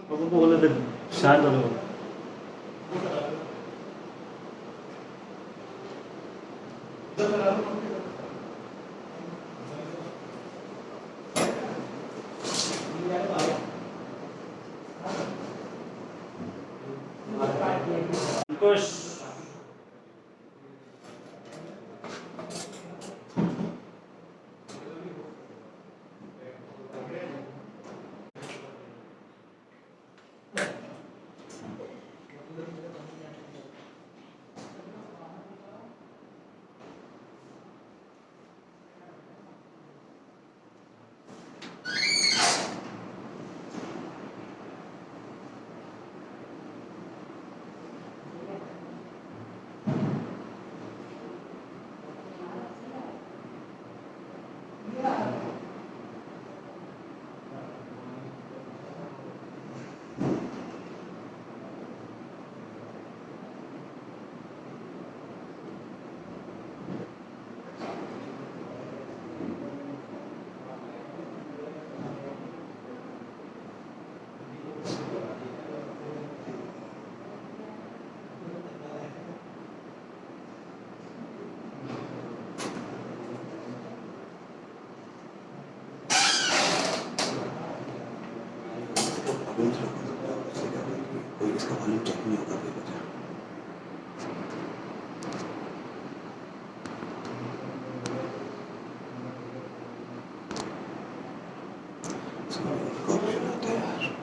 लोगों को बोले थे शांत हो जाओ। अंकुश कोई इसका वॉल्यूम चेक नहीं होगा कोई वजह ऑप्शन आता है यार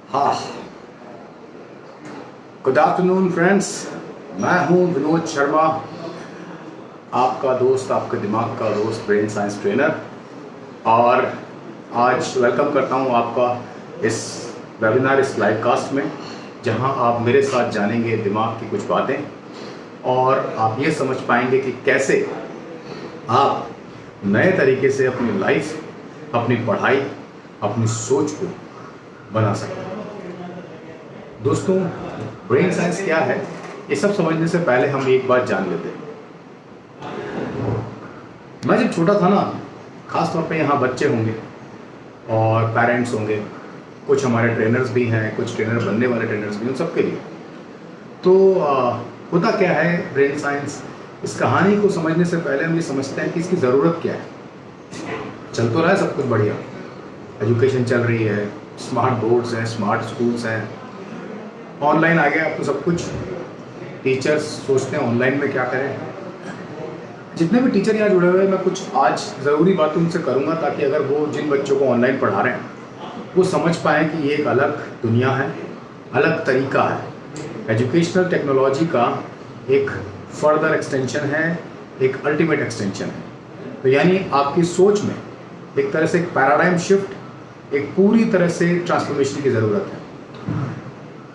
हाँ, गुड आफ्टरनून फ्रेंड्स, मैं हूं विनोद शर्मा, आपका दोस्त, आपके दिमाग का दोस्त, ब्रेन साइंस ट्रेनर। और आज वेलकम करता हूं आपका इस वेबिनार, इस लाइव कास्ट में, जहां आप मेरे साथ जानेंगे दिमाग की कुछ बातें और आप ये समझ पाएंगे कि कैसे आप नए तरीके से अपनी लाइफ, अपनी पढ़ाई, अपनी सोच को बना सकते हैं। दोस्तों, ब्रेन साइंस क्या है, ये सब समझने से पहले हम एक बात जान लेते हैं। मैं जब छोटा था ना, खास तौर पे यहाँ बच्चे होंगे और पेरेंट्स होंगे, कुछ हमारे ट्रेनर्स भी हैं, कुछ ट्रेनर बनने वाले ट्रेनर्स भी हैं, उन सबके लिए तो होता क्या है ब्रेन साइंस, इस कहानी को समझने से पहले हम ये समझते हैं कि इसकी ज़रूरत क्या है। चल तो रहा है सब कुछ बढ़िया, एजुकेशन चल रही है, स्मार्ट बोर्ड्स हैं, स्मार्ट स्कूल्स हैं, ऑनलाइन आ गया अब तो सब कुछ। टीचर्स सोचते हैं ऑनलाइन में क्या करें। जितने भी टीचर यहाँ जुड़े हुए हैं, मैं कुछ आज ज़रूरी बातें उनसे करूँगा ताकि अगर वो जिन बच्चों को ऑनलाइन पढ़ा रहे हैं वो समझ पाएँ कि ये एक अलग दुनिया है, अलग तरीका है। एजुकेशनल टेक्नोलॉजी का एक फर्दर एक्सटेंशन है, एक अल्टीमेट एक्सटेंशन है। तो यानी आपकी सोच में एक तरह से एक पैराडाइम शिफ्ट, एक पूरी तरह से ट्रांसफॉर्मेशन की ज़रूरत है।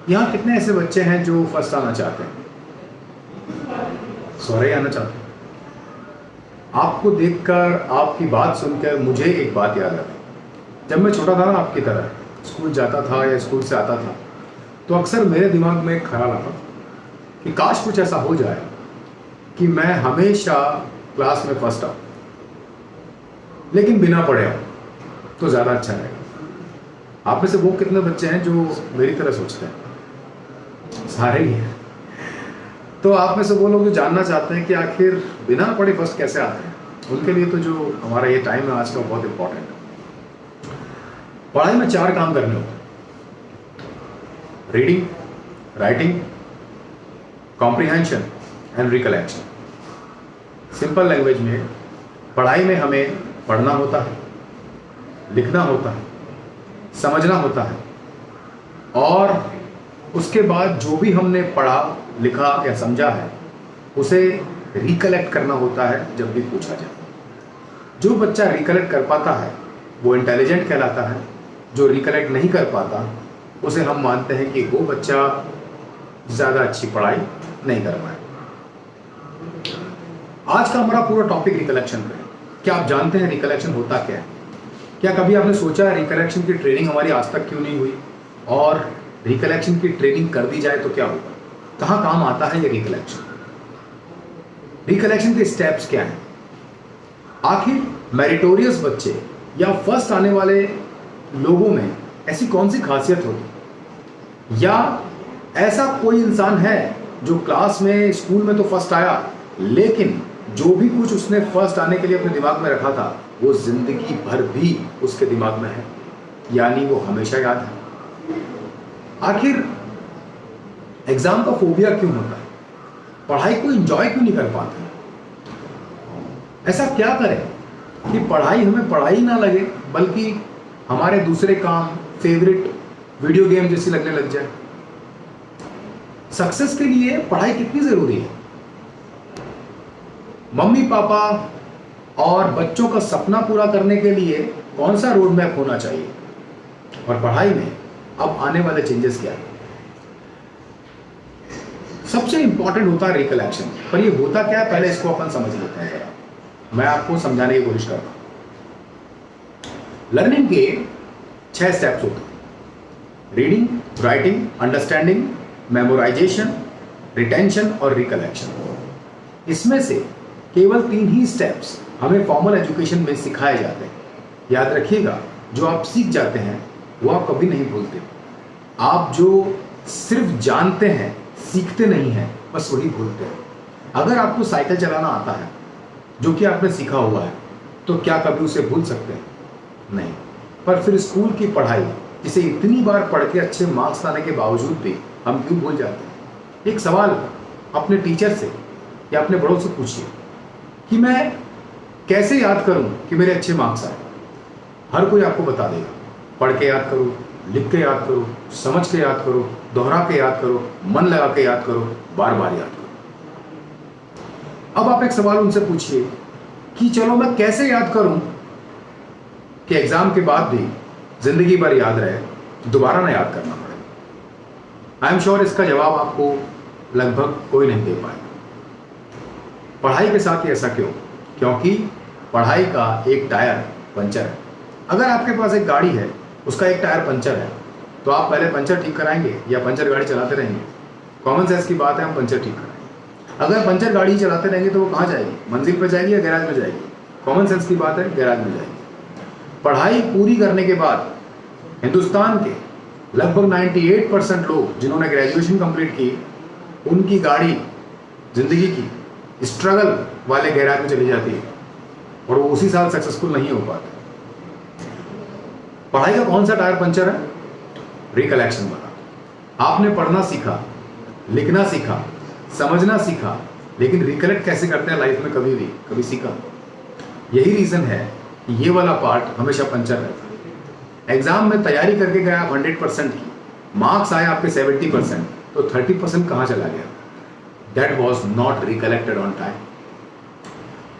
यहाँ कितने ऐसे बच्चे हैं जो फर्स्ट आना चाहते हैं, सॉरी आना चाहते हैं? आपको देखकर, आपकी बात सुनकर मुझे एक बात याद आती। जब मैं छोटा था ना, आपकी तरह स्कूल जाता था या स्कूल से आता था, तो अक्सर मेरे दिमाग में एक ख्याल आता कि काश कुछ ऐसा हो जाए कि मैं हमेशा क्लास में फर्स्ट आऊँ, लेकिन बिना पढ़े आऊँ तो ज़्यादा अच्छा रहेगा। आप में से वो कितने बच्चे हैं जो मेरी तरह सोचते हैं? सारे ही हैं। तो आप में से वो लोग जो जानना चाहते हैं कि आखिर बिना पढ़े फर्स्ट कैसे आते हैं, उनके लिए तो जो हमारा ये टाइम है आज का, बहुत इंपॉर्टेंट है। पढ़ाई में 4 काम करने होते हैं: reading, writing, comprehension and recollection. Simple language में, पढ़ाई में हमें पढ़ना होता है, लिखना होता है, समझना होता है, और उसके बाद जो भी हमने पढ़ा, लिखा या समझा है उसे रिकलेक्ट करना होता है जब भी पूछा जाए। जो बच्चा रिकलेक्ट कर पाता है वो इंटेलिजेंट कहलाता है। जो रिकलेक्ट नहीं कर पाता उसे हम मानते हैं कि वो बच्चा ज़्यादा अच्छी पढ़ाई नहीं कर पाए। आज का हमारा पूरा टॉपिक रिकलेक्शन पे है। क्या आप जानते हैं रिकलेक्शन होता क्या है? क्या कभी आपने सोचा है रिकलेक्शन की ट्रेनिंग हमारी आज तक क्यों नहीं हुई, और रिकलेक्शन की ट्रेनिंग कर दी जाए तो क्या होगा? कहाँ काम आता है ये रिकलेक्शन? रिकलेक्शन के स्टेप्स क्या हैं? आखिर मेरिटोरियस बच्चे या फर्स्ट आने वाले लोगों में ऐसी कौन सी खासियत होती, या ऐसा कोई इंसान है जो क्लास में, स्कूल में तो फर्स्ट आया, लेकिन जो भी कुछ उसने फर्स्ट आने के लिए अपने दिमाग में रखा था वो जिंदगी भर भी उसके दिमाग में है, यानी वो हमेशा याद है। आखिर एग्जाम का फोबिया क्यों होता है? पढ़ाई को एंजॉय क्यों नहीं कर पाते? ऐसा क्या करें कि पढ़ाई हमें पढ़ाई ना लगे, बल्कि हमारे दूसरे काम, फेवरेट वीडियो गेम जैसी लगने लग जाए? सक्सेस के लिए पढ़ाई कितनी जरूरी है? मम्मी पापा और बच्चों का सपना पूरा करने के लिए कौन सा रोड मैप होना चाहिए, और पढ़ाई में अब आने वाले चेंजेस क्या है? सबसे इंपॉर्टेंट होता है रिकलेक्शन। पर ये होता क्या है, पहले इसको अपन समझ लेते हैं जरा। मैं आपको समझाने की कोशिश करता हूं। लर्निंग के 6 स्टेप्स होते हैं: reading, writing, understanding, memorisation, retention और रिकलेक्शन। इसमें से केवल 3 ही स्टेप्स हमें फॉर्मल एजुकेशन में सिखाए जाते हैं। याद रखिएगा, जो आप सीख जाते हैं वो आप कभी नहीं भूलते। आप जो सिर्फ जानते हैं, सीखते नहीं हैं, बस वही भूलते हैं। अगर आपको साइकिल चलाना आता है, जो कि आपने सीखा हुआ है, तो क्या कभी उसे भूल सकते हैं? नहीं। पर फिर स्कूल की पढ़ाई, जिसे इतनी बार पढ़ के अच्छे मार्क्स लाने के बावजूद भी हम क्यों भूल जाते हैं? एक सवाल अपने टीचर से या अपने बड़ों से पूछिए कि मैं कैसे याद करूं कि मेरे अच्छे मार्क्स आए। हर कोई आपको बता देगा, पढ़ के याद करो, लिख के याद करो, समझ के याद करो, दोहरा के याद करो, मन लगा के याद करो, बार बार याद करो। अब आप एक सवाल उनसे पूछिए कि चलो मैं कैसे याद करूं कि एग्जाम के बाद भी जिंदगी भर याद रहे, दोबारा ना याद करना पड़े। आई एम श्योर इसका जवाब आपको लगभग कोई नहीं दे पाएगा। पढ़ाई के साथ ही ऐसा क्यों? क्योंकि पढ़ाई का एक टायर पंचर है। अगर आपके पास एक गाड़ी है, उसका एक टायर पंचर है, तो आप पहले पंचर ठीक कराएंगे या पंचर गाड़ी चलाते रहेंगे? कॉमन सेंस की बात है, हम पंचर ठीक कराएंगे। अगर पंचर गाड़ी चलाते रहेंगे तो वो कहाँ जाएगी? मंजिल पर जाएगी या गैराज में जाएगी? कॉमन सेंस की बात है, गैराज में जाएगी। पढ़ाई पूरी करने के बाद हिंदुस्तान के लगभग 98% लोग जिन्होंने ग्रेजुएशन कंप्लीट की, उनकी गाड़ी जिंदगी की स्ट्रगल वाले गैराज में चली जाती है और वो उसी साल सक्सेसफुल नहीं हो पाते। पढ़ाई का कौन सा टायर पंचर है? रिकलेक्शन वाला। आपने पढ़ना सीखा, लिखना सीखा, समझना सीखा, लेकिन रिकलेक्ट कैसे करते हैं लाइफ में कभी सीखा? यही रीजन है कि ये वाला पार्ट हमेशा पंचर रहता है। एग्जाम में तैयारी करके गया आप 100% की, मार्क्स आए आपके 70%, तो 30% कहाँ चला गया? That was not recollected on time.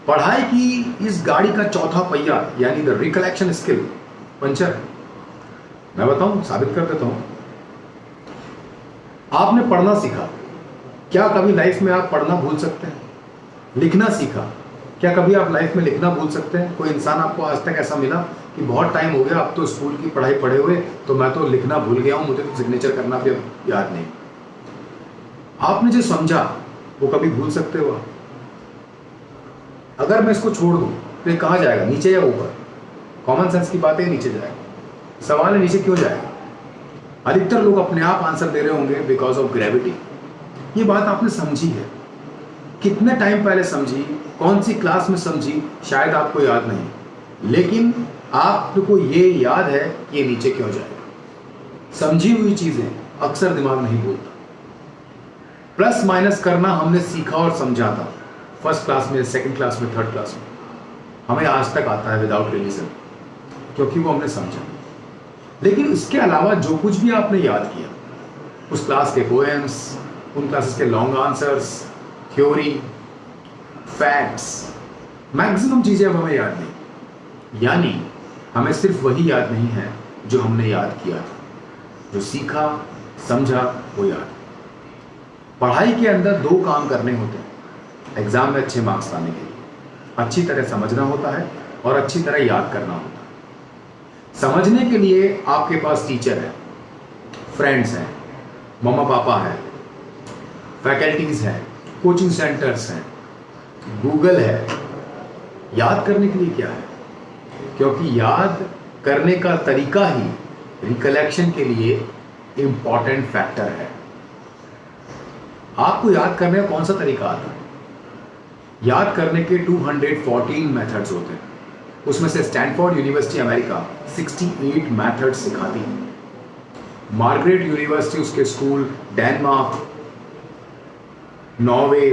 पढ़ाई की इस गाड़ी का चौथा पहिया यानी द रिकलेक्शन स्किल पंचर है। मैं बताऊं, साबित कर देता हूं। आपने पढ़ना सीखा, क्या कभी लाइफ में आप पढ़ना भूल सकते हैं? लिखना सीखा, क्या कभी आप लाइफ में लिखना भूल सकते हैं? कोई इंसान आपको आज तक ऐसा मिला कि बहुत टाइम हो गया, अब तो स्कूल की पढ़ाई पढ़े हुए, तो मैं तो लिखना भूल गया हूं, मुझे तो सिग्नेचर करना भी याद नहीं। आपने जो समझा वो कभी भूल सकते हो? अगर मैं इसको छोड़ दूं तो ये कहां जाएगा, नीचे या ऊपर? कॉमन सेंस की बात है, नीचे जाएगा। सवाल है नीचे क्यों जाएगा? अधिकतर लोग अपने आप आंसर दे रहे होंगे बिकॉज ऑफ ग्रेविटी। ये बात आपने समझी है, कितने टाइम पहले समझी, कौन सी क्लास में समझी, शायद आपको याद नहीं, लेकिन आपको ये याद है कि ये नीचे क्यों जाएगा। समझी हुई चीजें अक्सर दिमाग नहीं भूलता। प्लस माइनस करना हमने सीखा और समझा था फर्स्ट क्लास में, सेकंड क्लास में, थर्ड क्लास में, हमें आज तक आता है विदाउट रिलीजन, क्योंकि वो हमने समझा। लेकिन इसके अलावा जो कुछ भी आपने याद किया, उस क्लास के पोएम्स, उन क्लासेस के long answers, theory, facts, maximum चीजें अब हमें याद नहीं। यानी हमें सिर्फ वही याद नहीं है जो हमने याद किया था, जो सीखा समझा वो याद। पढ़ाई के अंदर दो काम करने होते हैं एग्जाम में अच्छे मार्क्स लाने के लिए। अच्छी तरह समझना होता है और अच्छी तरह याद करना होता है। समझने के लिए आपके पास टीचर है, फ्रेंड्स हैं, मम्मा पापा है, फैकल्टीज हैं, कोचिंग सेंटर्स हैं, गूगल है। याद करने के लिए क्या है? क्योंकि याद करने का तरीका ही रिकलेक्शन के लिए इंपॉर्टेंट फैक्टर है। आपको याद करने का कौन सा तरीका आता है? याद करने के 214 मेथड्स होते हैं, उसमें से स्टैनफोर्ड यूनिवर्सिटी अमेरिका 68 मेथड्स सिखाती है। मार्गरेट यूनिवर्सिटी, उसके स्कूल डेनमार्क, नॉर्वे,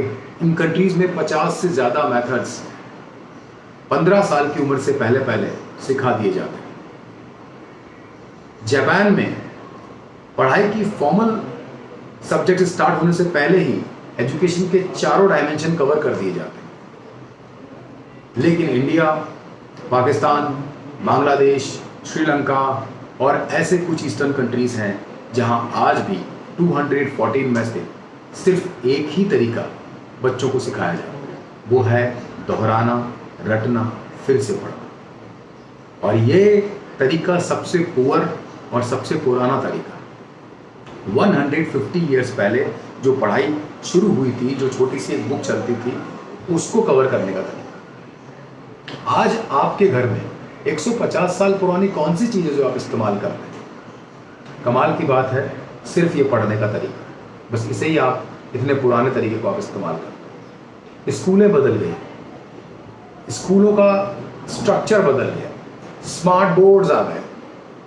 इन कंट्रीज में 50 से ज़्यादा मेथड्स 15 साल की उम्र से पहले सिखा दिए जाते हैं। जापान में पढ़ाई की फॉर्मल सब्जेक्ट स्टार्ट होने से पहले ही एजुकेशन के चारों डायमेंशन कवर कर दिए जाते हैं। लेकिन इंडिया, पाकिस्तान, बांग्लादेश, श्रीलंका और ऐसे कुछ ईस्टर्न कंट्रीज हैं जहां आज भी 214 में से सिर्फ एक ही तरीका बच्चों को सिखाया जाता है, वो है दोहराना, रटना, फिर से पढ़ना। और ये तरीका सबसे पुअर और सबसे पुराना तरीका 150 ईयर्स पहले जो पढ़ाई शुरू हुई थी, जो छोटी सी एक बुक चलती थी, उसको कवर करने का तरीका। आज आपके घर में 150 साल पुरानी कौन सी चीज़ है जो आप इस्तेमाल कर रहे हैं? कमाल की बात है, सिर्फ ये पढ़ने का तरीका, बस इसे ही आप इतने पुराने तरीके को आप इस्तेमाल करते हैं। स्कूलें बदल गई, स्कूलों का स्ट्रक्चर बदल गया, स्मार्ट बोर्ड्स आ गए,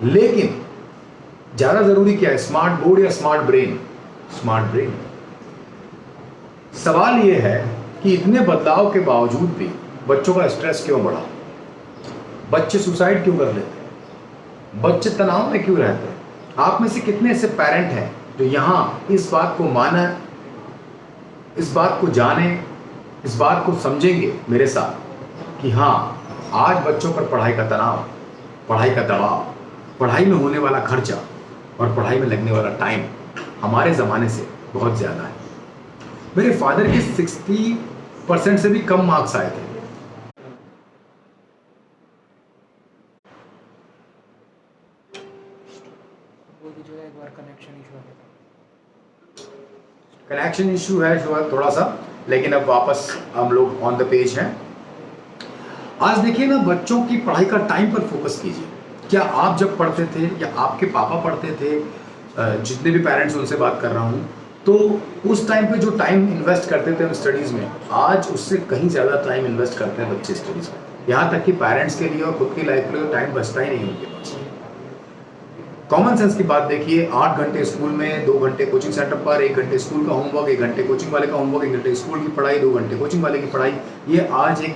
लेकिन ज़्यादा ज़रूरी क्या है, स्मार्ट बोर्ड या स्मार्ट ब्रेन? Smart brain. सवाल यह है कि इतने बदलाव के बावजूद भी बच्चों का स्ट्रेस क्यों बढ़ा, बच्चे सुसाइड क्यों कर लेते, बच्चे तनाव में क्यों रहते हैं। आप में से कितने ऐसे पेरेंट हैं जो यहाँ इस बात को माने, इस बात को जाने, इस बात को समझेंगे मेरे साथ कि हाँ, आज बच्चों पर पढ़ाई का तनाव, पढ़ाई का दबाव, पढ़ाई में होने वाला खर्चा और पढ़ाई में लगने वाला टाइम हमारे ज़माने से बहुत ज़्यादा है। मेरे फादर के 60% से भी कम मार्क्स आए थे। कनेक्शन इशू है थोड़ा सा, लेकिन अब वापस हम लोग ऑन द पेज हैं। आज देखिए ना, बच्चों की पढ़ाई का टाइम पर फोकस कीजिए। क्या आप जब पढ़ते थे या आपके पापा पढ़ते थे, जितने भी पेरेंट्स उनसे बात कर रहा हूँ, तो उस टाइम पे जो टाइम इन्वेस्ट करते थे हम स्टडीज़ में, आज उससे कहीं ज़्यादा टाइम इन्वेस्ट करते हैं बच्चे स्टडीज़ में। यहाँ तक कि पेरेंट्स के लिए और खुद की लाइफ के लिए टाइम बचता ही नहीं उनके पास। कॉमन सेंस की बात देखिए, 8 घंटे स्कूल में, 2 घंटे कोचिंग सेंटर पर, 1 घंटे स्कूल का होमवर्क, 1 घंटे कोचिंग वाले का होमवर्क, 1 घंटे स्कूल की पढ़ाई, 2 घंटे कोचिंग वाले की पढ़ाई, ये आज एक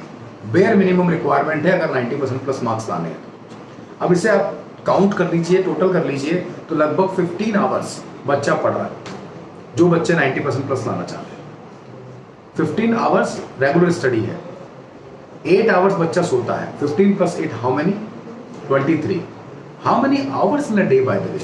बेयर मिनिमम रिक्वायरमेंट है अगर 90% प्लस मार्क्स लाने हैं। अब इसे आप काउंट कर लीजिए, टोटल कर लीजिए, तो लगभग 15 आवर्स बच्चा पढ़ रहा है, जो बच्चे 90% प्लस लाना चाहते हैं। 15 आवर्स रेगुलर स्टडी है। 8 आवर्स बच्चा सोता है। 15 + 8 how many? 23। How many hours in a day by the way?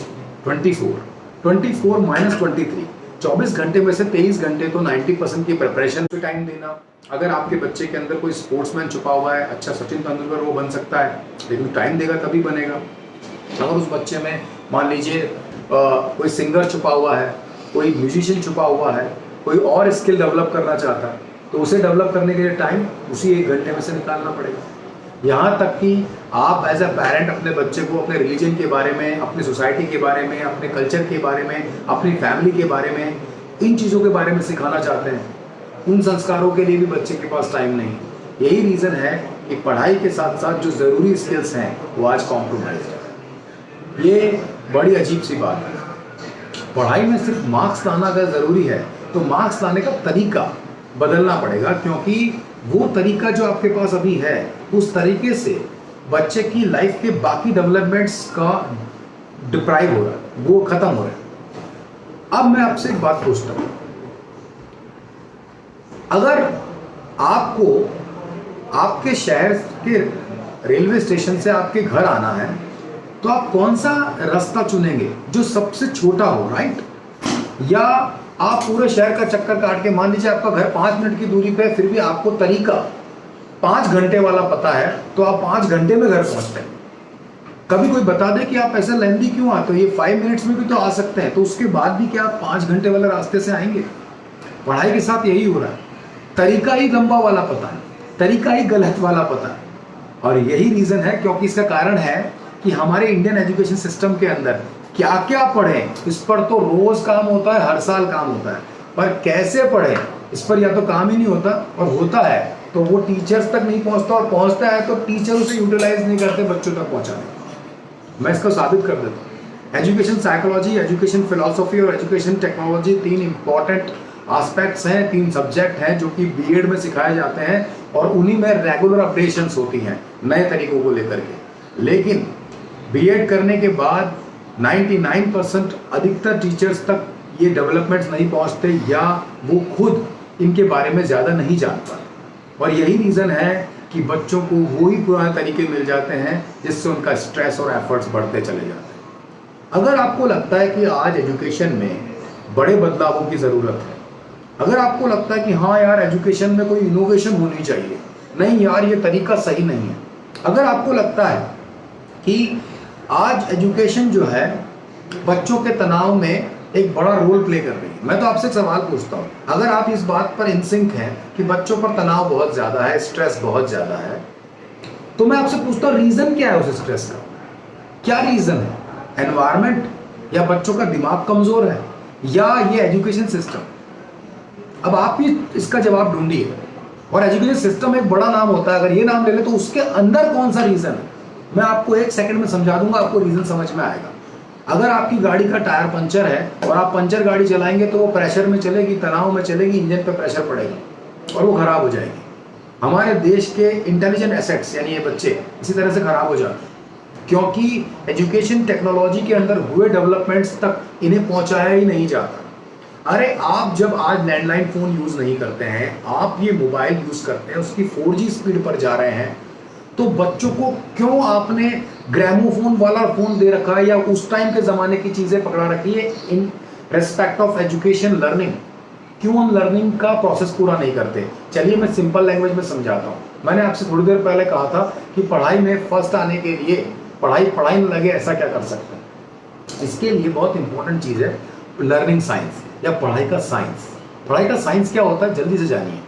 24। 24 - 23, 24 घंटे में से 23 घंटे तो 90% की प्रिपरेशन पे टाइम देना। अगर आपके बच्चे के अंदर कोई स्पोर्ट्समैन छुपा हुआ है, अच्छा सचिन तेंदुलकर वो बन सकता है, लेकिन टाइम देगा तभी बनेगा। अगर उस बच्चे में मान लीजिए कोई सिंगर छुपा हुआ है, कोई म्यूजिशियन छुपा हुआ है, कोई और स्किल डेवलप करना चाहता है, तो उसे डेवलप करने के लिए टाइम उसी 1 घंटे में से निकालना पड़ेगा। यहाँ तक कि आप एज अ पेरेंट अपने बच्चे को अपने रिलीजन के बारे में, अपनी सोसाइटी के बारे में, अपने कल्चर के बारे में, अपनी फैमिली के बारे में, इन चीज़ों के बारे में सिखाना चाहते हैं, उन संस्कारों के लिए भी बच्चे के पास टाइम नहीं। यही रीज़न है कि पढ़ाई के साथ साथ जो ज़रूरी स्किल्स हैं वो आज कॉम्प्रोमाइज है। ये बड़ी अजीब सी बात है। पढ़ाई में सिर्फ मार्क्स लाना अगर ज़रूरी है तो मार्क्स लाने का तरीका बदलना पड़ेगा, क्योंकि वो तरीका जो आपके पास अभी है उस तरीके से बच्चे की लाइफ के बाकी डेवलपमेंट्स का डिप्राइव हो रहा है, वो ख़त्म हो रहा है। अब मैं आपसे एक बात पूछता हूँ, अगर आपको आपके शहर के रेलवे स्टेशन से आपके घर आना है तो आप कौन सा रास्ता चुनेंगे जो सबसे छोटा हो, राइट? या आप पूरे शहर का चक्कर काट के, मान लीजिए आपका घर 5 मिनट की दूरी पे है, फिर भी आपको तरीका 5 घंटे वाला पता है, तो आप 5 घंटे में घर पहुंचते हैं। कभी कोई बता दे कि आप ऐसा लेंदी क्यों आते हो, ये 5 मिनट्स में भी तो आ सकते हैं, तो उसके बाद भी क्या आप 5 घंटे वाले रास्ते से आएंगे? पढ़ाई के साथ यही हो रहा है, तरीका ही लंबा वाला पता है, तरीका ही गलत वाला पता है। और यही रीज़न है, क्योंकि इसका कारण है कि हमारे इंडियन एजुकेशन सिस्टम के अंदर क्या क्या पढ़ें, इस पर तो रोज काम होता है, हर साल काम होता है, पर कैसे पढ़ें इस पर या तो काम ही नहीं होता, और होता है तो वो टीचर्स तक नहीं पहुंचता, और पहुंचता है तो टीचर उसे यूटिलाइज नहीं करते बच्चों तक पहुंचाने। मैं इसको साबित कर देता हूँ। एजुकेशन साइकोलॉजी, एजुकेशन फिलॉसफी और एजुकेशन टेक्नोलॉजी 3 इंपॉर्टेंट एस्पेक्ट्स हैं, 3 सब्जेक्ट हैं जो कि बीएड में सिखाए जाते हैं, और उन्हीं में रेगुलर अपडेशंस होती हैं नए तरीकों को लेकर के। लेकिन बीएड करने के बाद 99% अधिकतर टीचर्स तक ये डेवलपमेंट्स नहीं पहुंचते, या वो खुद इनके बारे में ज़्यादा नहीं जान पाते। और यही रीज़न है कि बच्चों को वही पुराने तरीके मिल जाते हैं जिससे उनका स्ट्रेस और एफर्ट्स बढ़ते चले जाते हैं। अगर आपको लगता है कि आज एजुकेशन में बड़े बदलावों की ज़रूरत है, अगर आपको लगता है कि हाँ यार एजुकेशन में कोई इनोवेशन होनी चाहिए, नहीं यार ये तरीका सही नहीं है, अगर आपको लगता है कि आज एजुकेशन जो है बच्चों के तनाव में एक बड़ा रोल प्ले कर रही है, मैं तो आपसे एक सवाल पूछता हूँ, अगर आप इस बात पर इनसिंक हैं कि बच्चों पर तनाव बहुत ज़्यादा है, स्ट्रेस बहुत ज़्यादा है, तो मैं आपसे पूछता हूँ रीज़न क्या है उस स्ट्रेस का? क्या रीज़न है? एनवायरनमेंट, या बच्चों का दिमाग कमज़ोर है, या ये एजुकेशन सिस्टम? अब आप ही इसका जवाब ढूंढिए। और एजुकेशन सिस्टम एक बड़ा नाम होता है, अगर ये नाम ले ले तो उसके अंदर कौन सा रीज़न है मैं आपको 1 सेकंड में समझा दूंगा, आपको रीज़न समझ में आएगा। अगर आपकी गाड़ी का टायर पंचर है और आप पंचर गाड़ी चलाएंगे तो वो प्रेशर में चलेगी, तनाव में चलेगी, इंजन पे प्रेशर पड़ेगा। और वो खराब हो जाएगी। हमारे देश के इंटेलिजेंट एसेट्स यानी ये बच्चे इसी तरह से खराब हो जाते हैं, क्योंकि एजुकेशन टेक्नोलॉजी के अंदर हुए डेवलपमेंट्स तक इन्हें पहुंचाया ही नहीं जाता। अरे आप जब आज लैंडलाइन फोन यूज नहीं करते हैं, आप ये मोबाइल यूज करते हैं, उसकी 4G स्पीड पर जा रहे हैं, तो बच्चों को क्यों आपने ग्रामोफोन वाला फोन दे रखा है या उस टाइम के जमाने की चीजें पकड़ा रखी है in respect of education learning? क्यों हम लर्निंग का प्रोसेस पूरा नहीं करते? चलिए मैं सिंपल लैंग्वेज में समझाता हूँ। मैंने आपसे थोड़ी देर पहले कहा था कि पढ़ाई में फर्स्ट आने के लिए पढ़ाई में लगे, ऐसा क्या कर सकते हैं? इसके लिए बहुत इंपॉर्टेंट चीज है लर्निंग साइंस या पढ़ाई का साइंस। पढ़ाई का साइंस क्या होता है, जल्दी से जानिए।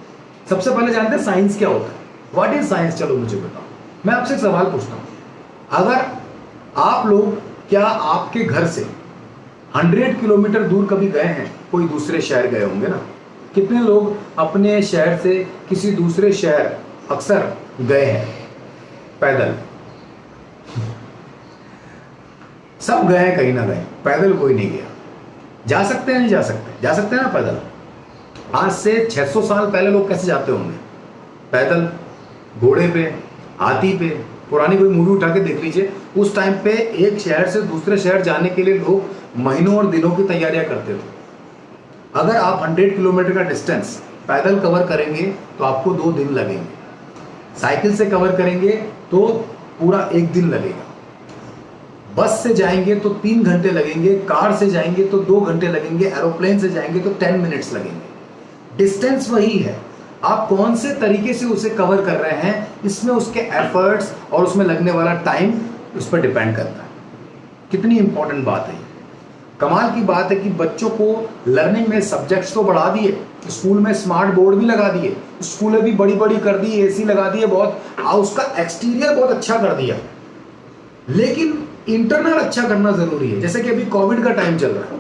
सबसे पहले जानते हैं साइंस क्या होता है। What is science? चलो मुझे बताओ। मैं आपसे एक सवाल पूछता हूं, अगर आप लोग, क्या आपके घर से 100 किलोमीटर दूर कभी गए हैं? कोई दूसरे शहर गए होंगे ना। कितने लोग अपने शहर से किसी दूसरे शहर अक्सर गए हैं पैदल? सब गए हैं कहीं ना कहीं, पैदल कोई नहीं गया। जा सकते हैं? नहीं जा सकते? जा सकते हैं ना पैदल। आज से 600 साल पहले लोग कैसे जाते होंगे? पैदल, घोड़े पे, हाथी पे। पुरानी कोई मूवी उठा के देख लीजिए, उस टाइम पे एक शहर से दूसरे शहर जाने के लिए लोग महीनों और दिनों की तैयारियां करते थे। अगर आप 100 किलोमीटर का डिस्टेंस पैदल कवर करेंगे तो आपको 2 दिन लगेंगे। साइकिल से कवर करेंगे तो पूरा 1 दिन लगेगा। बस से जाएंगे तो 3 घंटे लगेंगे, कार से जाएंगे तो 2 घंटे लगेंगे, एरोप्लेन से जाएंगे तो 10 मिनट्स लगेंगे। डिस्टेंस वही है, आप कौन से तरीके से उसे कवर कर रहे हैं, इसमें उसके एफर्ट्स और उसमें लगने वाला टाइम उस पर डिपेंड करता है। कितनी इंपॉर्टेंट बात है। कमाल की बात है कि बच्चों को लर्निंग में सब्जेक्ट्स तो बढ़ा दिए, स्कूल में स्मार्ट बोर्ड भी लगा दिए, स्कूलें भी बड़ी बड़ी कर दी, एसी लगा दिए, बहुत उसका एक्सटीरियर बहुत अच्छा कर दिया, लेकिन इंटरनल अच्छा करना जरूरी है। जैसे कि अभी कोविड का टाइम चल रहा है,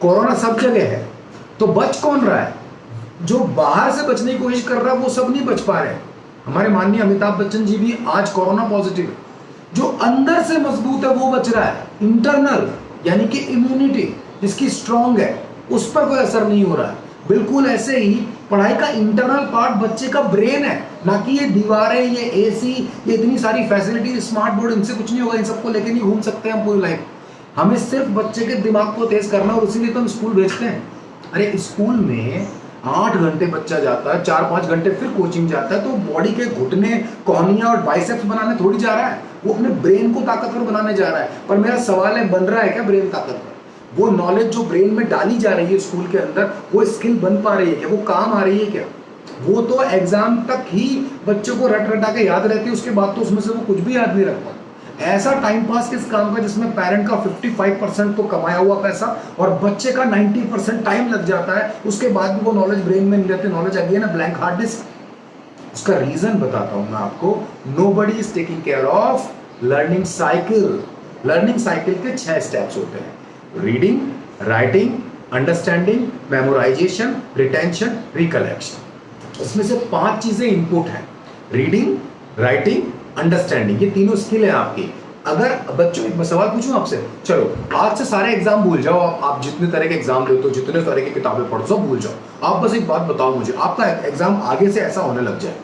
कोरोना सब जगह है, तो बच कौन रहा है? जो बाहर से बचने की कोशिश कर रहा है वो सब नहीं बच पा रहे हैं। हमारे माननीय अमिताभ बच्चन जी भी आज कोरोना पॉजिटिव है। जो अंदर से मजबूत है वो बच रहा है। इंटरनल यानी कि इम्यूनिटी जिसकी स्ट्रांग है, उस पर कोई असर नहीं हो रहा है। बिल्कुल ऐसे ही पढ़ाई का इंटरनल पार्ट बच्चे का ब्रेन है, ना कि ये दीवारें, ये एसी, ये इतनी सारी फैसिलिटी, स्मार्ट बोर्ड, इनसे कुछ नहीं होगा। इन सबको लेके नहीं घूम सकते हम पूरी लाइफ। हमें सिर्फ बच्चे के दिमाग को तेज करना, और इसीलिए तो हम स्कूल भेजते हैं। अरे स्कूल में 8 घंटे बच्चा जाता है, 4-5 घंटे फिर कोचिंग जाता है, तो बॉडी के घुटने, कोहनियां और बाइसेप्स बनाने थोड़ी जा रहा है, वो अपने ब्रेन को ताकतवर बनाने जा रहा है। पर मेरा सवाल है, बन रहा है क्या ब्रेन ताकतवर? वो नॉलेज जो ब्रेन में डाली जा रही है स्कूल के अंदर, वो स्किल बन पा रही है क्या? वो काम आ रही है क्या? वो तो एग्जाम तक ही बच्चों को रट रटा के याद रहती है, उसके बाद तो उसमें से वो कुछ भी याद नहीं रख पाता। ऐसा टाइम पास किस काम का जिसमें पेरेंट का 55% तो कमाया हुआ पैसा और बच्चे का 90% टाइम लग जाता है, उसके बाद भी वो नॉलेज ब्रेन में नहीं रहती। नॉलेज आ गई है ना ब्लैंक हार्ड डिस्क। उसका रीजन बताता हूं मैं आपको। Nobody is taking care of learning cycle. Learning cycle के 6 स्टेप्स होते हैं: reading, writing, understanding, memorisation, retention, recollection. इसमें से 5 चीजें इनपुट हैं: रीडिंग, राइटिंग, अंडरस्टैंडिंग। ये तीनों स्किल है आपकी। अगर बच्चों, एक सवाल पूछूं आपसे, चलो आज से सारे एग्जाम भूल जाओ। आप जितने तरह के एग्जाम देते हो, जितने तरह की किताबें पढ़ो, सब भूल जाओ। आप बस एक बात बताओ मुझे, आपका एग्जाम आगे से ऐसा होने लग जाए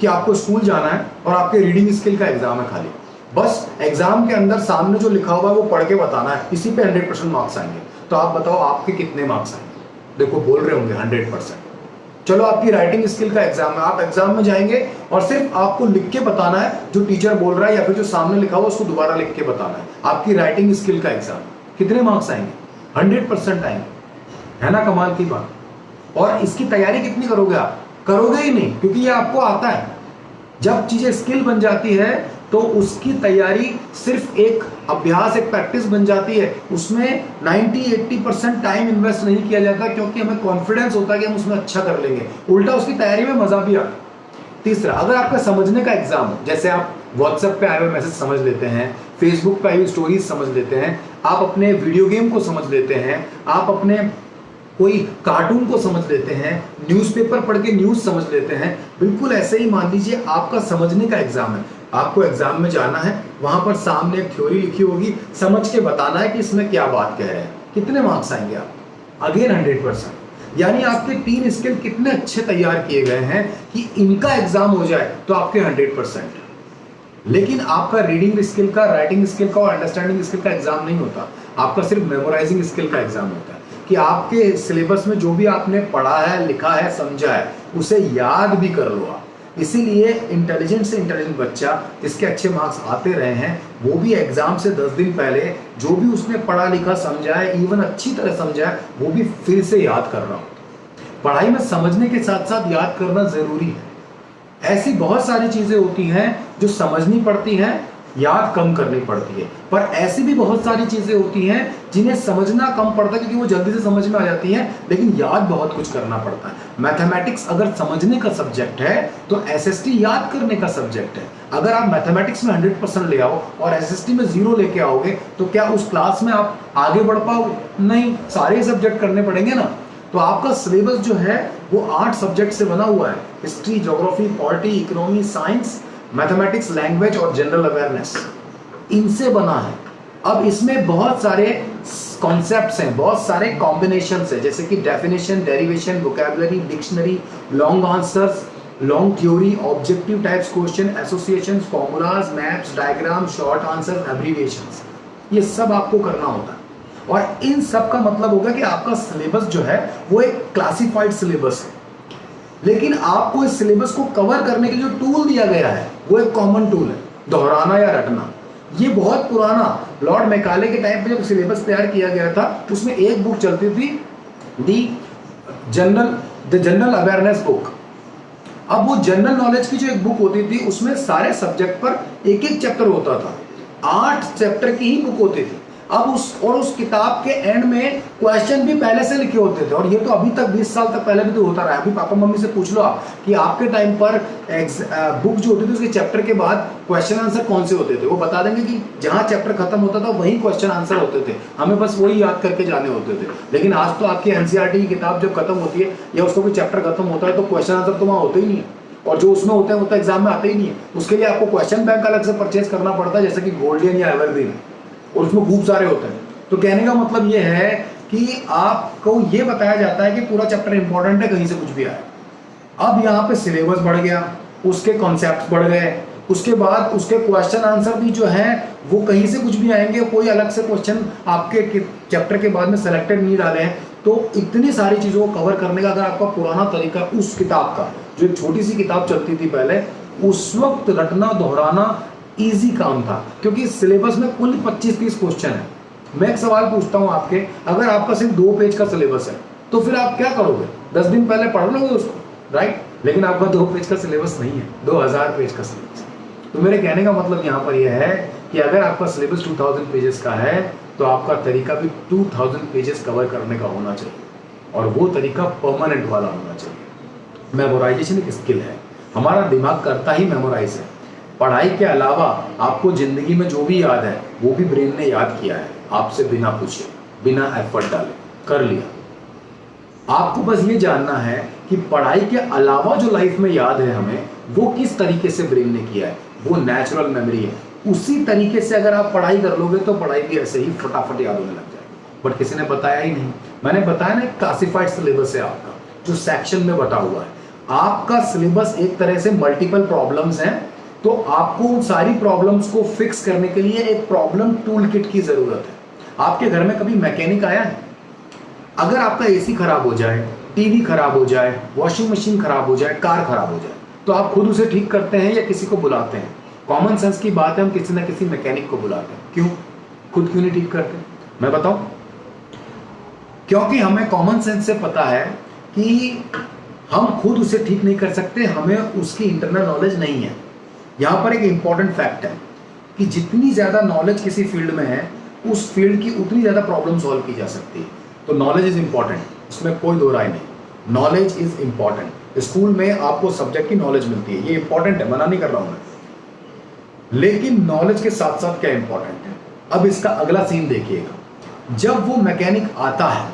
कि आपको स्कूल जाना है और आपके रीडिंग स्किल का एग्जाम है खाली, बस एग्जाम के अंदर सामने जो लिखा हुआ है वो पढ़ के बताना है, इसी पे 100% मार्क्स आएंगे। तो आप बताओ आपके कितने मार्क्स आएंगे? देखो बोल रहे होंगे 100%। चलो आपकी राइटिंग स्किल का एग्जाम है, आप एग्जाम में जाएंगे और सिर्फ आपको लिख के बताना है जो टीचर बोल रहा है, या फिर जो सामने लिखा हुआ उसको दोबारा लिख के बताना है। आपकी राइटिंग स्किल का एग्जाम, कितने मार्क्स आएंगे? 100% आएंगे। है ना कमाल की बात? और इसकी तैयारी कितनी करोगे आप? करोगे ही नहीं, क्योंकि ये आपको आता है। जब चीजें स्किल बन जाती है तो उसकी तैयारी सिर्फ एक अभ्यास, एक प्रैक्टिस बन जाती है। उसमें 90-80% टाइम इन्वेस्ट नहीं किया जाता, क्योंकि हमें कॉन्फिडेंस होता है कि हम उसमें अच्छा कर लेंगे। उल्टा उसकी तैयारी में मजा भी आता। तीसरा, अगर आपका समझने का एग्जाम हो, जैसे आप व्हाट्सएप पे आए हुए मैसेज समझ लेते हैं, फेसबुक पे आई हुई स्टोरीज समझ लेते हैं, आप अपने वीडियो गेम को समझ लेते हैं, आप अपने कोई कार्टून को समझ लेते हैं, न्यूज़पेपर पढ़ के न्यूज़ समझ लेते हैं, बिल्कुल ऐसे ही मान लीजिए आपका समझने का एग्जाम है। आपको एग्जाम में जाना है, वहां पर सामने एक थ्योरी लिखी होगी, समझ के बताना है कि इसमें क्या बात कह रहे हैं। कितने मार्क्स आएंगे आप? अगेन 100%। यानी आपके 3 स्किल कितने अच्छे तैयार किए गए हैं कि इनका एग्जाम हो जाए तो आपके 100%। लेकिन आपका रीडिंग स्किल का, राइटिंग स्किल का और अंडरस्टैंडिंग स्किल का एग्जाम नहीं होता, आपका सिर्फ मेमोराइजिंग स्किल का एग्जाम होता है कि आपके सिलेबस में जो भी आपने पढ़ा है, लिखा है, समझा है, उसे याद भी कर लो आप। इसीलिए इंटेलिजेंट से इंटेलिजेंट बच्चा जिसके अच्छे मार्क्स आते रहे हैं, वो भी एग्जाम से 10 दिन पहले जो भी उसने पढ़ा लिखा समझा है, इवन अच्छी तरह समझा है, वो भी फिर से याद कर रहा हो। पढ़ाई में समझने के साथ साथ याद करना जरूरी है। ऐसी बहुत सारी चीजें होती हैं जो समझनी पड़ती हैं, याद कम करनी पड़ती है, पर ऐसी भी बहुत सारी चीजें होती हैं जिन्हें समझना कम पड़ता है क्योंकि वो जल्दी से समझ में आ जाती हैं, लेकिन याद बहुत कुछ करना पड़ता है। मैथमेटिक्स अगर समझने का सब्जेक्ट है तो एसएसटी याद करने का सब्जेक्ट है। अगर आप मैथमेटिक्स में 100% ले आओ और एसएसटी में 0 लेके आओगे तो क्या उस क्लास में आप आगे बढ़ पाओगे? नहीं, सारे सब्जेक्ट करने पड़ेंगे ना। तो आपका सिलेबस जो है वो 8 सब्जेक्ट से बना हुआ है, history, geography, polity, economy, science, mathematics, language और जनरल अवेयरनेस, इनसे बना है। अब इसमें बहुत सारे कॉन्सेप्ट्स हैं, बहुत सारे कॉम्बिनेशंस हैं, जैसे कि definition, derivation, vocabulary, dictionary, long answers, long theory, objective types question, associations, formulas, maps, diagram, short answers, abbreviations, ये सब आपको करना होता है। और इन सब का मतलब होगा कि आपका सिलेबस जो है वो एक क्लासिफाइड सिलेबस है, लेकिन आपको इस सिलेबस को कवर करने के लिए जो टूल दिया गया है वो एक कॉमन टूल है, दोहराना या रटना। ये बहुत पुराना, लॉर्ड मैकाले के टाइम पे जब सिलेबस तैयार किया गया था उसमें एक बुक चलती थी, द जनरल अवेयरनेस बुक। अब वो जनरल नॉलेज की जो एक बुक होती थी उसमें सारे सब्जेक्ट पर एक एक चैप्टर होता था, 8 चैप्टर की ही बुक होती थी। अब उस किताब के एंड में क्वेश्चन भी पहले से लिखे होते थे, और ये तो अभी तक 20 साल तक पहले भी तो होता रहा है। अभी पापा मम्मी से पूछ लो आप कि आपके टाइम पर बुक जो होती थी उसके चैप्टर के बाद क्वेश्चन आंसर कौन से होते थे, वो बता देंगे कि जहां चैप्टर खत्म होता था वहीं क्वेश्चन आंसर होते थे, हमें बस वही याद करके जाने होते थे। लेकिन आज तो आपकी एनसीईआरटी की किताब जब खत्म होती है या उसका कोई चैप्टर खत्म होता है तो क्वेश्चन आंसर तो वहां होते ही नहीं है, और जो उसमें होता है वो तो एग्जाम में आते ही नहीं है। उसके लिए आपको क्वेश्चन बैंक अलग से परचेज करना पड़ता है, जैसे कि गोल्डन या एवरग्रीन, और उसमें खूब सारे होते हैं। तो कहने का मतलब ये है कि आपको ये बताया जाता है कि पूरा चैप्टर इंपॉर्टेंट है, कहीं से कुछ भी आए। अब यहाँ पे सिलेबस बढ़ गया, उसके कॉन्सेप्ट्स बढ़ गए, उसके बाद उसके क्वेश्चन आंसर भी जो है वो कहीं से कुछ भी आएंगे, कोई अलग से क्वेश्चन आपके चैप्टर के बाद में सेलेक्टेड नहीं डाले हैं। तो इतनी सारी चीज़ों को कवर करने का अगर आपका पुराना तरीका उस किताब का, जो एक छोटी सी किताब चलती थी पहले, उस वक्त रटना दोहराना ईजी काम था, क्योंकि सिलेबस में कुल 25-30 क्वेश्चन है। मैं एक सवाल पूछता हूं आपके, अगर आपका सिर्फ 2 पेज का सिलेबस है तो फिर आप क्या करोगे? 10 दिन पहले पढ़ लोगे उसको, राइट? लेकिन आपका 2 पेज का सिलेबस नहीं है, 2000 पेज का सिलेबस। तो मेरे कहने का मतलब यहाँ पर यह है कि अगर आपका सिलेबस 2000 पेजेस का है तो आपका तरीका भी 2000 पेजेस कवर करने का होना चाहिए, और वो तरीका परमानेंट वाला होना चाहिए। मेमोराइजेशन एक स्किल है, हमारा दिमाग करता ही मेमोराइज है। पढ़ाई के अलावा आपको जिंदगी में जो भी याद है वो भी ब्रेन ने याद किया है, आपसे बिना पूछे, बिना एफर्ट डाले कर लिया। आपको बस ये जानना है कि पढ़ाई के अलावा जो लाइफ में याद है हमें, वो किस तरीके से ब्रेन ने किया है, वो नेचुरल मेमोरी है। उसी तरीके से अगर आप पढ़ाई कर लोगे तो पढ़ाई भी ऐसे ही फटाफट याद होने लग जाएगी। बट किसी ने बताया ही नहीं। मैंने बताया ना, क्लासिफाइड सिलेबस है आपका, जो सेक्शन में बटा हुआ है। आपका सिलेबस एक तरह से मल्टीपल प्रॉब्लम्स हैं, तो आपको उन सारी प्रॉब्लम्स को फिक्स करने के लिए एक प्रॉब्लम टूल किट की जरूरत है। आपके घर में कभी मैकेनिक आया है? अगर आपका एसी खराब हो जाए, टीवी खराब हो जाए, वॉशिंग मशीन खराब हो जाए, कार खराब हो जाए, तो आप खुद उसे ठीक करते हैं या किसी को बुलाते हैं? कॉमन सेंस की बात है, हम किसी ना किसी मैकेनिक को बुलाते हैं। क्यों? खुद क्यों नहीं ठीक करते? मैं बताऊं, क्योंकि हमें कॉमन सेंस से पता है कि हम खुद उसे ठीक नहीं कर सकते, हमें उसकी इंटरनल नॉलेज नहीं है। यहाँ पर एक इंपॉर्टेंट फैक्ट है कि जितनी ज़्यादा नॉलेज किसी फील्ड में है, उस फील्ड की उतनी ज़्यादा प्रॉब्लम सॉल्व की जा सकती है। तो नॉलेज इज़ इंपॉर्टेंट, इसमें कोई दो राय नहीं। Knowledge is important. स्कूल में आपको सब्जेक्ट की नॉलेज मिलती है, ये इंपॉर्टेंट है, मना नहीं कर रहा हूँ मैं। लेकिन नॉलेज के साथ साथ क्या इंपॉर्टेंट है, अब इसका अगला सीन देखिएगा। जब वो मैकेनिक आता है,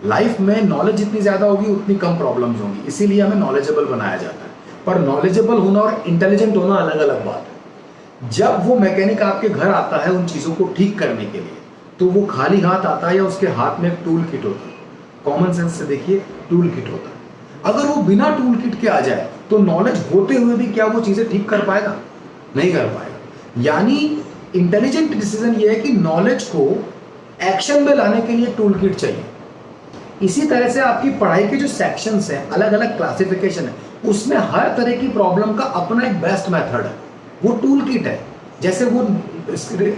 लाइफ में नॉलेज जितनी ज़्यादा होगी उतनी कम प्रॉब्लम्स होंगी, इसीलिए हमें नॉलेजेबल बनाया जाता है। पर नॉलेजेबल होना और इंटेलिजेंट होना अलग अलग बात है। जब वो मैकेनिक आपके घर आता है उन चीज़ों को ठीक करने के लिए, तो वो खाली हाथ आता है या उसके हाथ में एक टूल किट होता है? कॉमन सेंस से देखिए टूल किट होता है। अगर वो बिना टूल किट के आ जाए तो नॉलेज होते हुए भी क्या वो चीजें ठीक कर पाएगा? नहीं कर पाएगा। यानी इंटेलिजेंट डिसीजन ये है कि नॉलेज को एक्शन में लाने के लिए टूल किट चाहिए। इसी तरह से आपकी पढ़ाई के जो सेक्शंस हैं, अलग अलग क्लासिफिकेशन है, उसमें हर तरह की प्रॉब्लम का अपना एक बेस्ट मेथड है, वो टूल किट है। जैसे वो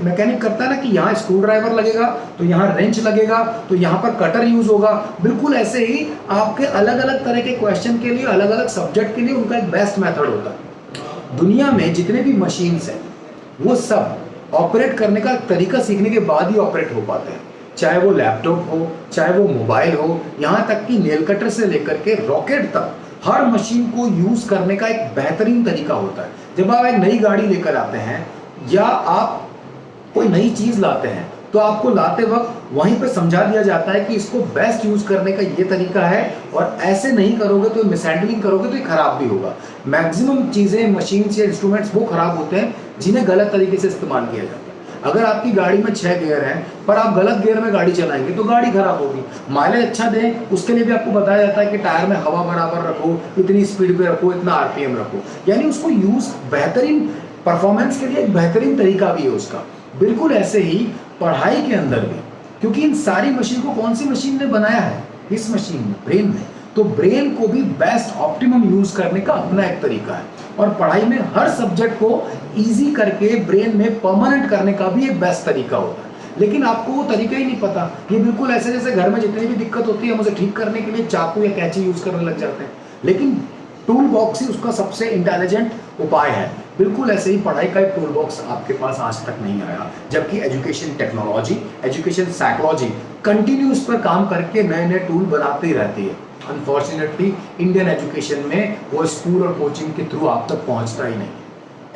मैकेनिक करता है ना कि यहाँ स्क्रू ड्राइवर लगेगा तो यहाँ रेंच लगेगा तो यहाँ पर कटर यूज होगा, बिल्कुल ऐसे ही आपके अलग अलग तरह के क्वेश्चन के लिए, अलग अलग सब्जेक्ट के लिए उनका एक बेस्ट मेथड होता है। दुनिया में जितने भी मशीन्स हैं वो सब ऑपरेट करने का तरीका सीखने के बाद ही ऑपरेट हो पाते हैं, चाहे वो लैपटॉप हो, चाहे वो मोबाइल हो, यहाँ तक कि नेल कटर से लेकर के रॉकेट तक हर मशीन को यूज करने का एक बेहतरीन तरीका होता है। जब आप एक नई गाड़ी लेकर आते हैं या आप कोई नई चीज लाते हैं तो आपको लाते वक्त वहीं पे समझा दिया जाता है कि इसको बेस्ट यूज करने का ये तरीका है और ऐसे नहीं करोगे तो मिसहैंडलिंग करोगे तो ये खराब भी होगा। मैक्सिमम चीजें, मशीन या इंस्ट्रूमेंट्स वो खराब होते हैं जिन्हें गलत तरीके से इस्तेमाल किया जाता है। अगर आपकी गाड़ी में 6 गियर हैं पर आप गलत गियर में गाड़ी चलाएंगे तो गाड़ी खराब होगी। माइलेज अच्छा दें उसके लिए भी आपको बताया जाता है कि टायर में हवा बराबर रखो, इतनी स्पीड पे रखो, इतना आरपीएम रखो, यानी उसको यूज बेहतरीन परफॉर्मेंस के लिए एक बेहतरीन तरीका भी है उसका। बिल्कुल ऐसे ही पढ़ाई के अंदर भी, क्योंकि इन सारी मशीन को कौन सी मशीन ने बनाया है? इस मशीन में, ब्रेन में। तो ब्रेन को भी बेस्ट ऑप्टिमम यूज करने का अपना एक तरीका है और पढ़ाई में हर सब्जेक्ट को इजी करके ब्रेन में परमानेंट करने का भी एक बेस्ट तरीका होता है। लेकिन आपको वो तरीका ही नहीं पता। ये बिल्कुल ऐसे जैसे घर में जितनी भी दिक्कत होती है हम उसे ठीक करने के लिए चाकू या कैंची यूज करने लग जाते हैं, लेकिन टूल बॉक्स ही उसका सबसे इंटेलिजेंट उपाय है। बिल्कुल ऐसे ही पढ़ाई का एक टूल बॉक्स आपके पास आज तक नहीं आया, जबकि education technology, education psychology continue इस पर काम करके नए नए टूल बनाती ही रहती है। अनफॉर्चुनेटली इंडियन एजुकेशन में वो स्कूल और कोचिंग के थ्रू आप तक पहुंचता ही नहीं।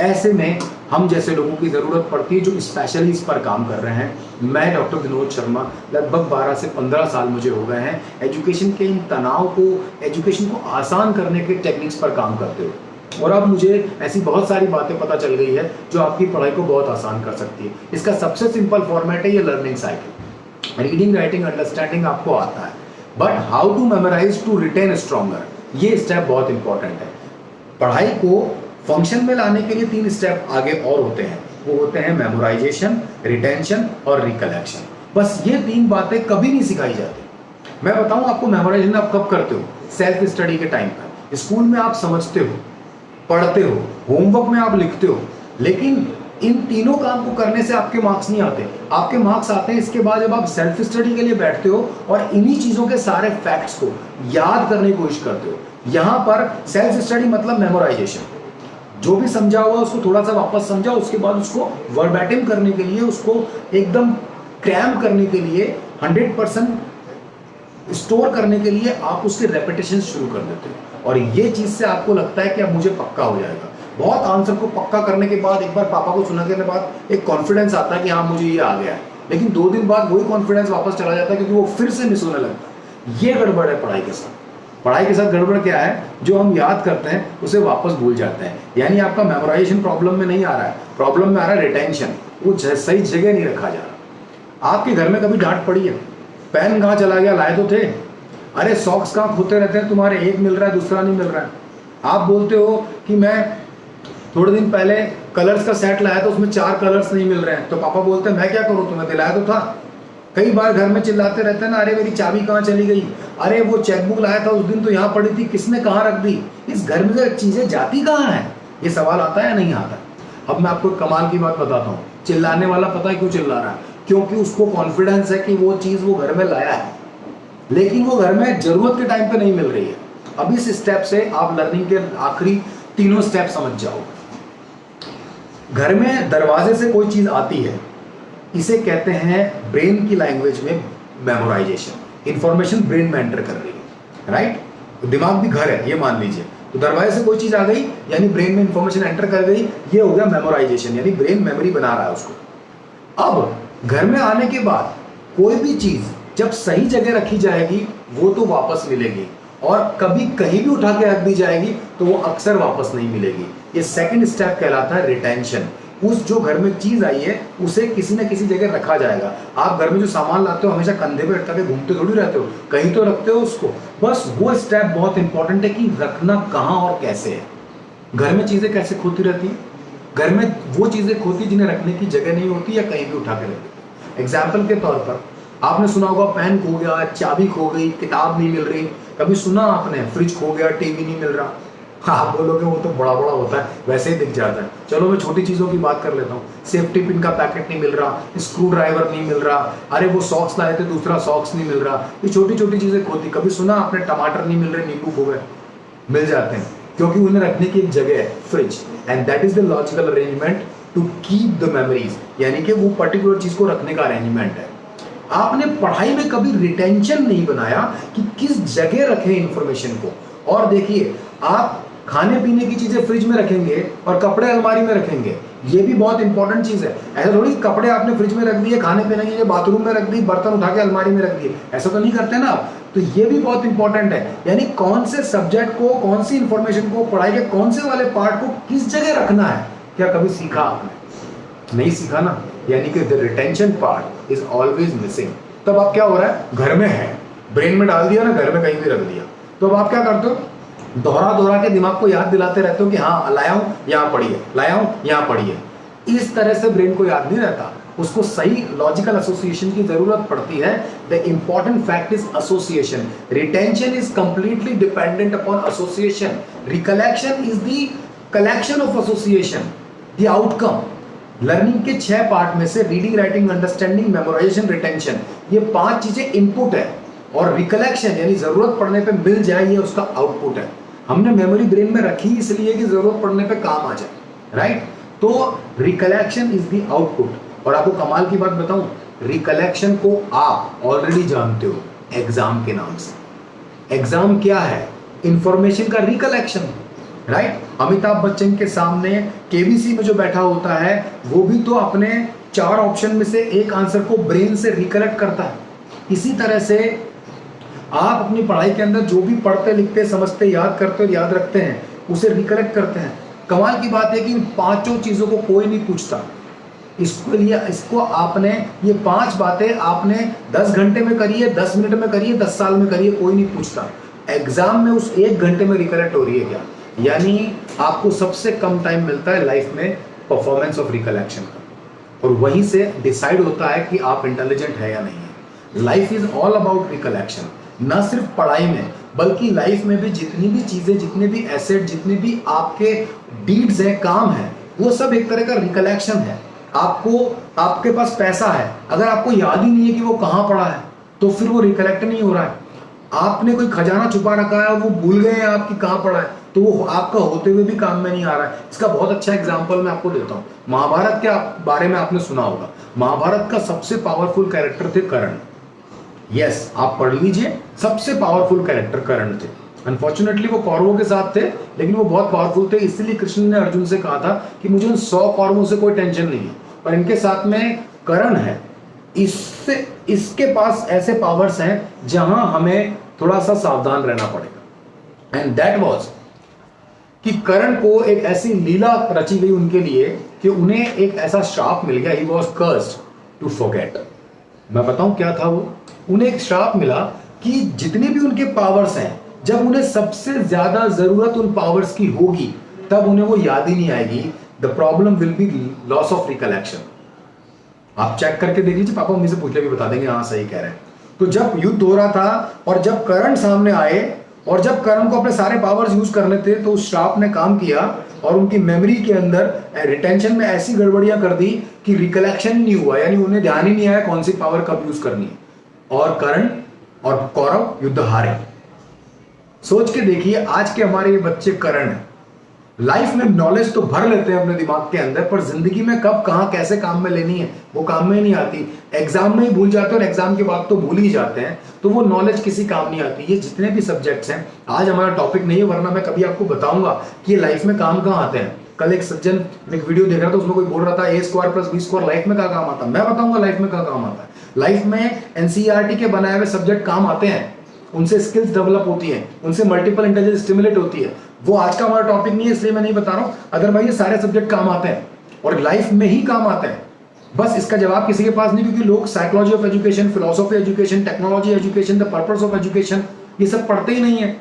ऐसे में हम जैसे लोगों की ज़रूरत पड़ती है जो स्पेशली इस पर काम कर रहे हैं। मैं डॉक्टर विनोद शर्मा, लगभग 12 से 15 साल मुझे हो गए हैं एजुकेशन के इन तनाव को, एजुकेशन को आसान करने के टेक्निक्स पर काम करते हुए। और अब मुझे ऐसी बहुत सारी बातें पता चल गई है जो आपकी पढ़ाई को बहुत आसान कर सकती है। इसका सबसे सिंपल फॉर्मेट है ये learning cycle. Reading, writing, understanding आपको आता है, but how to memorise to retain stronger, ये स्टेप बहुत इंपॉर्टेंट है। पढ़ाई को फंक्शन में लाने के लिए 3 स्टेप आगे और होते हैं, वो होते हैं मेमोराइजेशन, रिटेंशन और रिकलेक्शन। बस ये 3 बातें कभी नहीं सिखाई जाती। मैं बताऊं आपको मेमोराइजेशन आप कब करते हो? सेल्फ स्टडी के टाइम पर। स्कूल में आप समझते हो, पढ़ते हो, होमवर्क में आप लिखते हो, लेकिन इन तीनों काम को करने से आपके मार्क्स नहीं आते। आपके मार्क्स आते हैं इसके बाद जब आप सेल्फ स्टडी के लिए बैठते हो और इन्हीं चीजों के सारे फैक्ट्स को याद करने की कोशिश करते हो। यहां पर सेल्फ स्टडी मतलब मेमोराइजेशन, जो भी समझा हुआ उसको थोड़ा सा वापस समझाओ, उसके बाद उसको वर्बैटिम करने के लिए, उसको एकदम क्रैम करने के लिए, 100% स्टोर करने के लिए आप उसके रेपिटेशन शुरू कर देते हो और ये चीज से आपको लगता है कि अब मुझे पक्का हो जाएगा। बहुत आंसर को पक्का करने के बाद, एक बार पापा को सुनाने के बाद एक कॉन्फिडेंस आता है कि हाँ मुझे ये आ गया है, लेकिन 2 दिन बाद वही कॉन्फिडेंस वापस चला जाता है क्योंकि वो फिर से मिस होने लगता है। ये गड़बड़ है पढ़ाई के साथ। पढ़ाई के साथ गड़बड़ क्या है? जो हम याद करते हैं उसे वापस भूल जाते हैं। यानी आपका मेमोराइजेशन प्रॉब्लम में नहीं आ रहा है, प्रॉब्लम में आ रहा है रिटेंशन। वो सही जगह नहीं रखा जा रहा। आपके घर में कभी डांट पड़ी है? पेन कहाँ चला गया, लाए तो थे? अरे सॉक्स कहाँ खोते रहते हैं तुम्हारे, एक मिल रहा है दूसरा नहीं मिल रहा है। आप बोलते हो कि मैं थोड़े दिन पहले कलर्स का सेट लाया था, उसमें 4 कलर्स नहीं मिल रहे हैं, तो पापा बोलते हैं मैं क्या करूँ, तुम्हें दिलाया तो था। कई बार घर में चिल्लाते रहते हैं ना, अरे मेरी चाबी कहाँ चली गई, अरे वो चेकबुक लाया था उस दिन तो यहाँ पड़ी थी, किसने कहाँ रख दी, इस घर में से चीजें जाती कहाँ हैं? ये सवाल आता है या नहीं आता? अब मैं आपको कमाल की बात बताता हूँ। चिल्लाने वाला पता है क्यों चिल्ला रहा है? क्योंकि उसको कॉन्फिडेंस है कि वो चीज वो घर में लाया है, लेकिन वो घर में जरूरत के टाइम पे नहीं मिल रही है। अब इस स्टेप से आप लर्निंग के आखिरी 3 स्टेप समझ जाओ। घर में दरवाजे से कोई चीज आती है, इसे कहते हैं ब्रेन की लैंग्वेज में मेमोराइजेशन। इंफॉर्मेशन ब्रेन में एंटर कर रही है, राइट? तो दिमाग भी घर है, ये मान लीजिए। तो दरवाजे से कोई चीज आ गई यानी ब्रेन में इंफॉर्मेशन एंटर कर गई, ये हो गया मेमोराइजेशन, यानी ब्रेन मेमोरी बना रहा है उसको। अब घर में आने के बाद कोई भी चीज जब सही जगह रखी जाएगी वो तो वापस मिलेगी, और कभी कहीं भी उठा के रख दी जाएगी तो वो अक्सर वापस नहीं मिलेगी। ये सेकंड स्टेप कहलाता है रिटेंशन। उस जो घर में चीज आई है उसे किसी ना किसी जगह रखा जाएगा। आप घर में जो सामान लाते हो हमेशा कंधे पे रखा के घूमते थोड़ी रहते हो, कहीं तो रखते हो उसको। बस वो स्टेप बहुत इंपॉर्टेंट है कि रखना कहाँ और कैसे है। घर में चीजें कैसे खोती रहती है? घर में वो चीजें खोती जिन्हें रखने की जगह नहीं होती या कहीं भी उठा के रख देते। एग्जाम्पल के तौर पर आपने सुना होगा पेन खो गया, चाबी खो गई, किताब नहीं मिल रही। कभी सुना आपने फ्रिज खो गया, टीवी नहीं मिल रहा? आप बोलोगे वो तो बड़ा बड़ा होता है, वैसे ही दिख जाता है। चलो मैं छोटी चीजों की बात कर लेता हूँ। सेफ्टी पिन का पैकेट नहीं मिल रहा, स्क्रू ड्राइवर नहीं मिल रहा, अरे वो सॉक्स लाए थे दूसरा सॉक्स नहीं मिल रहा। ये छोटी छोटी चीजें खोती। कभी सुना आपने टमाटर नहीं मिल रहे, नींबू खो गए? मिल जाते हैं क्योंकि उन्हें रखने की एक जगह है, fridge. And that is the logical arrangement to keep the memories, यानी कि वो पर्टिकुलर चीज को रखने का अरेंजमेंट है। आपने पढ़ाई में कभी रिटेंशन नहीं बनाया कि किस जगह रखें इंफॉर्मेशन को। और देखिए, आप खाने पीने की चीजें फ्रिज में रखेंगे और कपड़े अलमारी में रखेंगे, ये भी बहुत इंपॉर्टेंट चीज है। ऐसा थोड़ी कपड़े आपने फ्रिज में रख दिए, खाने पीने की चीजें बाथरूम में रख दी, बर्तन उठा के अलमारी में रख दिए, ऐसा तो नहीं करते ना आप। तो ये भी बहुत इंपॉर्टेंट है, यानी कौन से सब्जेक्ट को, कौन सी इंफॉर्मेशन को, पढ़ाई के कौन से वाले पार्ट को किस जगह रखना है। क्या कभी सीखा आपने? नहीं सीखा ना, यानी कि the retention part is always missing. तब आप क्या हो रहा है, घर में है, ब्रेन में डाल दिया ना, घर में कहीं भी रख दिया। तो अब आप क्या करते हो, दोहरा दोहरा के दिमाग को याद दिलाते रहते हो कि हाँ लाया हूं, यहां पढ़िए, लाया हूं, यहां पढ़िए। इस तरह से ब्रेन को याद नहीं रहता, उसको सही लॉजिकल एसोसिएशन की जरूरत पड़ती है। The important fact is association. Retention is completely dependent upon association. Recollection is the collection of association, the outcome. Learning के 6 पार्ट में से reading, writing, understanding, memorisation, retention, ये 5 चीजें इनपुट है और रिकलेक्शन यानी जरूरत पड़ने पे मिल जाए, ये उसका आउटपुट है। हमने मेमोरी ब्रेन में रखी इसलिए कि जरूरत पड़ने पे काम आ जाए, राइट? तो रिकलेक्शन इज द आउटपुट। और आपको कमाल की बात बताऊं, रिकलेक्शन को आप ऑलरेडी जानते हो एग्जाम के नाम से। एग्जाम क्या है? इंफॉर्मेशन का रिकलेक्शन, राइट? अमिताभ बच्चन के सामने केबीसी में जो बैठा होता है वो भी तो अपने 4 ऑप्शन में से एक आंसर को ब्रेन से रिकलेक्ट करता है। इसी तरह से आप अपनी पढ़ाई के अंदर जो भी पढ़ते, लिखते, समझते, याद करते और याद रखते हैं उसे रिकलेक्ट करते हैं। कमाल की बात है कि इन 5 चीजों को कोई नहीं पूछता। इसको आपने, ये 5 बातें आपने 10 घंटे में करी है, 10 मिनट में करी है, 10 साल में करी है, कोई नहीं पूछता। एग्जाम में उस 1 घंटे में रिकलेक्ट हो रही है क्या? यानी आपको सबसे कम टाइम मिलता है लाइफ में परफॉर्मेंस ऑफ रिकलेक्शन का, और वहीं से डिसाइड होता है कि आप इंटेलिजेंट है या नहीं है। Life is all about recollection. ना सिर्फ पढ़ाई में बल्कि लाइफ में भी जितनी भी चीजें, जितने भी एसेट, जितने भी आपके डीड्स हैं, काम है, वो सब एक तरह का रिकलेक्शन है। आपके पास पैसा है, अगर आपको याद ही नहीं है कि वो कहां पड़ा है तो फिर वो रिकलेक्ट नहीं हो रहा है। आपने कोई खजाना छुपा रखा है, वो भूल गए हैं आपकी कहां पड़ा है, तो वो आपका होते हुए भी काम में नहीं आ रहा है। इसका बहुत अच्छा एग्जांपल मैं आपको देता हूं। महाभारत के बारे में आपने सुना होगा। महाभारत का सबसे पावरफुल कैरेक्टर थे कर्ण। यस, आप पढ़ लीजिए, सबसे पावरफुल कैरेक्टर कर्ण थे। अनफॉर्चुनेटली वो कौरवों के साथ थे, लेकिन वो बहुत पावरफुल थे। इसलिए कृष्ण ने अर्जुन से कहा था कि मुझे उन 100 कौरवों से कोई टेंशन नहीं है, पर इनके साथ में कर्ण है, इसके पास ऐसे पावर्स हैं जहां हमें थोड़ा सा सावधान रहना पड़ेगा। एंड दैट वाज कि कर्ण को एक ऐसी लीला रची गई उनके लिए कि उन्हें एक ऐसा श्राप मिल गया। He was cursed to forget. मैं बताऊं क्या था वो? उन्हें एक श्राप मिला कि जितने भी उनके पावर्स हैं, जब उन्हें सबसे ज्यादा जरूरत उन पावर्स की होगी तब उन्हें वो याद ही नहीं आएगी। The problem will be loss of recollection. आप चेक करके देख लीजिए, पापा मम्मी से पूछ ले भी बता देंगे हाँ सही कह रहे हैं। तो जब युद्ध हो रहा था और जब कर्ण सामने आए और जब कर्ण को अपने सारे पावर्स यूज करने थे, तो उस श्राप ने काम किया और उनकी मेमोरी के अंदर रिटेंशन में ऐसी गड़बड़ियां कर दी कि रिकलेक्शन नहीं हुआ, यानी उन्हें ध्यान ही नहीं आया कौन सी पावर कब यूज करनी है। और कर्ण और कौरव युद्ध हारे। सोच के देखिए, आज के हमारे ये बच्चे कर्ण लाइफ में नॉलेज तो भर लेते हैं अपने दिमाग के अंदर, पर जिंदगी में कब कहां कैसे काम में लेनी है वो काम में ही नहीं आती। एग्जाम में ही भूल जाते हैं और एग्जाम के बाद तो भूल ही जाते हैं, तो वो नॉलेज किसी काम नहीं आती। ये जितने भी सब्जेक्ट्स हैं, आज हमारा टॉपिक नहीं है, वरना मैं कभी आपको बताऊंगा कि ये लाइफ में काम कहां आते हैं। कल एक सज्जन एक वीडियो देख रहा था, उसमें कोई बोल रहा था a² + b² लाइफ में क्या काम आता है। मैं बताऊंगा लाइफ में क्या काम आता है। लाइफ में एनसीईआरटी के बनाए हुए सब्जेक्ट काम आते हैं, उनसे स्किल्स डेवलप होती हैं, उनसे मल्टीपल इंटेलिजेंस स्टिमुलेट होती है। वो आज का हमारा टॉपिक नहीं है, इसलिए मैं नहीं बता रहा हूं, अदरवाइज ये सारे सब्जेक्ट काम आते हैं। और लाइफ में ही काम आता है। बस इसका जवाब किसी के पास नहीं, क्योंकि लोग psychology of education, philosophy education, technology education, the purpose of education, ये सब पढ़ते ही नहीं है।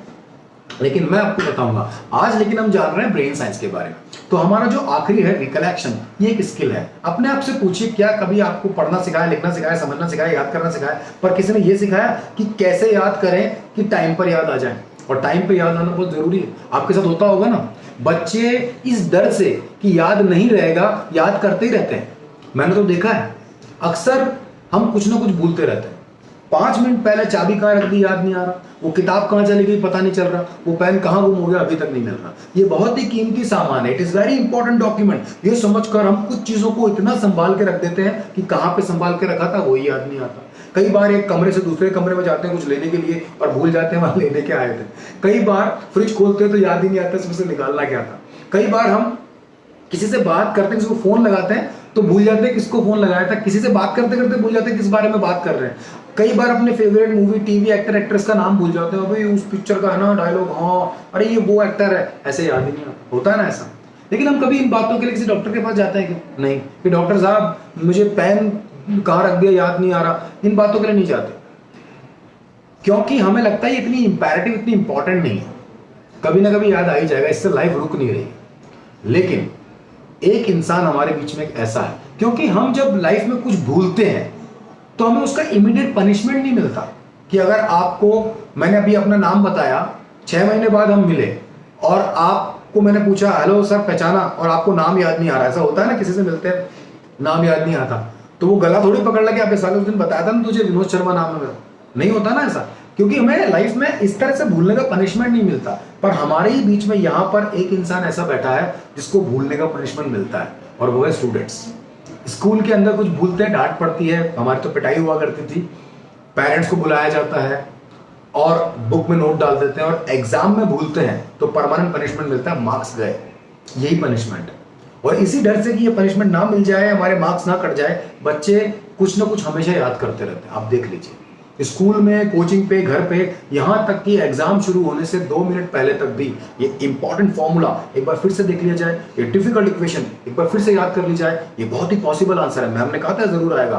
लेकिन मैं आपको बताऊंगा आज, लेकिन हम जान रहे हैं ब्रेन साइंस के बारे में। तो हमारा जो आखिरी है रिकलेक्शन, ये एक स्किल है। अपने आप से पूछिए, क्या कभी आपको पढ़ना सिखाया, लिखना सिखाया, समझना सिखाया, याद करना सिखाया, पर किसी ने ये सिखाया कि कैसे याद करें कि टाइम पर याद आ जाए? और टाइम पे याद आना बहुत जरूरी है। आपके साथ होता होगा ना, बच्चे इस डर से कि याद नहीं रहेगा, याद करते ही रहते हैं। मैंने तो देखा है, अक्सर हम कुछ ना कुछ भूलते रहते हैं। 5 मिनट पहले चाबी कहाँ रख दी याद नहीं आ रहा, वो किताब कहाँ चली गई पता नहीं चल रहा, वो पेन कहाँ गुम हो गया अभी तक नहीं मिल रहा। ये बहुत ही कीमती सामान है, it is very important document. ये समझकर हम कुछ चीजों को इतना संभाल के रख देते हैं कि कहाँ पे संभाल के रखा था वही याद नहीं आता। कई बार एक कमरे से दूसरे कमरे में जाते हैं कुछ लेने के लिए और भूल जाते हैं वहां लेने के आए थे। कई बार फ्रिज खोलते हैं तो याद ही नहीं आता इसमें से निकालना क्या था। कई बार हम किसी से बात करते हैं, किसी को फोन लगाते हैं तो भूल जाते हैं किसको फोन लगाया था। किसी से बात करते करते भूल जाते हैं किस बारे में बात कर रहे हैं। कई बार अपने favourite movie, TV actor, actress का नाम भूल जाते हैं। भाई उस पिक्चर का है ना डायलॉग, हाँ अरे ये वो एक्टर है, ऐसे याद ही नहीं आता। होता है ना ऐसा। लेकिन हम कभी इन बातों के लिए किसी डॉक्टर के पास जाते हैं कि नहीं कि डॉक्टर साहब मुझे पेन कहाँ रख दिया याद नहीं आ रहा, इन बातों के लिए नहीं जाते, क्योंकि हमें लगता है ये इतनी इंपैरेटिव, इतनी इंपॉर्टेंट नहीं है। कभी ना कभी याद आ ही जाएगा, इससे लाइफ रुक नहीं रही। लेकिन एक इंसान हमारे बीच में एक ऐसा है, क्योंकि हम जब लाइफ में कुछ भूलते हैं तो हमें उसका इमीडिएट पनिशमेंट नहीं मिलता। कि अगर आपको मैंने अभी अपना नाम बताया, 6 महीने बाद हम मिले और आपको मैंने पूछा हेलो सर पहचाना, और आपको नाम याद नहीं आ रहा। ऐसा होता है ना, किसी से मिलते हैं नाम याद नहीं आता तो वो गला थोड़ी पकड़ लगे, आपने साले उस दिन बताया था ना तुझे विनोद शर्मा नाम है मेरा। नहीं होता ना ऐसा, क्योंकि हमें लाइफ में इस तरह से भूलने का पनिशमेंट नहीं मिलता। पर हमारे ही बीच में यहाँ पर एक इंसान ऐसा बैठा है जिसको भूलने का पनिशमेंट मिलता है, और वो है स्टूडेंट्स। स्कूल के अंदर कुछ भूलते हैं, डांट पड़ती है, हमारी तो पिटाई हुआ करती थी, पेरेंट्स को बुलाया जाता है और बुक में नोट डाल देते हैं, और एग्जाम में भूलते हैं तो परमानेंट पनिशमेंट मिलता है, मार्क्स गए। यही पनिशमेंट है। और इसी डर से कि ये पनिशमेंट ना मिल जाए, हमारे मार्क्स ना कट जाए, बच्चे कुछ ना कुछ हमेशा याद करते रहते हैं। आप देख लीजिए, स्कूल में, कोचिंग पे, घर पे, यहाँ तक कि एग्जाम शुरू होने से 2 मिनट पहले तक भी ये इंपॉर्टेंट फॉर्मूला एक बार फिर से देख लिया जाए, ये डिफिकल्ट इक्वेशन एक बार फिर से याद कर ली जाए, ये बहुत ही पॉसिबल आंसर है। मैम ने कहा था जरूर आएगा,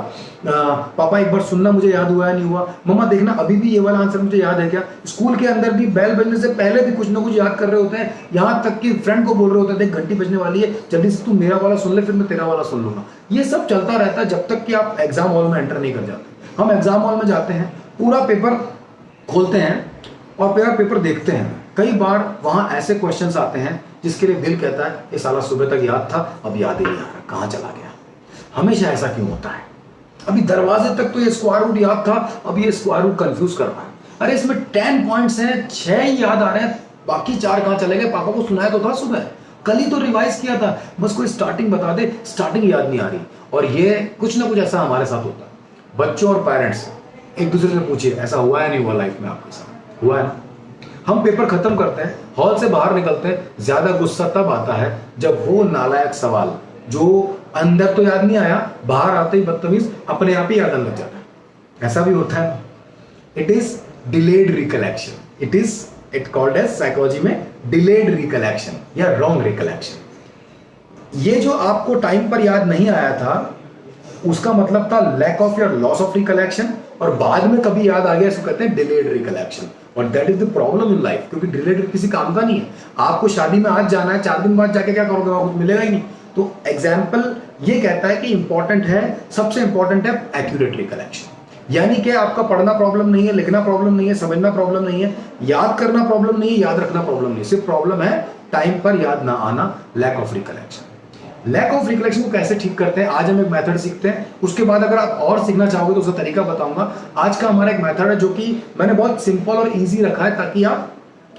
पापा एक बार सुनना मुझे याद हुआ है नहीं हुआ, मम्मा देखना अभी भी ये वाला आंसर मुझे याद है क्या। स्कूल के अंदर भी बेल बजने से पहले भी कुछ ना कुछ याद कर रहे होते हैं, यहाँ तक कि फ्रेंड को बोल रहे होते हैं देख घंटी बजने वाली है, जल्दी से तू मेरा वाला सुन ले फिर मैं तेरा वाला सुन लूंगा। ये सब चलता रहता है जब तक कि आप एग्जाम हॉल में एंटर नहीं कर जाते। हम एग्जाम हॉल में जाते हैं, पूरा पेपर खोलते हैं और पूरा पेपर देखते हैं। कई बार वहां ऐसे क्वेश्चंस आते हैं जिसके लिए दिल कहता है ये साला सुबह तक याद था, अब याद ही नहीं आ रहा, कहां चला गया। हमेशा ऐसा क्यों होता है? अभी दरवाजे तक तो ये स्क्वायर रूट याद था, अब ये स्क्वायर रूट कंफ्यूज कर रहा है। अरे इसमें 10 पॉइंट्स हैं, 6 ही याद आ रहे हैं, बाकी 4 कहां चले गए? पापा को सुनाया तो था सुबह, कल ही तो रिवाइज किया था, बस कोई स्टार्टिंग बता दे, स्टार्टिंग याद नहीं आ रही। और ये कुछ ना कुछ ऐसा हमारे साथ होता है। बच्चों और पेरेंट्स एक दूसरे से पूछिए, ऐसा हुआ है नहीं हुआ लाइफ में? आपके साथ हुआ है ना? हम पेपर खत्म करते हैं, हॉल से बाहर निकलते हैं, ज्यादा गुस्सा तब आता है जब वो नालायक सवाल जो अंदर तो याद नहीं आया, बाहर आते ही बदतमीज अपने आप ही याद आने लग जाता है। ऐसा भी होता है। It is delayed recollection, it called as psychology में डिलेड रिकलेक्शन या रॉन्ग रिकलेक्शन। ये जो आपको टाइम पर याद नहीं आया था उसका मतलब था लैक ऑफ या लॉस ऑफ रिकलेक्शन, और बाद में कभी याद आ गया इसको कहते हैं डिलेड रिकलेक्शन। और that is the problem in life, क्योंकि डिलेड किसी काम का नहीं है। आपको शादी में आज जाना है, 4 दिन बाद जाके क्या करोगे? वहां कुछ मिलेगा ही नहीं। तो एग्जाम्पल ये कहता है कि इंपॉर्टेंट है, सबसे इंपॉर्टेंट है एक्यूरेट रिकलेक्शन। यानी कि आपका पढ़ना प्रॉब्लम नहीं है, लिखना प्रॉब्लम नहीं है, समझना प्रॉब्लम नहीं है, याद करना प्रॉब्लम नहीं है, याद रखना प्रॉब्लम नहीं है, सिर्फ प्रॉब्लम है टाइम पर याद ना आना, lack of recollection. Lack of recollection को कैसे ठीक करते हैं, आज हम एक मेथड सीखते हैं। उसके बाद अगर आप और सीखना चाहोगे तो उसका तरीका बताऊंगा। आज का हमारा एक मेथड है जो कि मैंने बहुत सिंपल और इजी रखा है, ताकि आप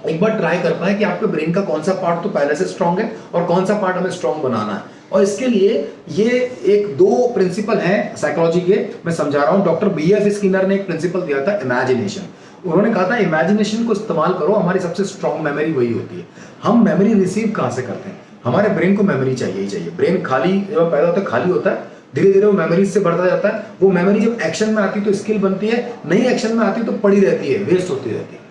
एक बार ट्राई कर पाए कि आपके ब्रेन का कौन सा पार्ट तो पहले से स्ट्रांग है और कौन सा पार्ट हमें स्ट्रांग बनाना है। और इसके लिए ये एक 2 प्रिंसिपल हैं साइकोलॉजी के, मैं समझा रहा हूं। डॉक्टर BF स्किनर ने एक प्रिंसिपल दिया था, इमेजिनेशन। उन्होंने कहा था इमेजिनेशन को इस्तेमाल करो, हमारी सबसे स्ट्रांग मेमोरी वही होती है। हम मेमोरी रिसीव कहां से करते हैं? हमारे ब्रेन को मेमोरी चाहिए ही चाहिए। ब्रेन खाली जब पैदा होता है खाली होता है, धीरे धीरे वो मेमोरीज से बढ़ता जाता है। वो मेमोरी जब एक्शन में आती है तो स्किल बनती है, नई एक्शन में आती है तो पड़ी रहती है, वेस्ट होती रहती है।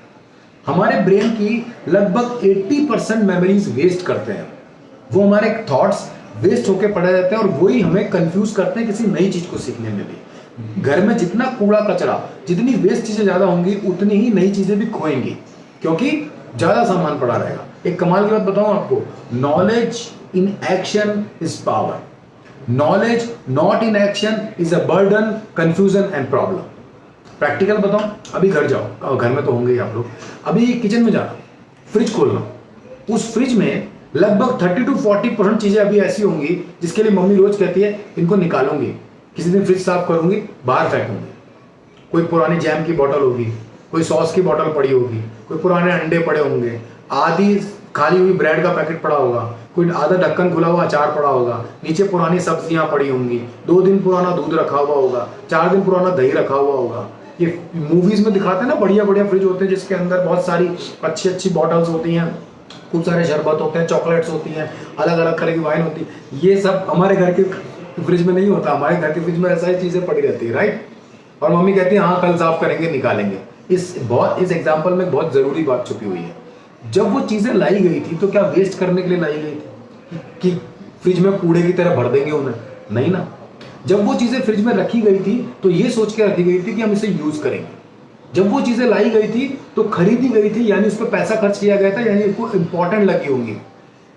हमारे ब्रेन की लगभग 80% मेमोरीज वेस्ट करते हैं। वो हमारे थॉट्स वेस्ट होके पड़े रहते हैं और वही हमें कंफ्यूज करते हैं किसी नई चीज को सीखने में भी। घर में जितना कूड़ा कचरा, जितनी वेस्ट चीजें ज्यादा होंगी उतनी ही नई चीजें भी खोएंगी, क्योंकि ज्यादा सामान पड़ा रहेगा। एक कमाल की बात बताऊं आपको, knowledge in action is power, knowledge not in action is a burden, confusion and problem. Practical बताऊं, अभी घर जाओ, घर में तो होंगे ही आप लोग, अभी किचन में जाना, फ्रिज खोलना, उस फ्रिज में लगभग 30 to 40% चीजें अभी ऐसी होंगी जिसके लिए मम्मी रोज कहती है इनको निकालूंगी, किसी दिन फ्रिज साफ करूंगी, बाहर फेंकूंगी। कोई पुरानी जैम की बोतल होगी, कोई सॉस की बोतल पड़ी होगी, कोई पुराने अंडे पड़े होंगे, आधी खाली हुई ब्रेड का पैकेट पड़ा होगा, कोई आधा ढक्कन खुला हुआ अचार पड़ा होगा, नीचे पुरानी सब्जियां पड़ी होंगी, 2 दिन पुराना दूध रखा हुआ होगा, 4 दिन पुराना दही रखा हुआ होगा। ये मूवीज में दिखाते हैं ना, बढ़िया बढ़िया फ्रिज होते हैं जिसके अंदर बहुत सारी अच्छी अच्छी बॉटल्स होती हैं, खूब सारे शरबत होते हैं, चॉकलेट्स होती हैं, अलग अलग तरह की वाइन होती है। ये सब हमारे घर के फ्रिज में नहीं होता, हमारे घर के फ्रिज में ऐसा ही चीजें पड़ी रहती है, राइट। और मम्मी कहती है हाँ कल साफ करेंगे, निकालेंगे। इस एग्जाम्पल में बहुत जरूरी बात छुपी हुई है। जब वो चीजें लाई गई थी तो क्या वेस्ट करने के लिए लाई गई थी कि फ्रिज में कूड़े की तरह भर देंगे उन्हें? नहीं ना। जब वो चीजें फ्रिज में रखी गई थी तो ये सोच के रखी गई थी कि हम इसे यूज करेंगे। जब वो चीजें लाई गई थी तो खरीदी गई थी, यानी उस पर पैसा खर्च किया गया था, यानी उसको इंपॉर्टेंट लगी होंगी।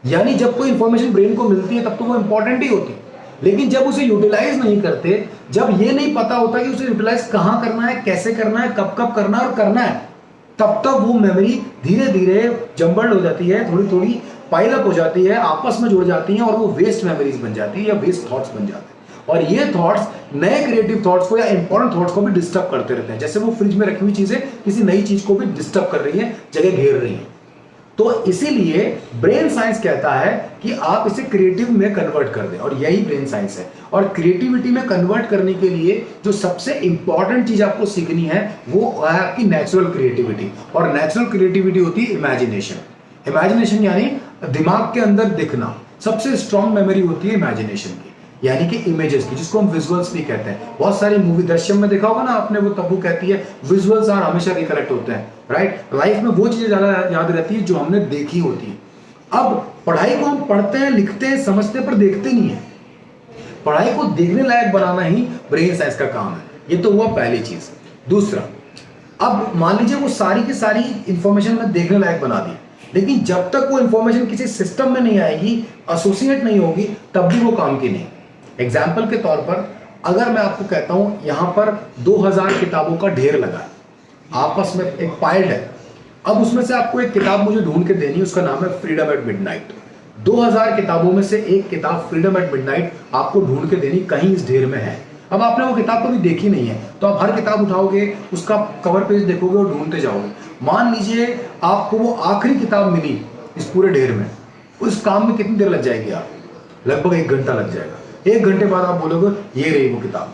यानी जब कोई इंफॉर्मेशन ब्रेन को मिलती है तब तो वो इंपॉर्टेंट ही होती है, लेकिन जब उसे यूटिलाइज नहीं करते, जब ये नहीं पता होता कि उसे यूटिलाइज कहां करना है, कैसे करना है, कब कब करना है और करना है, तब तक वो मेमोरी धीरे धीरे जम्बल्ड हो जाती है, थोड़ी थोड़ी पाइल अप हो जाती है, आपस में जुड़ जाती है और वो वेस्ट मेमोरीज बन जाती है या वेस्ट थॉट्स बन जाते हैं। और ये थॉट्स नए क्रिएटिव थॉट्स को या इंपॉर्टेंट थॉट्स को भी डिस्टर्ब करते रहते हैं। जैसे वो फ्रिज में रखी हुई चीजें किसी नई चीज को भी डिस्टर्ब कर रही है, जगह घेर रही है। तो इसीलिए ब्रेन साइंस कहता है कि आप इसे क्रिएटिव में कन्वर्ट कर दें, और यही ब्रेन साइंस है। और क्रिएटिविटी में कन्वर्ट करने के लिए जो सबसे इंपॉर्टेंट चीज आपको सीखनी है वो है आपकी नेचुरल क्रिएटिविटी। और नेचुरल क्रिएटिविटी होती है इमेजिनेशन। इमेजिनेशन यानी दिमाग के अंदर दिखना। सबसे स्ट्रॉन्ग मेमोरी होती है इमेजिनेशन की, यानी कि इमेजेस की, जिसको हम विजुअल्स भी कहते हैं। बहुत सारी मूवी दृश्यम में देखा होगा ना आपने, वो तब्बू कहती है विजुअल्स आर हमेशा रिकलेक्ट होते हैं, राइट। लाइफ में वो चीजें ज्यादा याद रहती है जो हमने देखी होती है। अब पढ़ाई को हम पढ़ते हैं, लिखते हैं, समझते हैं, पर देखते नहीं है। पढ़ाई को देखने लायक बनाना ही ब्रेन साइंस का काम है। ये तो हुआ पहली चीज। दूसरा, अब मान लीजिए वो सारी की सारी इंफॉर्मेशन में देखने लायक बना दी, लेकिन जब तक वो इंफॉर्मेशन किसी सिस्टम में नहीं आएगी, एसोसिएट नहीं होगी, तब भी वो काम की नहीं। एग्जाम्पल के तौर पर अगर मैं आपको कहता हूं यहां पर 2000 किताबों का ढेर लगा है, आपस में एक पाइल्ड है। अब उसमें से आपको एक किताब मुझे ढूंढ के देनी है, उसका नाम है फ्रीडम एट मिडनाइट। 2000 किताबों में से एक किताब फ्रीडम एट मिडनाइट आपको ढूंढ के देनी कहीं इस ढेर में है। अब आपने वो किताब कभी देखी नहीं है, तो आप हर किताब उठाओगे, उसका कवर पेज देखोगे और ढूंढते जाओगे। मान लीजिए आपको वो आखिरी किताब मिली इस पूरे ढेर में, उस काम में कितनी देर लग जाएगी? आप लगभग 1 घंटा लग जाएगा। 1 घंटे बाद आप बोलोगे ये रही वो किताब।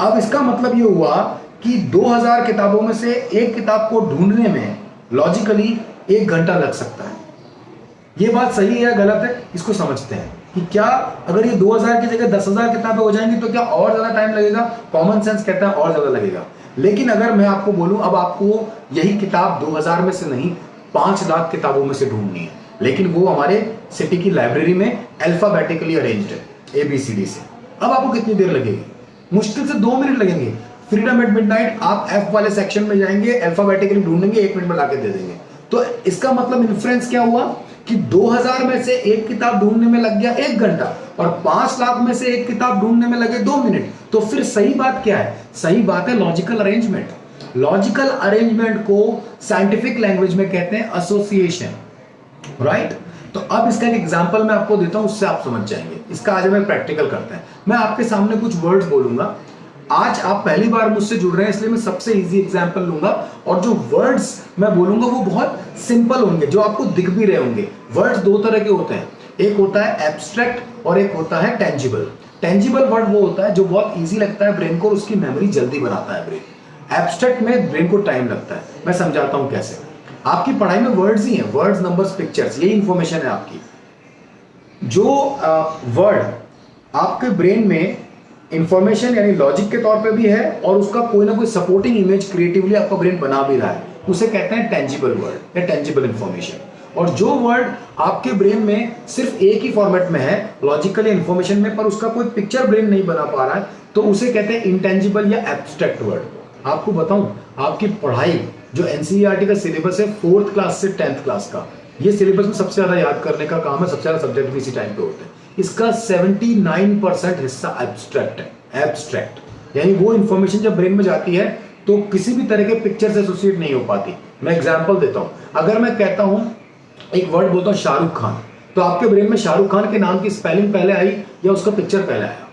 अब इसका मतलब ये हुआ कि 2000 किताबों में से एक किताब को ढूंढने में लॉजिकली 1 घंटा लग सकता है। ये बात सही है या गलत है, इसको समझते हैं कि क्या अगर ये 2000 की जगह 10,000 किताबें हो जाएंगी तो क्या और ज्यादा टाइम लगेगा? कॉमन सेंस कहता है और ज्यादा लगेगा। लेकिन अगर मैं आपको बोलूं अब आपको यही किताब 2000 में से नहीं 5 लाख किताबों में से ढूंढनी है, लेकिन वो हमारे सिटी की लाइब्रेरी में अल्फाबेटिकली अरेंज्ड है ABCD से। अब आपको कितनी देर लगेगी? मुश्किल से 2 मिनट लगेंगे। फ्रीडम एट मिडनाइट आप F वाले सेक्शन में जाएंगे, अल्फाबेटिकली ढूंढेंगे, 1 मिनट में लाके दे देंगे। तो इसका मतलब इन्फ्रेंस क्या हुआ कि 2000 में से एक किताब ढूंढने में लग गया 1 घंटा और 5 लाख में से एक किताब ढूंढने में लगे 2 मिनट। तो फिर सही बात क्या है? सही बात है लॉजिकल अरेंजमेंट। लॉजिकल अरेंजमेंट को साइंटिफिक लैंग्वेज में कहते हैं एसोसिएशन, राइट। तो अब इसका एक एग्जांपल मैं आपको देता हूं, उससे आप समझ जाएंगे। इसका आज मैं प्रैक्टिकल करते हैं। मैं आपके सामने कुछ वर्ड्स बोलूंगा। आज आप पहली बार मुझसे जुड़ रहे हैं, इसलिए मैं सबसे इजी एग्जांपल लूंगा, और जो वर्ड्स मैं बोलूंगा वो बहुत सिंपल होंगे, जो आपको दिख भी रहे होंगे। वर्ड्स 2 तरह के होते हैं, एक होता है एब्स्ट्रैक्ट और एक होता है टेंजिबल। टेंजिबल वर्ड वो होता है जो बहुत ईजी लगता है ब्रेन को, उसकी मेमोरी जल्दी बनाता है ब्रेन। एब्स्ट्रैक्ट में ब्रेन को टाइम लगता है। मैं समझाता हूं कैसे। आपकी पढ़ाई में वर्ड्स ही हैं, वर्ड्स, नंबर्स, पिक्चर्स, यही इंफॉर्मेशन है आपकी। जो वर्ड आपके ब्रेन में इंफॉर्मेशन यानी लॉजिक के तौर पे भी है और उसका कोई ना कोई सपोर्टिंग इमेज क्रिएटिवली आपका ब्रेन बना भी रहा है, उसे कहते हैं टेंजिबल वर्ड या टेंजिबल इंफॉर्मेशन। और जो वर्ड आपके ब्रेन में सिर्फ एक ही फॉर्मेट में है, लॉजिकल इन्फॉर्मेशन में, पर उसका कोई पिक्चर ब्रेन नहीं बना पा रहा है, तो उसे कहते हैं इंटेंजिबल या एब्स्ट्रैक्ट वर्ड। आपको बताऊं, आपकी पढ़ाई जो एनसीईआरटी का सिलेबस है 4th क्लास से 10th क्लास का, ये सिलेबस में सबसे ज्यादा याद करने का काम है, सबसे ज्यादा सब्जेक्ट भी इसी टाइम पे होते हैं। इसका 79% हिस्सा एब्स्ट्रैक्ट है। एब्स्ट्रैक्ट यानी वो इंफॉर्मेशन जब ब्रेन में जाती है तो किसी भी तरह के पिक्चर से एसोसिएट नहीं हो पाती। मैं एग्जांपल देता हूं, अगर मैं कहता हूं एक वर्ड बोलता हूं शाहरुख खान, तो आपके ब्रेन में शाहरुख खान के नाम की स्पेलिंग पहले आई या उसका पिक्चर पहले आया?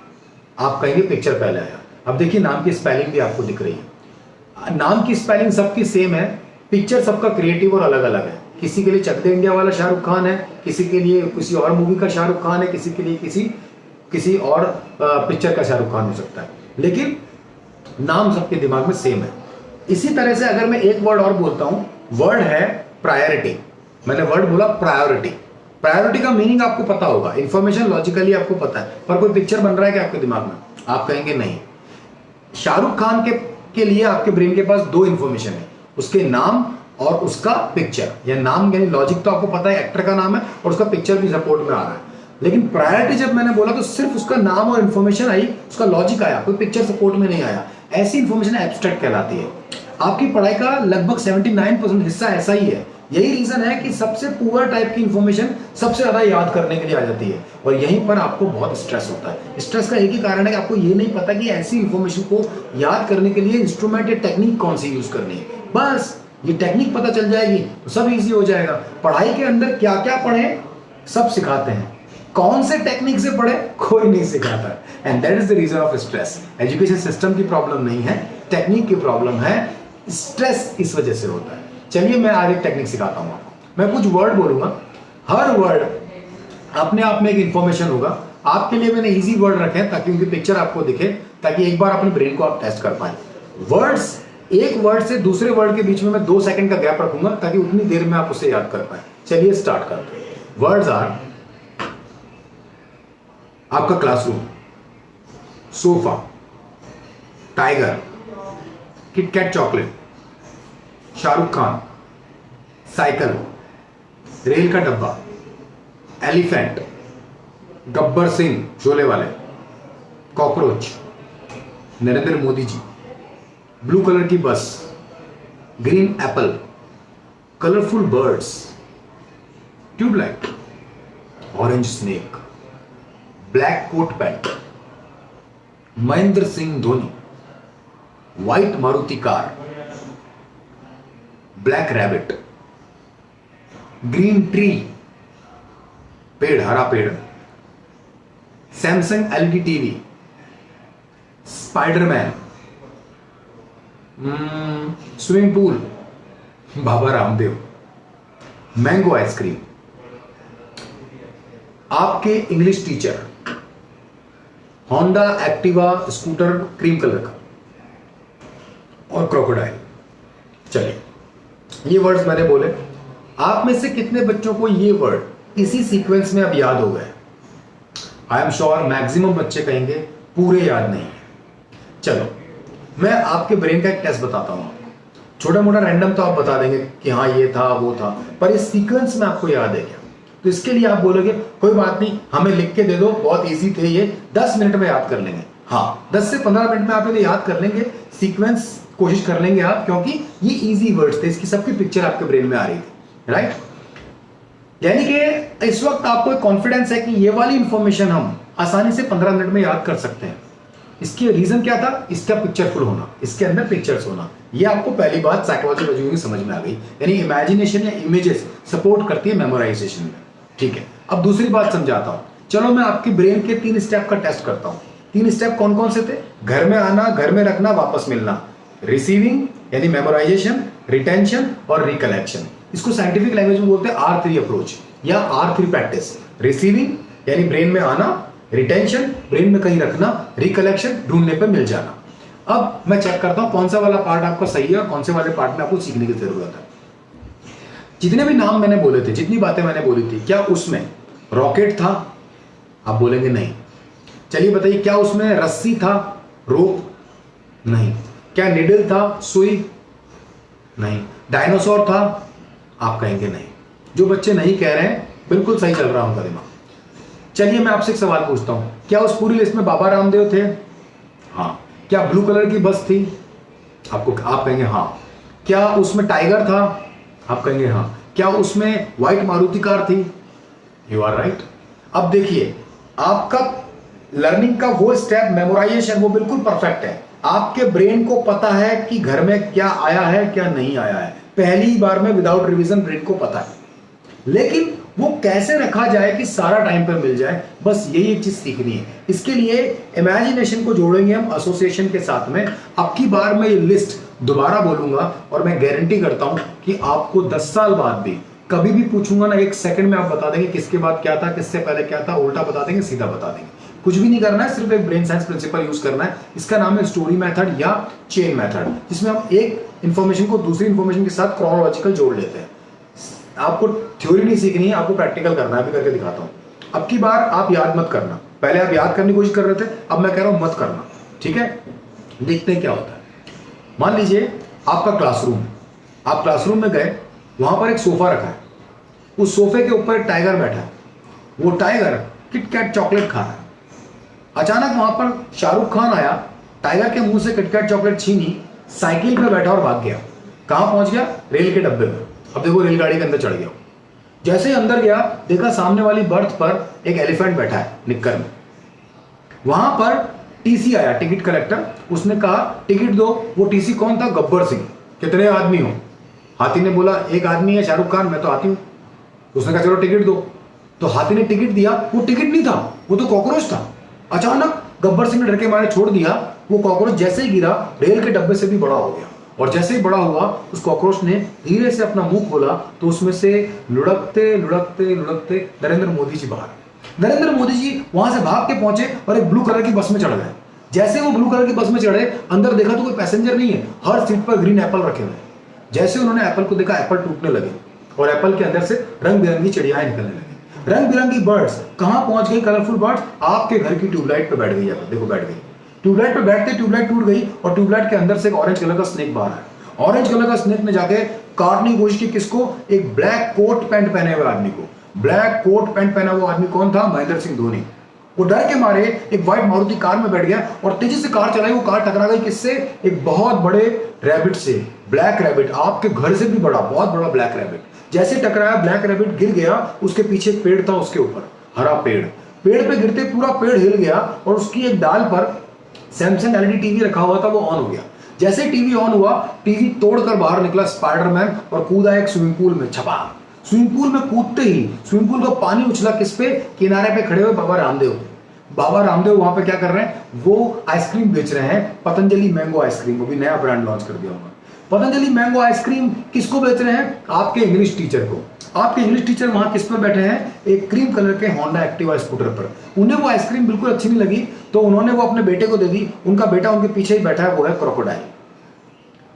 आप कहेंगे पिक्चर पहले आया। अब देखिए नाम की स्पेलिंग भी आपको दिख रही है, नाम की स्पेलिंग सबकी सेम है, पिक्चर सबका क्रिएटिव और अलग अलग है। किसी के लिए चक दे इंडिया वाला शाहरुख खान है, किसी के लिए किसी और मूवी का शाहरुख खान है, किसी के लिए किसी और पिक्चर का शाहरुख खान हो सकता है, लेकिन नाम सबके दिमाग में सेम है। इसी तरह से अगर मैं एक वर्ड और बोलता हूं, वर्ड है प्रायोरिटी। मैंने वर्ड बोला प्रायोरिटी। प्रायोरिटी का मीनिंग आपको पता होगा, इंफॉर्मेशन लॉजिकली आपको पता है, पर कोई पिक्चर बन रहा है क्या आपके दिमाग में? आप कहेंगे नहीं। शाहरुख खान के लिए आपके ब्रेन के पास 2 इंफॉर्मेशन है, उसके नाम और उसका पिक्चर। या नाम यानी लॉजिक तो आपको पता है, एक्टर का नाम है, और उसका पिक्चर भी सपोर्ट में आ रहा है। लेकिन प्रायोरिटी जब मैंने बोला तो सिर्फ उसका नाम और इंफॉर्मेशन आई, उसका लॉजिक आया, कोई पिक्चर सपोर्ट में नहीं आया। ऐसी इंफॉर्मेशन एब्स्ट्रैक्ट कहलाती है। आपकी पढ़ाई का लगभग 79% हिस्सा ऐसा ही है। यही रीजन है कि सबसे पुअर टाइप की इंफॉर्मेशन सबसे ज्यादा याद करने के लिए आ जाती है, और यहीं पर आपको बहुत स्ट्रेस होता है। स्ट्रेस का एक ही कारण है कि आपको ये नहीं पता कि ऐसी इंफॉर्मेशन को याद करने के लिए इंस्ट्रूमेंट या टेक्निक कौन सी यूज करनी है। बस ये टेक्निक पता चल जाएगी तो सब इजी हो जाएगा। पढ़ाई के अंदर क्या क्या पढ़े सब सिखाते हैं, कौन से टेक्निक से पढ़े कोई नहीं सिखाता। And that is the reason of stress. Education system की प्रॉब्लम नहीं है, टेक्निक की प्रॉब्लम है, स्ट्रेस इस वजह से होता है। चलिए मैं आज एक टेक्निक सिखाता हूं आपको। मैं कुछ वर्ड बोलूंगा, हर वर्ड अपने आप में एक इंफॉर्मेशन होगा। आपके लिए मैंने इजी वर्ड रखे हैं ताकि उनकी पिक्चर आपको दिखे, ताकि एक बार अपने ब्रेन को आप टेस्ट कर पाए। वर्ड्स, एक वर्ड से दूसरे वर्ड के बीच में मैं 2 सेकंड का गैप रखूंगा ताकि उतनी देर में आप उसे याद कर पाए। चलिए स्टार्ट करते हैं। वर्ड्स आर आपका classroom, sofa, tiger, KitKat chocolate, Shahrukh Khan, cycle, rail का डब्बा, एलिफेंट, गब्बर सिंह शोले वाले, cockroach, Narendra Modi ji, blue colour की bus, green apple, colourful birds, tubelight, orange snake, black coat pant, Mahendra Singh Dhoni, white Maruti car, black rabbit, green tree, पेड़, हरा पेड़, Samsung LED TV, Spiderman, swimming pool, Baba Ramdev, mango ice cream, आपके English teacher, Honda Activa scooter cream colour का, और crocodile. चलिए ये words मैंने बोले, आप में से कितने बच्चों को ये वर्ड इसी सीक्वेंस में अब याद हो गए? आई एम श्योर मैक्सिमम बच्चे कहेंगे पूरे याद नहीं है। चलो मैं आपके ब्रेन का एक टेस्ट बताता हूं। छोटा मोटा रैंडम तो आप बता देंगे कि हाँ ये था वो था, पर इस सीक्वेंस में आपको याद है क्या? तो इसके लिए आप बोलोगे कोई बात नहीं, हमें लिख के दे दो, बहुत इजी थे ये, 10 मिनट में याद कर लेंगे। हाँ 10 से 15 मिनट में आप ये याद कर लेंगे, सीक्वेंस कोशिश कर लेंगे आप, क्योंकि ये इजी वर्ड्स थे, इसकी सबकी पिक्चर आपके ब्रेन में आ रही थी, राइट? यानी कि इस वक्त आपको कॉन्फिडेंस है कि ये वाली इंफॉर्मेशन हम आसानी से 15 मिनट में याद कर सकते हैं। इसकी रीजन क्या था? इसका पिक्चरफुल होना, इसके अंदर पिक्चर्स होना। ये आपको पहली बात साइकोलॉजी वजह की समझ में आ गई, यानी इमेजिनेशन या इमेजेस सपोर्ट करती है मेमोराइजेशन में। ठीक है, अब दूसरी बात समझाता हूं। चलो मैं आपके ब्रेन के 3 स्टेप का टेस्ट करता हूं। 3 स्टेप कौन कौन से थे? घर में आना, घर में रखना, वापस मिलना, रिसीविंग यानी मेमोराइजेशन, रिटेंशन और रिकलेक्शन। इसको साइंटिफिक लैंग्वेज में बोलते हैं R3 अप्रोच या R3 प्रैक्टिस। रिसीविंग यानी ब्रेन में आना, रिटेंशन ब्रेन में कहीं रखना, रिकलेक्शन ढूंढने पे मिल जाना। अब मैं चेक करता हूं कौन सा वाला पार्ट आपका सही है और कौन से वाले पार्ट में आपको सीखने की जरूरत है। जितने भी नाम मैंने बोले थे, जितनी बातें मैंने बोली थी, क्या उसमें रॉकेट था? आप बोलेंगे नहीं। चलिए बताइए, क्या उसमें रस्सी था, रोप? नहीं। क्या निडल था, सुई? नहीं। डायनासोर था? आप कहेंगे नहीं। जो बच्चे नहीं कह रहे हैं बिल्कुल सही चल रहा है उनका दिमाग। चलिए मैं आपसे एक सवाल पूछता हूं, क्या उस पूरी लिस्ट में बाबा रामदेव थे? हाँ। क्या ब्लू कलर की बस थी? आप कहेंगे हाँ। क्या उसमें टाइगर था? आप कहेंगे हाँ। क्या उसमें व्हाइट मारुति कार थी? You are right. अब देखिए, आपका लर्निंग का वो स्टेप मेमोराइजेशन वो बिल्कुल परफेक्ट है। आपके ब्रेन को पता है कि घर में क्या आया है क्या नहीं आया है, पहली ही बार में विदाउट रिवीजन ब्रेन को पता है। लेकिन वो कैसे रखा जाए कि सारा टाइम पर मिल जाए, बस यही एक चीज सीखनी है। इसके लिए इमेजिनेशन को जोड़ेंगे हम एसोसिएशन के साथ में। अब की बार मैं ये लिस्ट दोबारा बोलूंगा और मैं गारंटी करता हूं कि आपको 10 साल बाद भी कभी भी पूछूंगा ना, 1 सेकंड में आप बता देंगे किसके बाद क्या था, किससे पहले क्या था, उल्टा बता देंगे, सीधा बता देंगे। कुछ भी नहीं करना है, सिर्फ एक ब्रेन साइंस प्रिंसिपल यूज करना है। इसका नाम है स्टोरी मेथड या चेन मेथड, जिसमें हम एक इंफॉर्मेशन को दूसरी इंफॉर्मेशन के साथ क्रोनोलॉजिकल जोड़ लेते हैं। आपको थ्योरी नहीं सीखनी है, आपको प्रैक्टिकल करना है। अभी करके दिखाता हूं। अब की बार आप याद मत करना, पहले आप याद करने की कोशिश कर रहे थे, अब मैं कह रहा हूं मत करना, ठीक है? देखते हैं क्या होता है। मान लीजिए आपका क्लासरूम, आप क्लासरूम में गए, वहां पर एक सोफा रखा है, उस सोफे के ऊपर एक टाइगर बैठा है, वो टाइगर किटकैट चॉकलेट खा रहा है। अचानक वहां पर शाहरुख खान आया, टाइगर के मुंह से किटकैट चॉकलेट छीनी, साइकिल पे बैठा और भाग गया। कहां पहुंच गया? रेल के डब्बे में। अब देखो रेलगाड़ी के अंदर चढ़ गया। जैसे ही अंदर गया, देखा सामने वाली बर्थ पर एक एलिफेंट बैठा है निक्कर में। वहां पर टीसी आया, टिकट कलेक्टर। उसने कहा टिकट दो। वो टीसी कौन था? गब्बर सिंह। कितने आदमी हो? हाथी ने बोला एक आदमी है शाहरुख खान, मैं तो हाथी हूं। उसने कहा चलो टिकट दो। तो हाथी ने टिकट दिया, वो टिकट नहीं था, वो तो कॉकरोच था। अचानक गब्बर सिंह ने डर के मारे छोड़ दिया। वो कॉकरोच जैसे ही गिरा, रेल के डब्बे से भी बड़ा हो गया। और जैसे ही बड़ा हुआ, उस कॉकरोच ने धीरे से अपना मुंह खोला, तो उसमें से लुढ़कते लुढ़कते लुढ़कते नरेंद्र मोदी जी बाहर। नरेंद्र मोदी जी वहां से भाग के पहुंचे और एक ब्लू कलर की बस में चढ़ गए। जैसे वो ब्लू कलर की बस में चढ़े, अंदर देखा तो कोई पैसेंजर नहीं है, हर सीट पर ग्रीन एप्पल रखे हुए हैं। जैसे उन्होंने एप्पल को देखा, एप्पल टूटने लगे और एप्पल के अंदर से रंग बिरंगी चिड़ियाएं निकलने लगी। रंग बिरंगी बर्ड्स कहां पहुंच गई? कलरफुल बर्ड्स आपके घर की ट्यूबलाइट पे बैठ गई। देखो बैठ गई। ट्यूबलाइट पे बैठते ट्यूबलाइट टूट गई और ट्यूबलाइट के अंदर से एक ऑरेंज कलर का स्नेक बाहर आया। ऑरेंज कलर का स्नेक ने जाके काटने की कोशिश की। किसको? एक ब्लैक कोट पैंट पहने हुए आदमी को। ब्लैक कोट पैंट पहना हुआ आदमी कौन था? महेंद्र सिंह धोनी। वो डर के मारे एक व्हाइट मारुति कार में बैठ गया और तेजी से कार चलाई। वो कार टकरा गई किससे? एक बहुत बड़े रैबिट से। ब्लैक रैबिट, आपके घर से भी बड़ा, बहुत बड़ा ब्लैक रैबिट। जैसे टकराया, ब्लैक रैबिट गिर गया। उसके पीछे एक पेड़ था, उसके ऊपर हरा पेड़। पेड़ पे गिरते पूरा पेड़ हिल गया और उसकी एक डाल पर सैमसंग एलईडी टीवी रखा हुआ था, वो ऑन हो गया। जैसे टीवी ऑन हुआ, टीवी तोड़कर बाहर निकला स्पाइडरमैन और कूदा एक स्विमिंग पूल में। छपा। स्विमिंग पूल में कूदते ही स्विमिंग पूल का पानी उछला किस पे? किनारे पे खड़े हुए बाबा रामदेव। बाबा रामदेव वहां पे क्या कर रहे हैं? वो आइसक्रीम बेच रहे हैं, पतंजलि मैंगो आइसक्रीम। वो भी नया ब्रांड लॉन्च कर दिया उन्होंने। पतंजलि मैंगो आइसक्रीम किसको बेच रहे हैं? आपके इंग्लिश टीचर को। आपके इंग्लिश टीचर वहां किस पर बैठे हैं? एक क्रीम कलर के होंडा एक्टिवा स्कूटर पर। उन्हें वो आइसक्रीम बिल्कुल अच्छी नहीं लगी, तो उन्होंने वो अपने बेटे को दे दी। उनका बेटा उनके पीछे ही बैठा है, वो है क्रोकोडाइल।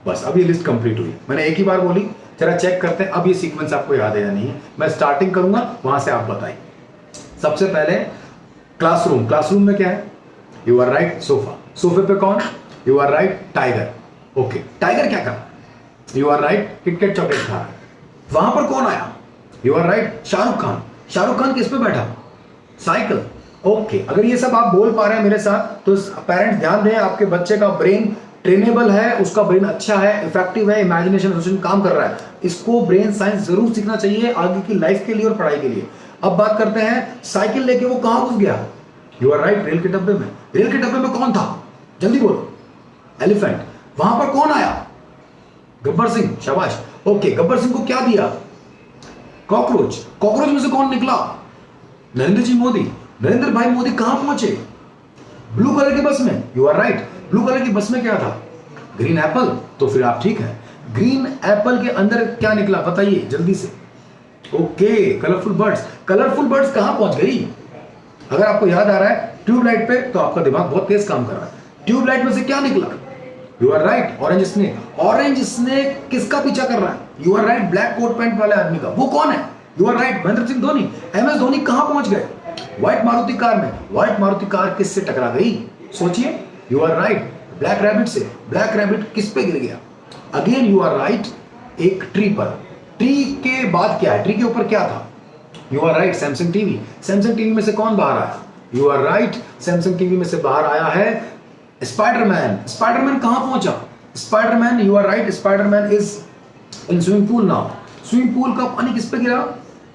बस अब ये लिस्ट कंप्लीट हुई। मैंने एक ही बार बोली, जरा चेक करते हैं अब ये सीक्वेंस आपको याद है या नहीं है। मैं स्टार्टिंग करूंगा, वहां से आप बताइए। सबसे पहले क्लासरूम। क्लासरूम में क्या है? You are right, sofa. सोफे पे कौन? You are right, tiger. Okay, tiger क्या कर? You are right, KitKat chocolate खा रहा है। वहां पर कौन आया? You are right, Shahrukh Khan. Shahrukh Khan किस पे बैठा? साइकिल। ओके, अगर ये सब आप बोल पा रहे हैं मेरे साथ, तो पेरेंट्स ध्यान दें, आपके बच्चे का ब्रेन ट्रेनेबल है, उसका ब्रेन अच्छा है, इफेक्टिव है, इमेजिनेशन एसोसिएशन काम कर रहा है। इसको ब्रेन साइंस जरूर सीखना चाहिए आगे की लाइफ के लिए और पढ़ाई के लिए। अब बात करते हैं, साइकिल लेके वो कहां घुस गया? यू आर राइट, रेल के डब्बे में। रेल के डब्बे में कौन था? जल्दी बोलो। एलिफेंट। वहां पर कौन आया? गब्बर सिंह। शाबाश। ओके, गब्बर सिंह को क्या दिया? कॉकरोच। कॉकरोच में से कौन निकला? नरेंद्र जी मोदी। नरेंद्र भाई मोदी कहां पहुंचे? ब्लू कलर की बस में। You are right, blue colour की बस में क्या था? Green apple. तो फिर आप ठीक है। ग्रीन एप्पल के अंदर क्या निकला बताइए जल्दी से। Okay, colourful birds. Colourful birds कहां पहुंच गई? अगर आपको याद आ रहा है ट्यूबलाइट पे, तो आपका दिमाग बहुत तेज काम कर रहा है। ट्यूबलाइट में से क्या निकला? You are right, orange snake. Orange snake किसका पीछा कर रहा है? You are right, black coat pant वाले आदमी का। वो कौन है? You are right, Mahendra Singh Dhoni. MS Dhoni कहां पहुंच गए? व्हाइट मारुति कार में। व्हाइट मारुति कार किससे टकरा गई? सोचिए। You are right, black rabbit से। ब्लैक रैबिट किस पे गिर गया? अगेन यू आर राइट, एक ट्री पर। ट्री के बाद क्या है, ट्री के ऊपर क्या था? You are right, Samsung TV. Samsung TV में से कौन बाहर आया? You are right, Samsung TV में से बाहर आया है स्पाइडरमैन। स्पाइडरमैन कहां पहुंचा? Spiderman, you are right, Spiderman is in swimming pool now. Swimming pool का पानी किस पे गिरा?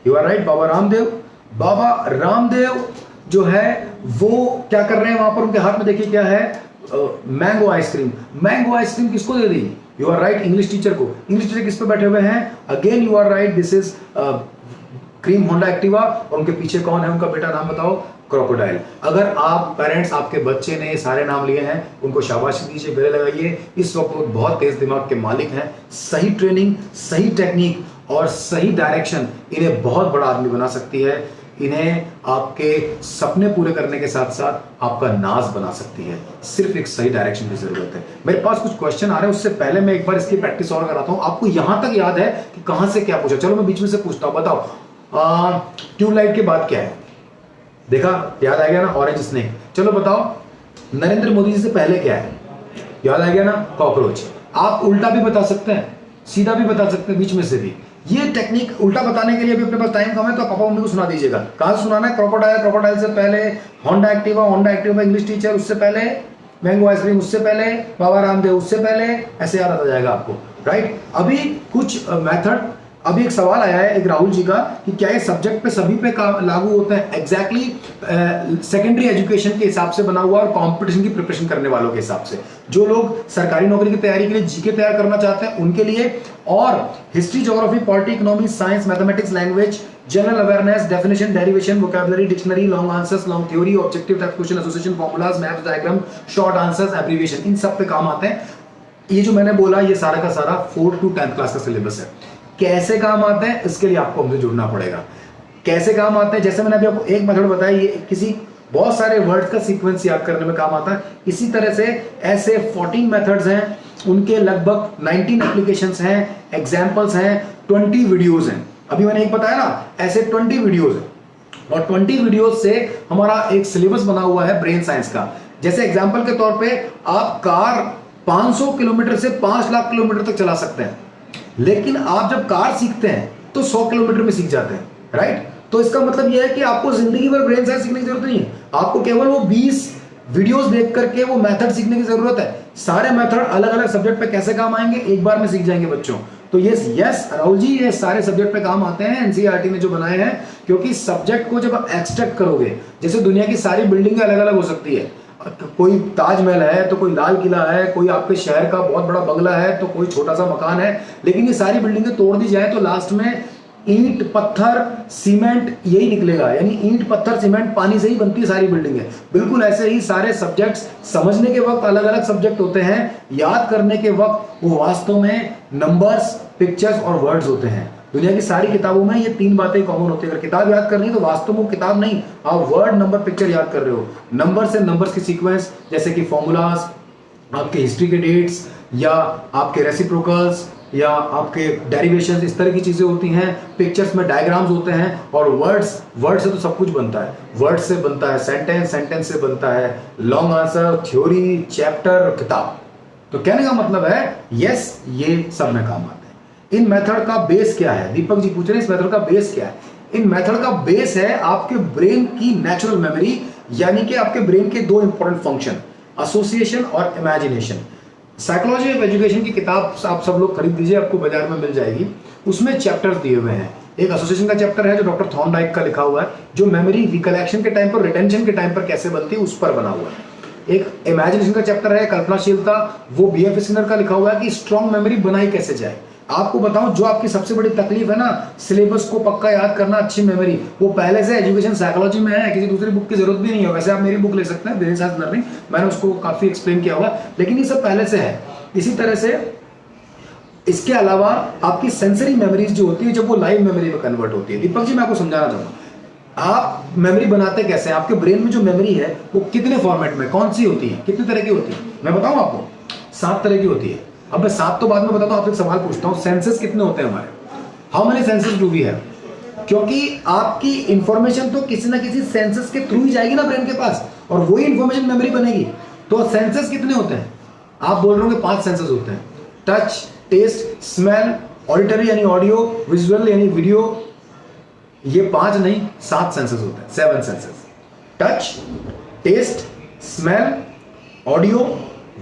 You are right, Baba Ramdev. Baba Ramdev जो है वो क्या कर रहे हैं वहां पर? उनके हाथ में देखिए क्या है, मैंगो आइसक्रीम। मैंगो आइसक्रीम किसको दे दी? You are right, English teacher को। इंग्लिश टीचर किस पे बैठे हुए हैं? Again you are right, this is cream Honda Activa. और उनके पीछे कौन है? उनका बेटा, नाम बताओ। क्रोकोडाइल। अगर आप पेरेंट्स, आपके बच्चे ने सारे नाम लिए हैं, उनको शाबाशी दीजिए, गले लगाइए। इस वक्त वो बहुत तेज दिमाग के मालिक हैं। सही ट्रेनिंग, सही टेक्निक और सही डायरेक्शन इन्हें बहुत बड़ा आदमी बना सकती है। इन्हें आपके सपने पूरे करने के साथ साथ आपका नाज बना सकती है। सिर्फ एक सही डायरेक्शन की जरूरत है। मेरे पास कुछ क्वेश्चन आ रहे हैं, उससे पहले मैं एक बार इसकी प्रैक्टिस और कराता हूं। आपको यहां तक याद है कि कहां से क्या पूछा? चलो मैं बीच में से पूछता हूं, बताओ ट्यूबलाइट के बाद क्या है? देखा, याद आ गया ना, ऑरेंज स्नेक। चलो बताओ नरेंद्र मोदी जी से पहले क्या है? याद आ गया ना, कॉकरोच। आप उल्टा भी बता सकते हैं, सीधा भी बता सकते हैं, बीच में से भी। ये टेक्निक उल्टा बताने के लिए भी अपने पास टाइम कम है, तो पापा मम्मी को सुना दीजिएगा। कहां से सुनाना है? क्रोकोडाइल, क्रोकोडाइल से पहले Honda Activa, Honda Activa English teacher, उससे पहले मैंगो आइसक्रीम, उससे पहले बाबा रामदेव, उससे पहले, ऐसे याद आता जाएगा आपको, राइट। अभी कुछ मेथड, अभी एक सवाल आया है एक राहुल जी का कि क्या ये सब्जेक्ट पे सभी पे लागू होता है? एग्जैक्टली सेकेंडरी एजुकेशन के हिसाब से बना हुआ और कंपटीशन की प्रिपरेशन करने वालों के हिसाब से। जो लोग सरकारी नौकरी की तैयारी के लिए जीके तैयार करना चाहते हैं उनके लिए, और history, geography, polity, economy, science, mathematics, language, general awareness, definition, derivation, vocabulary, dictionary, long answers, long theory, objective type question, association, formulas, maps, diagram, short answers, abbreviation, इन सब पे काम आते हैं। ये जो मैंने बोला ये सारा का सारा 4 to 10th क्लास का सिलेबस है। कैसे काम आते हैं इसके लिए आपको हमसे जुड़ना पड़ेगा। कैसे काम आते हैं, जैसे मैंने अभी आपको एक मेथड बताया, ये किसी बहुत सारे वर्ड्स का सीक्वेंस याद करने में काम आता है। इसी तरह से ऐसे 14 मेथड्स हैं, उनके लगभग 19 एप्लीकेशंस हैं, एग्जांपल्स हैं, 20 वीडियोस हैं। अभी मैंने एक बताया ना, ऐसे 20 वीडियोस हैं और 20 वीडियोस से हमारा एक सिलेबस बना हुआ है ब्रेन साइंस का। जैसे एग्जाम्पल के तौर पे आप कार 500 किलोमीटर से 5 लाख किलोमीटर तक चला सकते हैं, लेकिन आप जब कार सीखते हैं तो 100 किलोमीटर में सीख जाते हैं, राइट। तो इसका मतलब यह है कि आपको जिंदगी भर ब्रेन साइंस सीखने की जरूरत नहीं है, आपको केवल वो 20 वीडियोस देख करके वो मेथड सीखने की जरूरत है। सारे मेथड अलग अलग सब्जेक्ट पे कैसे काम आएंगे एक बार में सीख जाएंगे बच्चों। तो यस राहुल जी, ये सारे सब्जेक्ट पे काम आते हैं, एनसीईआरटी ने जो बनाए हैं, क्योंकि सब्जेक्ट को जब आप एक्सट्रैक्ट करोगे, जैसे दुनिया की सारी बिल्डिंग अलग अलग हो सकती है, कोई ताजमहल है तो कोई लाल किला है, कोई आपके शहर का बहुत बड़ा बंगला है तो कोई छोटा सा मकान है, लेकिन ये सारी बिल्डिंगें तोड़ दी जाए तो लास्ट में ईंट, पत्थर, सीमेंट यही निकलेगा। यानी ईंट, पत्थर, सीमेंट, पानी से ही बनती है सारी बिल्डिंगें। बिल्कुल ऐसे ही सारे सब्जेक्ट्स समझने के वक्त अलग अलग सब्जेक्ट होते हैं, याद करने के वक्त वो वास्तव में नंबर्स, पिक्चर्स और वर्ड्स होते हैं। दुनिया की सारी किताबों में ये 3 बातें कॉमन होती है। अगर किताब याद करनी है तो वास्तव में किताब नहीं, आप वर्ड, नंबर, पिक्चर याद कर रहे हो। नंबर से नंबर्स की सीक्वेंस, जैसे कि फॉर्मूलाज, आपके हिस्ट्री के डेट्स, या आपके रेसिप्रोकल्स, या आपके डेरिवेशंस, इस तरह की चीजें होती हैं। पिक्चर्स में डायग्राम्स होते हैं, और वर्ड से तो सब कुछ बनता है। वर्ड से बनता है सेंटेंस, सेंटेंस से बनता है लॉन्ग आंसर, थ्योरी, चैप्टर, किताब। तो कहने का मतलब है यस, ये सब में काम आता है। इन मेथड का बेस क्या है? दीपक जी पूछ रहे हैं इस मेथड का बेस क्या है। इन मेथड का बेस है आपके ब्रेन की नेचुरल मेमोरी, यानी कि आपके ब्रेन के 2 इंपॉर्टेंट फंक्शन, एसोसिएशन और इमेजिनेशन। साइकोलॉजी ऑफ एजुकेशन की किताब आप सब लोग खरीद लीजिए, आपको बाजार में मिल जाएगी। उसमें चैप्टर्स दिए हुए हैं। एक एसोसिएशन का चैप्टर है जो डॉक्टर थॉर्नडाइक का लिखा हुआ है, जो मेमोरी रिकलेक्शन के टाइम पर, रिटेंशन के टाइम पर कैसे बनती है उस पर बना हुआ है। एक इमेजिनेशन का चैप्टर है, कल्पनाशीलता, वो बीएफ स्किनर का लिखा हुआ है कि स्ट्रॉन्ग मेमोरी बनाई कैसे जाए। आपको बताऊं, जो आपकी सबसे बड़ी तकलीफ है ना, सिलेबस को पक्का याद करना, अच्छी मेमोरी, वो पहले से एजुकेशन साइकोलॉजी में है, किसी दूसरी बुक की जरूरत भी नहीं है। वैसे आप मेरी बुक ले सकते हैं, ब्रेन साइंस लर्निंग, मैंने उसको काफी एक्सप्लेन किया हुआ, लेकिन ये सब पहले से है। इसी तरह से इसके अलावा आपकी सेंसरी मेमोरीज जो होती है, जब वो लाइव मेमोरी में कन्वर्ट होती है। दीपक जी मैं आपको समझाना चाहूंगा, आप मेमोरी बनाते कैसे हैं? आपके ब्रेन में जो मेमोरी है वो कितने फॉर्मेट में, कौन सी होती है, कितने तरह की होती है? मैं बताऊं आपको, 7 तरह की होती है। अब मैं 7 तो बाद में बताता हूं, आपसे एक सवाल पूछता हूं, सेंसेस कितने होते हैं हमारे? How many senses do we have? क्योंकि आपकी इंफॉर्मेशन तो किसी ना किसी सेंसेस के थ्रू ही जाएगी ना ब्रेन के पास, और वही इंफॉर्मेशन मेमोरी बनेगी। तो सेंसेस कितने होते हैं? आप बोल रहे होंगे 5 सेंसेस होते हैं, टच, टेस्ट, स्मेल, ऑडिटरी यानी ऑडियो, विजुअल यानी वीडियो, ये 5 नहीं 7 सेंसेस होते हैं, 7 senses. Touch, taste, smell, audio,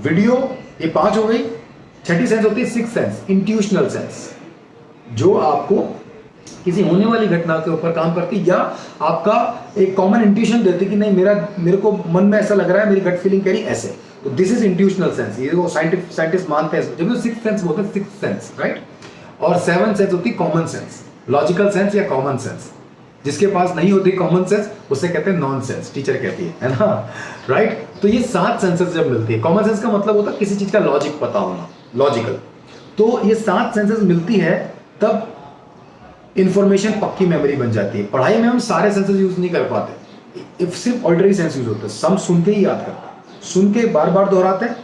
video, ये 5 हो गई। छठी सेंस होती है 6th सेंस, इंट्यूशनल सेंस, जो आपको किसी होने वाली घटना के ऊपर काम करती है या आपका एक कॉमन इंट्यूशन देती कि नहीं मेरे को मन में ऐसा लग रहा है, मेरी गट फीलिंग कह रही ऐसे, तो दिस इज इंट्यूशनल सेंस। ये वो साइंटिस्ट मानते हैं, जब 6th सेंस बोलते हैं 6th सेंस, राइट। और 7th सेंस होती है कॉमन सेंस, लॉजिकल सेंस या कॉमन सेंस। जिसके पास नहीं होती कॉमन सेंस उसे कहते हैं नॉन सेंस, टीचर कहती है ना, राइट। तो ये 7 सेंसेस जब मिलती है, कॉमन सेंस का मतलब होता है किसी चीज का लॉजिक पता होना, लॉजिकल। तो ये 7 सेंसेस मिलती है तब इंफॉर्मेशन पक्की मेमोरी बन जाती है। पढ़ाई में हम सारे सेंसेस यूज नहीं कर पाते, सिर्फ ऑडिटरी सेंस यूज होता है। सम सुन के ही याद करते हैं, सुन के बार बार दोहराते हैं,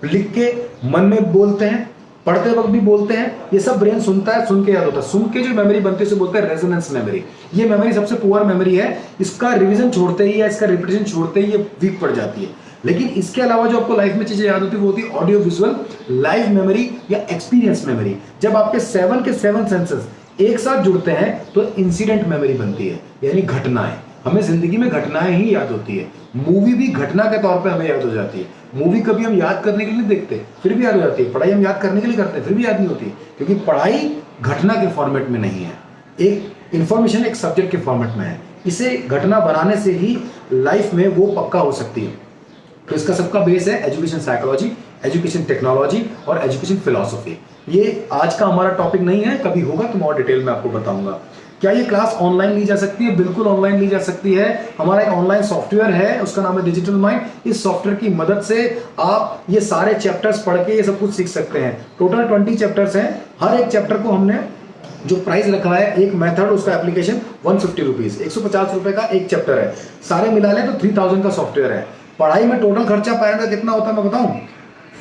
लिख के मन में बोलते हैं, पढ़ते वक्त भी बोलते हैं, ये सब ब्रेन सुनता है, सुन के याद होता है। सुन के जो मेमोरी बनती है उसे बोलते हैं रेजोनेंस मेमोरी। ये मेमोरी सबसे पुअर मेमोरी है, इसका रिवीजन छोड़ते ही या इसका रिपीटेशन छोड़ते ही ये वीक पड़ जाती है। लेकिन इसके अलावा जो आपको लाइफ में चीजें याद होती है वो होती है ऑडियो विजुअल, लाइव मेमोरी या एक्सपीरियंस मेमोरी। जब आपके 7 के 7 सेंसेस एक साथ जुड़ते हैं तो इंसिडेंट मेमोरी बनती है, यानी घटनाएं। हमें जिंदगी में घटनाएं ही याद होती है। मूवी भी घटना के तौर पे हमें याद हो जाती है। मूवी कभी हम याद करने के लिए नहीं देखते, फिर भी याद हो जाती है। पढ़ाई हम याद करने के लिए करते हैं, फिर भी याद नहीं होती, क्योंकि पढ़ाई घटना के फॉर्मेट में नहीं है, एक इंफॉर्मेशन एक सब्जेक्ट के फॉर्मेट में है। इसे घटना बनाने से ही लाइफ में वो पक्का हो सकती है। तो इसका सबका बेस है एजुकेशन साइकोलॉजी, एजुकेशन टेक्नोलॉजी और एजुकेशन फिलॉसफी। ये आज का हमारा टॉपिक नहीं है, कभी होगा तो मैं और डिटेल में आपको बताऊंगा। क्या ये क्लास ऑनलाइन ली जा सकती है? बिल्कुल ऑनलाइन ली जा सकती है। हमारा एक ऑनलाइन सॉफ्टवेयर है, उसका नाम है डिजिटल माइंड। इस सॉफ्टवेयर की मदद से आप ये सारे चैप्टर्स पढ़ के ये सब कुछ सीख सकते हैं। टोटल 20 चैप्टर्स हैं। हर एक चैप्टर को हमने जो प्राइस रखा है, एक मेथड, उसका एप्लीकेशन 150 रुपीज, 150 रुपए का एक चैप्टर है। सारे मिला लें तो 3000 का सॉफ्टवेयर है। पढ़ाई में टोटल खर्चा पेरेंट का कितना होता है मैं बताऊं?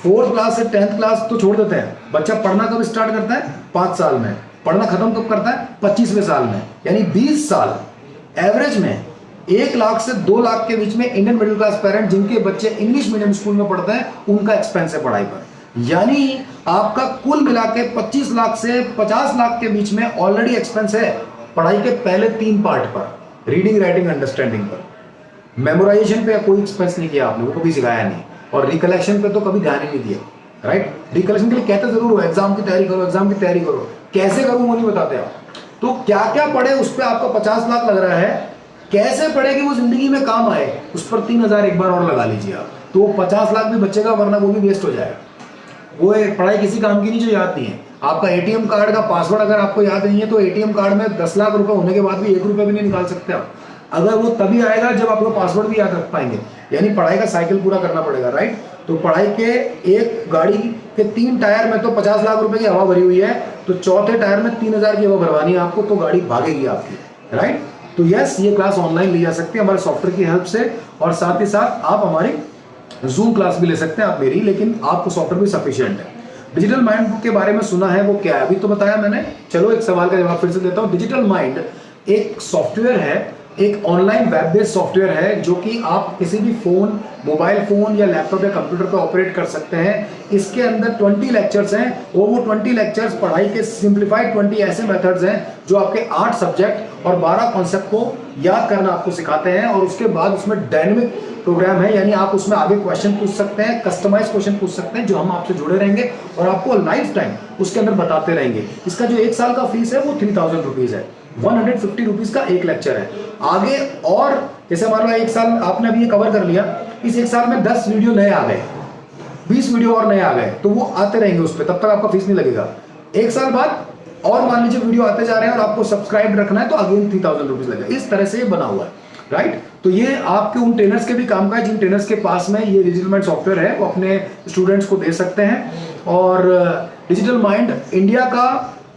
4th क्लास से 10th क्लास तो छोड़ देते हैं। बच्चा पढ़ना कब स्टार्ट करता है? 5 साल में। पढ़ना खत्म कब करता है? 25वें साल में, यानी 20 साल। एवरेज में 1 लाख से 2 लाख के बीच में इंडियन मिडिल क्लास पेरेंट जिनके बच्चे इंग्लिश मीडियम स्कूल में पढ़ते हैं उनका एक्सपेंस है पढ़ाई पर। यानी आपका कुल मिला के 25 लाख से 50 लाख के बीच में ऑलरेडी एक्सपेंस है पढ़ाई के पहले 3 पार्ट पर, रीडिंग, राइटिंग, अंडरस्टैंडिंग पर। मेमोराइजेशन पे कोई एक्सपेंस नहीं किया आपने, वो कभी सिखाया नहीं। और रिकलेक्शन पे तो कभी ध्यान ही नहीं दिया, राइट। रिकलेक्शन के लिए कहते जरूर हो एग्जाम की तैयारी करो, एग्जाम की तैयारी करो, कैसे करूं वो नहीं बताते आप। तो क्या क्या पढ़े उस पर आपका 50 लाख लग रहा है, कैसे पढ़े कि वो जिंदगी में काम आए, उस पर 3000 एक बार और लगा लीजिए आप, तो वो 50 लाख भी बचेगा, वरना वो भी वेस्ट हो जाएगा। वो पढ़ाई किसी काम की नहीं जो याद नहीं है। आपका एटीएम कार्ड का पासवर्ड अगर आपको याद नहीं है तो एटीएम कार्ड में 10 लाख रुपए होने के बाद भी 1 रुपया भी नहीं निकाल सकते आप। अगर वो तभी आएगा जब आपका पासवर्ड भी याद रख पाएंगे। यानी पढ़ाई का साइकिल पूरा करना पड़ेगा, राइट। तो पढ़ाई के एक गाड़ी के 3 टायर में तो 50 लाख रुपए की हवा भरी हुई है, तो चौथे टायर में 3000 की हवा भरवानी है आपको, तो गाड़ी भागेगी आपकी, राइट। तो यस, ये क्लास ऑनलाइन ली जा सकती है हमारे सॉफ्टवेयर की हेल्प से, और साथ ही साथ आप हमारी जूम क्लास भी ले सकते हैं आप मेरी, लेकिन आपको सॉफ्टवेयर भी सफिशिएंट है। डिजिटल माइंड के बारे में सुना है, वो क्या है? अभी तो बताया मैंने, चलो एक सवाल का जवाब फिर से देता हूं। डिजिटल माइंड एक सॉफ्टवेयर है, एक ऑनलाइन वेब बेस्ड सॉफ्टवेयर है जो कि आप किसी भी फोन, मोबाइल फोन या लैपटॉप या कंप्यूटर पर ऑपरेट कर सकते हैं। इसके अंदर 20 लेक्चर्स हैं और वो 20 लेक्चर्स पढ़ाई के सिंप्लीफाइड 20 ऐसे मेथड्स हैं जो आपके 8 सब्जेक्ट और 12 कॉन्सेप्ट को याद करना आपको सिखाते हैं। और उसके बाद उसमें डायनेमिक प्रोग्राम है, यानी आप उसमें आगे क्वेश्चन पूछ सकते हैं, कस्टमाइज क्वेश्चन पूछ सकते हैं, जो हम आपसे जुड़े रहेंगे और आपको लाइफ टाइम उसके अंदर बताते रहेंगे। इसका जो 1 साल का फीस है वो 3000 रुपीज है। 150 रुपीज का एक लेक्चर है। आगे और जैसे मान लो 1 साल आपने अभी ये कवर कर लिया, इस 1 साल में 10 वीडियो नए आ गए, 20 वीडियो और नए आ गए, तो वो आते रहेंगे उस पर, तब तक आपका फीस नहीं लगेगा। 1 साल बाद और मान लीजिए वीडियो आते जा रहे हैं और आपको सब्सक्राइब रखना है तो अगेन 3000 रुपीज लगेगा। इस तरह से ये बना हुआ है, राइट। तो ये आपके उन ट्रेनर्स के भी काम का है जिन ट्रेनर्स के पास में ये डिजिटल माइंड सॉफ्टवेयर है, वो अपने स्टूडेंट्स को दे सकते हैं। और डिजिटल माइंड इंडिया का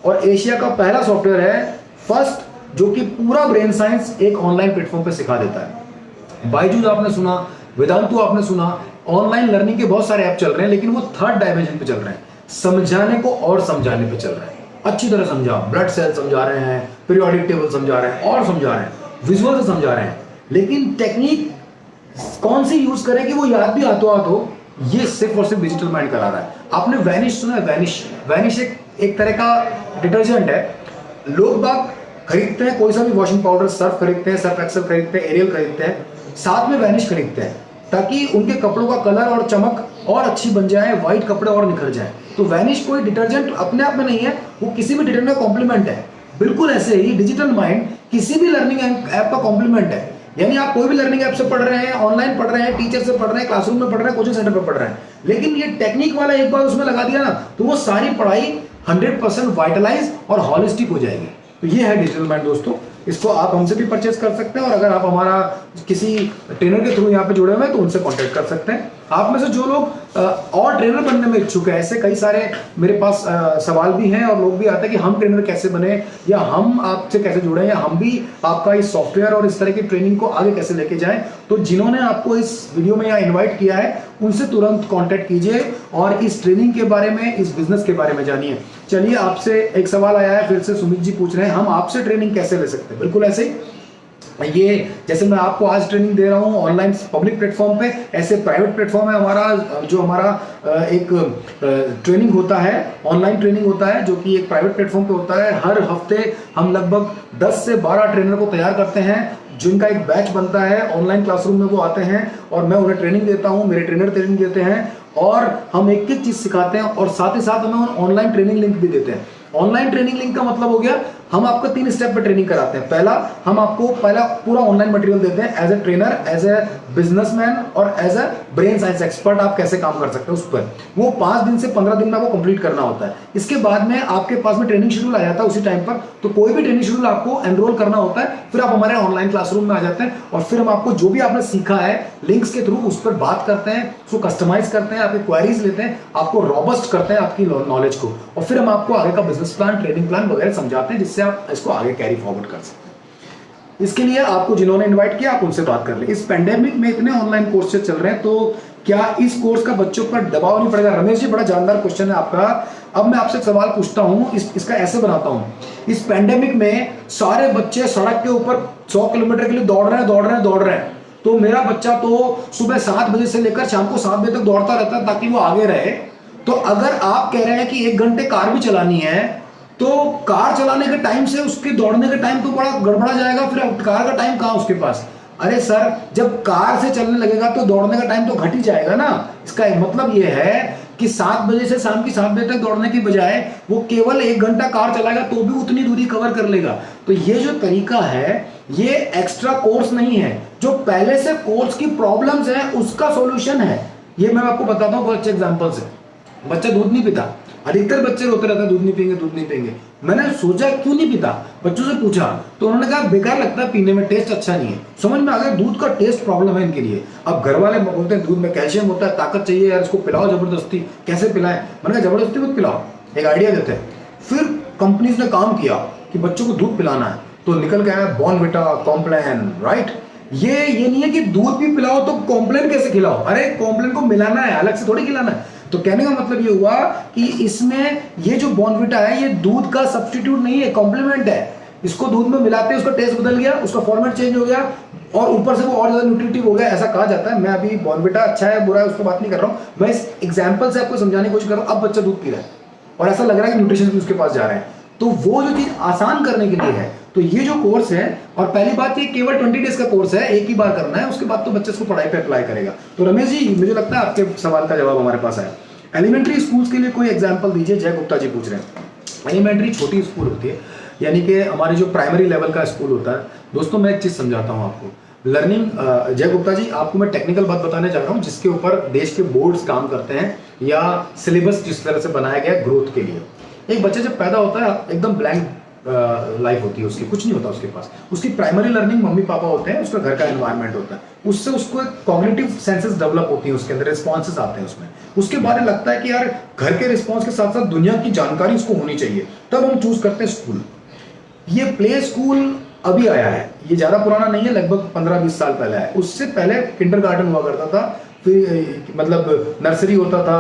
और एशिया का पहला सॉफ्टवेयर है, फर्स्ट, जो कि पूरा ब्रेन साइंस एक ऑनलाइन प्लेटफॉर्म पे सिखा देता है। बायजूस आपने सुना, वेदांतु आपने सुना, ऑनलाइन लर्निंग के बहुत सारे ऐप चल रहे हैं, लेकिन वो 3rd डायमेंशन पे चल रहे हैं, समझाने को और समझाने पे चल रहे हैं। अच्छी तरह समझा, ब्लड सेल समझा रहे हैं, पीरियोडिक टेबल समझा रहे हैं और समझा रहे हैं, विजुअल से समझा रहे हैं, लेकिन टेक्निक कौन सी यूज करें कि वो याद भी हाथों हाथ हो, ये सिर्फ और सिर्फ डिजिटल माइंड करा रहा है। आपने वैनिश सुना है? वैनिश, वैनिश एक तरह का डिटर्जेंट है। लोग बाग खरीदते हैं कोई सा भी वॉशिंग पाउडर, सर्फ खरीदते हैं, सर्फ एक्सेल खरीदते हैं, एरियल खरीदते हैं, साथ में वैनिश खरीदते हैं ताकि उनके कपड़ों का कलर और चमक और अच्छी बन जाए, व्हाइट कपड़े और निखर जाए। तो वैनिश कोई डिटर्जेंट अपने आप में नहीं है, वो किसी भी डिटर्जेंट का कॉम्प्लीमेंट है। बिल्कुल ऐसे ही डिजिटल माइंड किसी भी लर्निंग ऐप का कॉम्प्लीमेंट है। यानी आप कोई भी लर्निंग ऐप से पढ़ रहे हैं, ऑनलाइन पढ़ रहे हैं, टीचर से पढ़ रहे हैं, क्लासरूम में पढ़ रहे हैं, कोचिंग सेंटर पर पढ़ रहे हैं, लेकिन ये टेक्निक वाला एक बार उसमें लगा दिया ना तो वो सारी पढ़ाई 100% वाइटलाइज और हॉलिस्टिक हो जाएगी। तो ये है डिजिटल माइंड दोस्तों। इसको आप हमसे भी परचेज कर सकते हैं और अगर आप हमारा किसी ट्रेनर के थ्रू यहाँ पे जुड़े हुए हैं तो उनसे कांटेक्ट कर सकते हैं। आप में से जो लोग और ट्रेनर बनने में इच्छुक है, ऐसे कई सारे मेरे पास सवाल भी हैं और लोग भी आते हैं कि हम ट्रेनर कैसे बने, या हम आपसे कैसे जुड़े, या हम भी आपका इस सॉफ्टवेयर और इस तरह की ट्रेनिंग को आगे कैसे लेके जाएं। तो जिन्होंने आपको इस वीडियो में यहाँ इन्वाइट किया है उनसे तुरंत कॉन्टेक्ट कीजिए और इस ट्रेनिंग के बारे में, इस बिजनेस के बारे में जानिए। चलिए, आपसे एक सवाल आया है फिर से, सुमित जी पूछ रहे हैं हम आपसे ट्रेनिंग कैसे ले सकते हैं। बिल्कुल ऐसे ही, ये जैसे मैं आपको आज ट्रेनिंग दे रहा हूँ ऑनलाइन पब्लिक प्लेटफॉर्म पे, ऐसे प्राइवेट प्लेटफॉर्म है हमारा, जो हमारा एक ट्रेनिंग होता है, ऑनलाइन ट्रेनिंग होता है जो कि एक प्राइवेट प्लेटफॉर्म पे होता है। हर हफ्ते हम लगभग 10 से 12 ट्रेनर को तैयार करते हैं जिनका एक बैच बनता है, ऑनलाइन क्लासरूम में वो आते हैं और मैं उन्हें ट्रेनिंग देता हूँ, मेरे ट्रेनर ट्रेनिंग देते हैं और हम एक एक चीज सिखाते हैं और साथ ही साथ हमें ऑनलाइन ट्रेनिंग लिंक भी देते हैं। ऑनलाइन ट्रेनिंग लिंक का मतलब हो गया हम आपको 3 स्टेप पे ट्रेनिंग कराते हैं। पहला, हम आपको पूरा ऑनलाइन मटेरियल देते हैं as a trainer, as a businessman और as a brain science expert आप कैसे काम कर सकते हैं उस पर। वो 5 दिन से 15 दिन में आपको कंप्लीट करना होता है। इसके बाद में आपके पास में ट्रेनिंग शेड्यूल आ जाता है उसी टाइम पर, तो कोई भी ट्रेनिंग शेड्यूल आपको एनरोल करना होता है, फिर आप हमारे ऑनलाइन क्लासरूम में आ जाते हैं और फिर हम आपको जो भी आपने सीखा है लिंक्स के थ्रू उस पर बात करते हैं, उसको कस्टमाइज करते हैं, आपकी क्वेरीज लेते हैं, आपको रॉबस्ट करते हैं आपकी नॉलेज को, और फिर हम आपको आगे का बिजनेस प्लान, ट्रेनिंग प्लान वगैरह समझाते हैं जिससे आप इसको आगे कैरी फॉरवर्ड कर सकते हैं। इसके लिए आपको जिन्होंने इनवाइट किया आप उनसे बात कर लें। इस पेंडेमिक में इतने ऑनलाइन कोर्सेज चल रहे हैं तो क्या इस कोर्स का बच्चों पर दबाव नहीं पड़ेगा? रमेश जी, बड़ा जानदार क्वेश्चन है आपका। अब मैं आपसे एक सवाल पूछता हूं, इसका ऐसे बनाता हूं। इस पेंडेमिक में सारे बच्चे सड़क के ऊपर 100 किलोमीटर के लिए दौड़ रहे हैं, तो मेरा बच्चा तो सुबह 7 बजे से लेकर शाम को 7 बजे तक दौड़ता रहता है ताकि वो आगे रहे। तो अगर आप कह रहे हैं कि 1 घंटे कार भी चलानी है तो कार चलाने के टाइम से उसके दौड़ने का टाइम तो बड़ा गड़बड़ा जाएगा, फिर कार का टाइम कहाँ उसके पास? अरे सर, जब कार से चलने लगेगा तो दौड़ने का टाइम तो घट ही जाएगा ना। इसका मतलब यह है कि 7 बजे से शाम की 7 बजे तक दौड़ने की बजाय वो केवल 1 घंटा कार चलाएगा तो भी उतनी दूरी कवर कर लेगा। तो ये जो तरीका है ये एक्स्ट्रा कोर्स नहीं है, जो पहले से कोर्स की प्रॉब्लम्स है उसका सॉल्यूशन है। ये मैं आपको बताता हूँ बहुत अच्छे एग्जांपल से। बच्चा दूध नहीं पीता, अधिकतर बच्चे रोते रहते हैं दूध नहीं पिएंगे। मैंने सोचा क्यों नहीं पीता, बच्चों से पूछा तो उन्होंने कहा बेकार लगता है पीने में, टेस्ट अच्छा नहीं है। समझ में आ गया दूध का टेस्ट प्रॉब्लम है इनके लिए। अब घर वाले बोलते हैं दूध में कैल्शियम होता है, ताकत चाहिए यार, इसको पिलाओ जबरदस्ती। कैसे पिलाएं? मैंने कहा जबरदस्ती मत पिलाओ, एक आइडिया देते हैं। फिर कंपनीज ने काम किया कि बच्चों को दूध पिलाना है तो निकल गया बॉर्नविटा, कॉम्प्लान, राइट। ये नहीं है कि दूध भी पिलाओ तो कॉम्प्लान कैसे खिलाओ, अरे कॉम्प्लान को मिलाना है, अलग से थोड़ी खिलाना है। तो कहने का मतलब ये हुआ कि इसमें ये जो बॉर्नविटा है ये दूध का सब्स्टिट्यूट नहीं है, कॉम्प्लीमेंट है। इसको दूध में मिलाते हैं, उसका टेस्ट बदल गया, उसका फॉर्मेट चेंज हो गया और ऊपर से वो और ज्यादा न्यूट्रिटिव हो गया, ऐसा कहा जाता है। मैं अभी बॉर्नविटा अच्छा है बुरा है उसको बात नहीं कर रहा हूँ, मैं इस एग्जाम्पल से आपको समझाने की कोशिश कर रहा हूँ। अब बच्चा दूध पी रहा है और ऐसा लग रहा है कि न्यूट्रिशन भी उसके पास जा रहे हैं, तो वो जो चीज आसान करने के लिए है। तो ये जो कोर्स है, और पहली बात ये केवल 20 डेज का कोर्स है, एक ही बार करना है, उसके बाद तो बच्चे इसको पढ़ाई पे अप्लाई करेगा। तो रमेश जी, मुझे लगता है आपके सवाल का जवाब हमारे पास आया। एलिमेंट्री स्कूल्स के लिए कोई एग्जाम्पल दीजिए, जय गुप्ता जी पूछ रहे हैं। एलिमेंट्री छोटी स्कूल होती है, यानी कि हमारे जो प्राइमरी लेवल का स्कूल होता है। दोस्तों मैं एक चीज समझाता हूँ आपको, लर्निंग, जय गुप्ता जी आपको मैं टेक्निकल बात बताने जा रहा हूँ जिसके ऊपर देश के बोर्ड्स काम करते हैं, या सिलेबस जिस तरह से बनाया गया ग्रोथ के लिए। एक बच्चा जब पैदा होता है एकदम ब्लैंक लाइफ होती है उसकी, कुछ नहीं होता उसके पास। उसकी प्राइमरी लर्निंग मम्मी पापा होते हैं, उसका घर का एनवायरनमेंट होता है, उससे उसको कॉग्निटिव सेंसेस डेवलप होती है, उसके अंदर रिस्पॉन्सेस आते हैं उसमें। उसके बाद लगता है कि यार घर के रिस्पॉन्स के साथ साथ दुनिया की जानकारी उसको होनी चाहिए, तब हम चूज करते हैं स्कूल। ये प्ले स्कूल अभी आया है, ये ज्यादा पुराना नहीं है, लगभग 15-20 साल पहले है। उससे पहले किंडरगार्टन हुआ करता था, फिर मतलब नर्सरी होता था,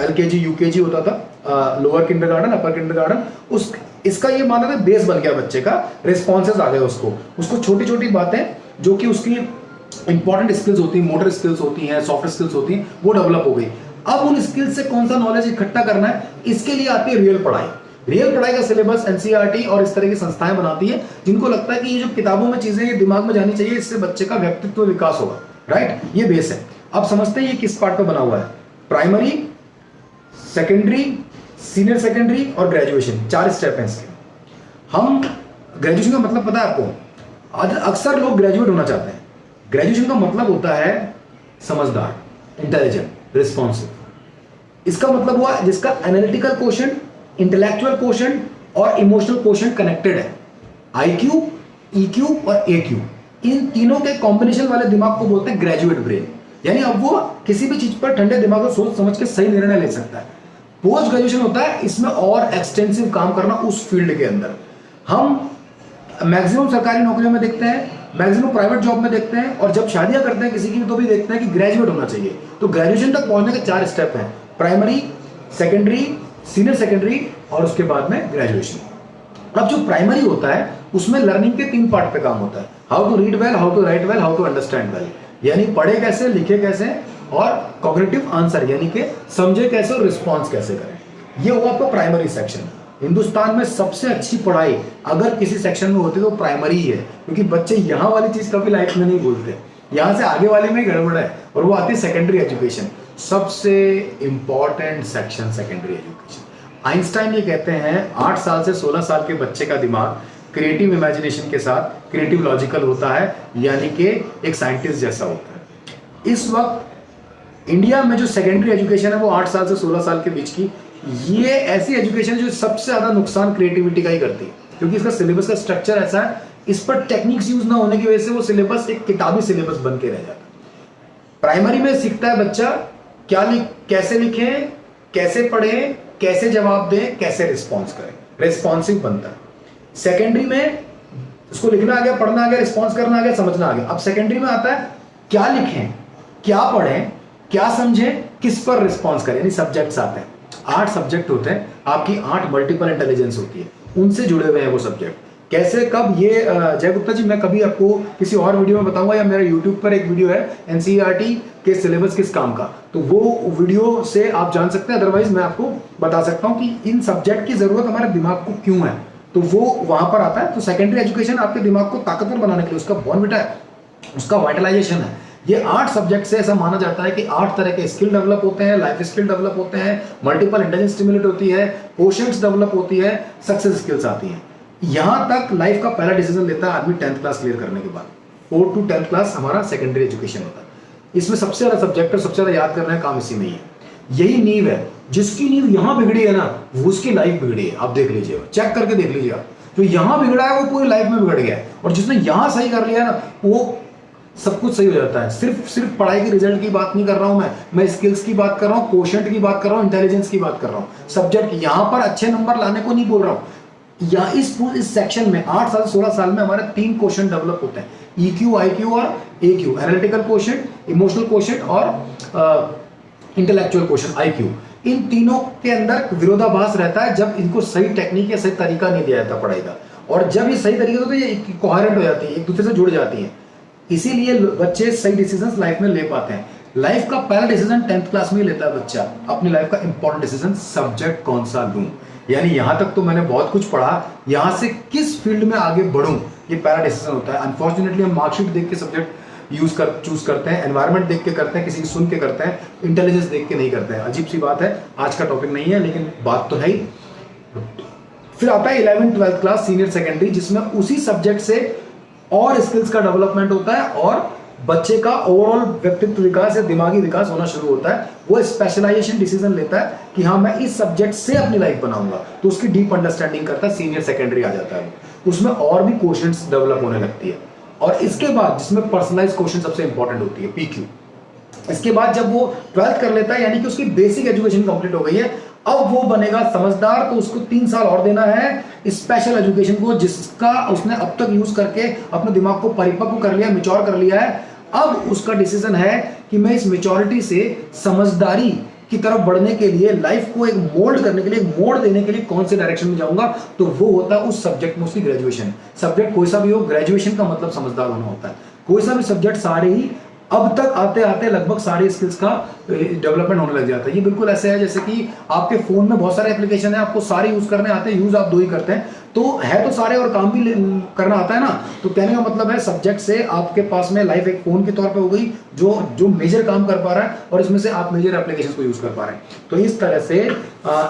LKG UKG होता था, लोअर किंडरगार्टन, अपर किंडरगार्टन। इसका ये माना था बेस बन गया बच्चे का, रिस्पॉन्सेज आ गए उसको छोटी छोटी बातें जो कि उसकी इंपॉर्टेंट स्किल्स होती हैं, मोटर स्किल्स होती हैं, सॉफ्ट स्किल्स होती हैं, वो डेवलप हो गई। अब उन स्किल से कौन सा नॉलेज इकट्ठा करना है, इसके लिए आती है रियल पढ़ाई। रियल पढ़ाई का सिलेबस एनसीईआरटी और इस तरह की संस्थाएं बनाती है जिनको लगता है कि ये जो किताबों में चीजें ये दिमाग में जानी चाहिए, इससे बच्चे का व्यक्तित्व विकास होगा, राइट। ये बेस है। अब समझते हैं ये किस पार्ट पे बना हुआ है। प्राइमरी, सेकेंडरी, सीनियर सेकेंडरी और ग्रेजुएशन, 4 स्टेप हैं इसके। हम ग्रेजुएशन का मतलब पता है आपको, अक्सर लोग ग्रेजुएट होना चाहते हैं। ग्रेजुएशन का मतलब होता है समझदार, इंटेलिजेंट, रिस्पॉन्सिव। इसका मतलब हुआ जिसका एनालिटिकल क्वोशंट, इंटेलेक्चुअल क्वोशंट और इमोशनल क्वोशंट कनेक्टेड है। आईक्यू, ईक्यू और एक्यू, इन तीनों के कॉम्बिनेशन वाले दिमाग को बोलते हैं ग्रेजुएट ब्रेन। यानी अब वो किसी भी चीज पर ठंडे दिमाग से सोच समझ के सही निर्णय ले सकता है। पोस्ट ग्रेजुएशन होता है इसमें और एक्सटेंसिव काम करना उस फील्ड के अंदर। हम मैक्सिमम सरकारी नौकरियों में देखते हैं, मैक्सिमम प्राइवेट जॉब में देखते हैं, और जब शादियां करते हैं किसी की तो भी देखते हैं कि ग्रेजुएट होना चाहिए। तो ग्रेजुएशन तक पहुंचने के 4 स्टेप हैं, प्राइमरी, सेकेंडरी, सीनियर सेकेंडरी और उसके बाद में ग्रेजुएशन। अब जो प्राइमरी होता है उसमें लर्निंग के 3 पार्ट पे काम होता है, how to read well, how to write well, how to understand well. यानी पढ़े कैसे, लिखे कैसे और कॉग्निटिव आंसर यानी कि समझे कैसे और रिस्पॉन्स कैसे करें। ये हुआ आपका प्राइमरी सेक्शन। हिंदुस्तान में सबसे अच्छी पढ़ाई अगर किसी सेक्शन में होती है तो प्राइमरी ही है, क्योंकि बच्चे यहाँ वाली चीज कभी लाइफ में नहीं भूलते, यहाँ से आगे वाले में गड़बड़ है, और वो आती है सेकेंडरी एजुकेशन। सबसे important section secondary education. Einstein ये कहते हैं 8 साल से 16 साल के बच्चे का दिमाग क्रिएटिव इमेजिनेशन के साथ क्रिएटिव लॉजिकल होता है, यानी कि एक साइंटिस्ट जैसा होता है। इस वक्त इंडिया में जो सेकेंडरी एजुकेशन है वो 8 साल से 16 साल के बीच की, ये ऐसी एजुकेशन जो सबसे ज्यादा नुकसान क्रिएटिविटी का ही करती है, क्योंकि इसका सिलेबस का स्ट्रक्चर ऐसा है, इस पर टेक्निक्स यूज ना होने की वजह से वो सिलेबस एक किताबी सिलेबस बन के रह जाता है। प्राइमरी में सीखता है बच्चा कैसे लिखें, कैसे पढ़ें, कैसे जवाब दें, कैसे रिस्पॉन्स करें, रेस्पॉन्सिव बनता है। सेकेंडरी में उसको लिखना आ गया, पढ़ना आ गया, रिस्पॉन्स करना आ गया, समझना आ गया। अब सेकेंडरी में आता है क्या लिखें, क्या पढ़ें, क्या समझें, किस पर रिस्पॉन्स करें, यानी सब्जेक्ट्स आते हैं। 8 सब्जेक्ट होते हैं, आपकी 8 मल्टीपल इंटेलिजेंस होती है, उनसे जुड़े हुए हैं वो सब्जेक्ट। कैसे कब ये जय गुप्ता जी मैं कभी आपको किसी और वीडियो में बताऊंगा, या मेरे यूट्यूब पर एक वीडियो है एनसीईआरटी के सिलेबस किस काम का, तो वो वीडियो से आप जान सकते हैं। अदरवाइज मैं आपको बता सकता हूं कि इन सब्जेक्ट की जरूरत हमारे दिमाग को क्यों है, तो वो वहां पर आता है। तो सेकेंडरी एजुकेशन आपके दिमाग को ताकतवर बनाने के लिए, उसका बॉर्नविटा है, उसका वाइटलाइजेशन है। ये 8 सब्जेक्ट से ऐसा माना जाता है कि 8 तरह के स्किल डेवलप होते हैं, लाइफ स्किल डेवलप होते हैं, मल्टीपल इंटेलिजेंस स्टिमुलेट होती है, क्वोशंट्स डेवलप होती है, सक्सेस स्किल्स आती हैं। यहां तक लाइफ का पहला डिसीजन लेता है आदमी 10th क्लास क्लियर करने के बाद। 4 to 10th क्लास हमारा सेकेंडरी एजुकेशन होता है। इसमें सबसे ज्यादा सब्जेक्ट और सबसे ज्यादा याद करना है काम इसी में ही है। यही नींव है, जिसकी नींव यहां बिगड़ी है ना, वो उसकी लाइफ बिगड़ी है। आप देख लीजिए, चेक करके देख लीजिए आप, जो यहां बिगड़ा है वो पूरी लाइफ में बिगड़ गया है, और जिसने यहां सही कर लिया ना वो सब कुछ सही हो जाता है। सिर्फ पढ़ाई के रिजल्ट की बात नहीं कर रहा हूं मैं स्किल्स की बात कर रहा हूं, क्वोशंट की बात कर रहा हूं, इंटेलिजेंस की बात कर रहा हूं। सब्जेक्ट यहां पर अच्छे नंबर लाने को नहीं बोल रहा हूं। या इस सेक्शन में 8 साल 16 साल में हमारे 3 क्वोशंट डेवलप होते हैं, ईक्यू, आईक्यू और AQ, analytical quotient, emotional quotient और इंटेलेक्चुअल क्वोशंट, आईक्यू। इन तीनों के अंदर विरोधाभास रहता है जब इनको सही टेक्निक या सही तरीका नहीं दिया जाता पढ़ाई का, और जब ये सही तरीके से तो ये कोहेरेंट हो जाती है, एक दूसरे से जुड़ जाती है। इसीलिए बच्चे सही डिसीजंस लाइफ में ले पाते हैं। लाइफ का पहला डिसीजन 10th क्लास में ही लेता है बच्चा, अपनी लाइफ का इंपॉर्टेंट डिसीजन, सब्जेक्ट कौन सा लूं। यानी यहां तक तो मैंने बहुत कुछ पढ़ा, यहां से किस फील्ड में आगे बढ़ूं, ये पहला डिसीजन होता है। अनफॉर्चुनेटली हम मार्कशीट देख के सब्जेक्ट चूज करते हैं, एनवायरमेंट देख के करते हैं, किसी की सुन के करते हैं, इंटेलिजेंस देख के नहीं करते हैं। अजीब सी बात है, आज का टॉपिक नहीं है लेकिन बात तो है ही। फिर आता है 11th 12th class, senior secondary, जिसमें उसी सब्जेक्ट से और स्किल्स का डेवलपमेंट होता है और बच्चे का ओवरऑल व्यक्तित्व विकास या दिमागी विकास होना शुरू होता है। वो स्पेशलाइजेशन डिसीजन लेता है कि हाँ मैं इस सब्जेक्ट से अपनी लाइफ बनाऊंगा, तो उसकी डीप अंडरस्टैंडिंग करता है, सीनियर सेकेंडरी आ जाता है। उसमें और भी क्वेश्चंस डेवलप होने लगती है, और इसके बाद जिसमें पर्सनलाइज क्वेश्चन सबसे इंपॉर्टेंट होती है, पीक्यू। इसके बाद जब वो 12th कर लेता है, यानी कि उसकी बेसिक एजुकेशन कंप्लीट हो गई है, अब वो बनेगा समझदार, तो उसको 3 साल और देना है स्पेशल एजुकेशन को, जिसका उसने अब तक यूज करके अपने दिमाग को परिपक्व कर लिया, मैच्योर कर लिया है। अब उसका डिसीजन है कि मैं इस मैच्योरिटी से समझदारी की तरफ बढ़ने के लिए, लाइफ को एक मोल्ड करने के लिए, एक मोड़ देने के लिए कौन से डायरेक्शन में जाऊंगा, तो वो होता है उस सब्जेक्ट में उसकी ग्रेजुएशन। सब्जेक्ट कोई सा भी हो, ग्रेजुएशन का मतलब समझदार होना होता है। कोई सा भी सब्जेक्ट सारे ही अब तक आते आते लगभग सारी स्किल्स का डेवलपमेंट होने लग जाता है। ये बिल्कुल ऐसे है जैसे कि आपके फोन में बहुत सारे एप्लीकेशन है, आपको सारे यूज करने आते हैं, यूज आप दो ही करते हैं, तो है तो सारे और काम भी करना आता है ना। तो कहने का मतलब है सब्जेक्ट से आपके पास में लाइफ एक फोन के तौर पे हो गई जो मेजर काम कर पा रहा है, और इसमें से आप मेजर एप्लीकेशन को यूज कर पा रहे हैं। तो इस तरह से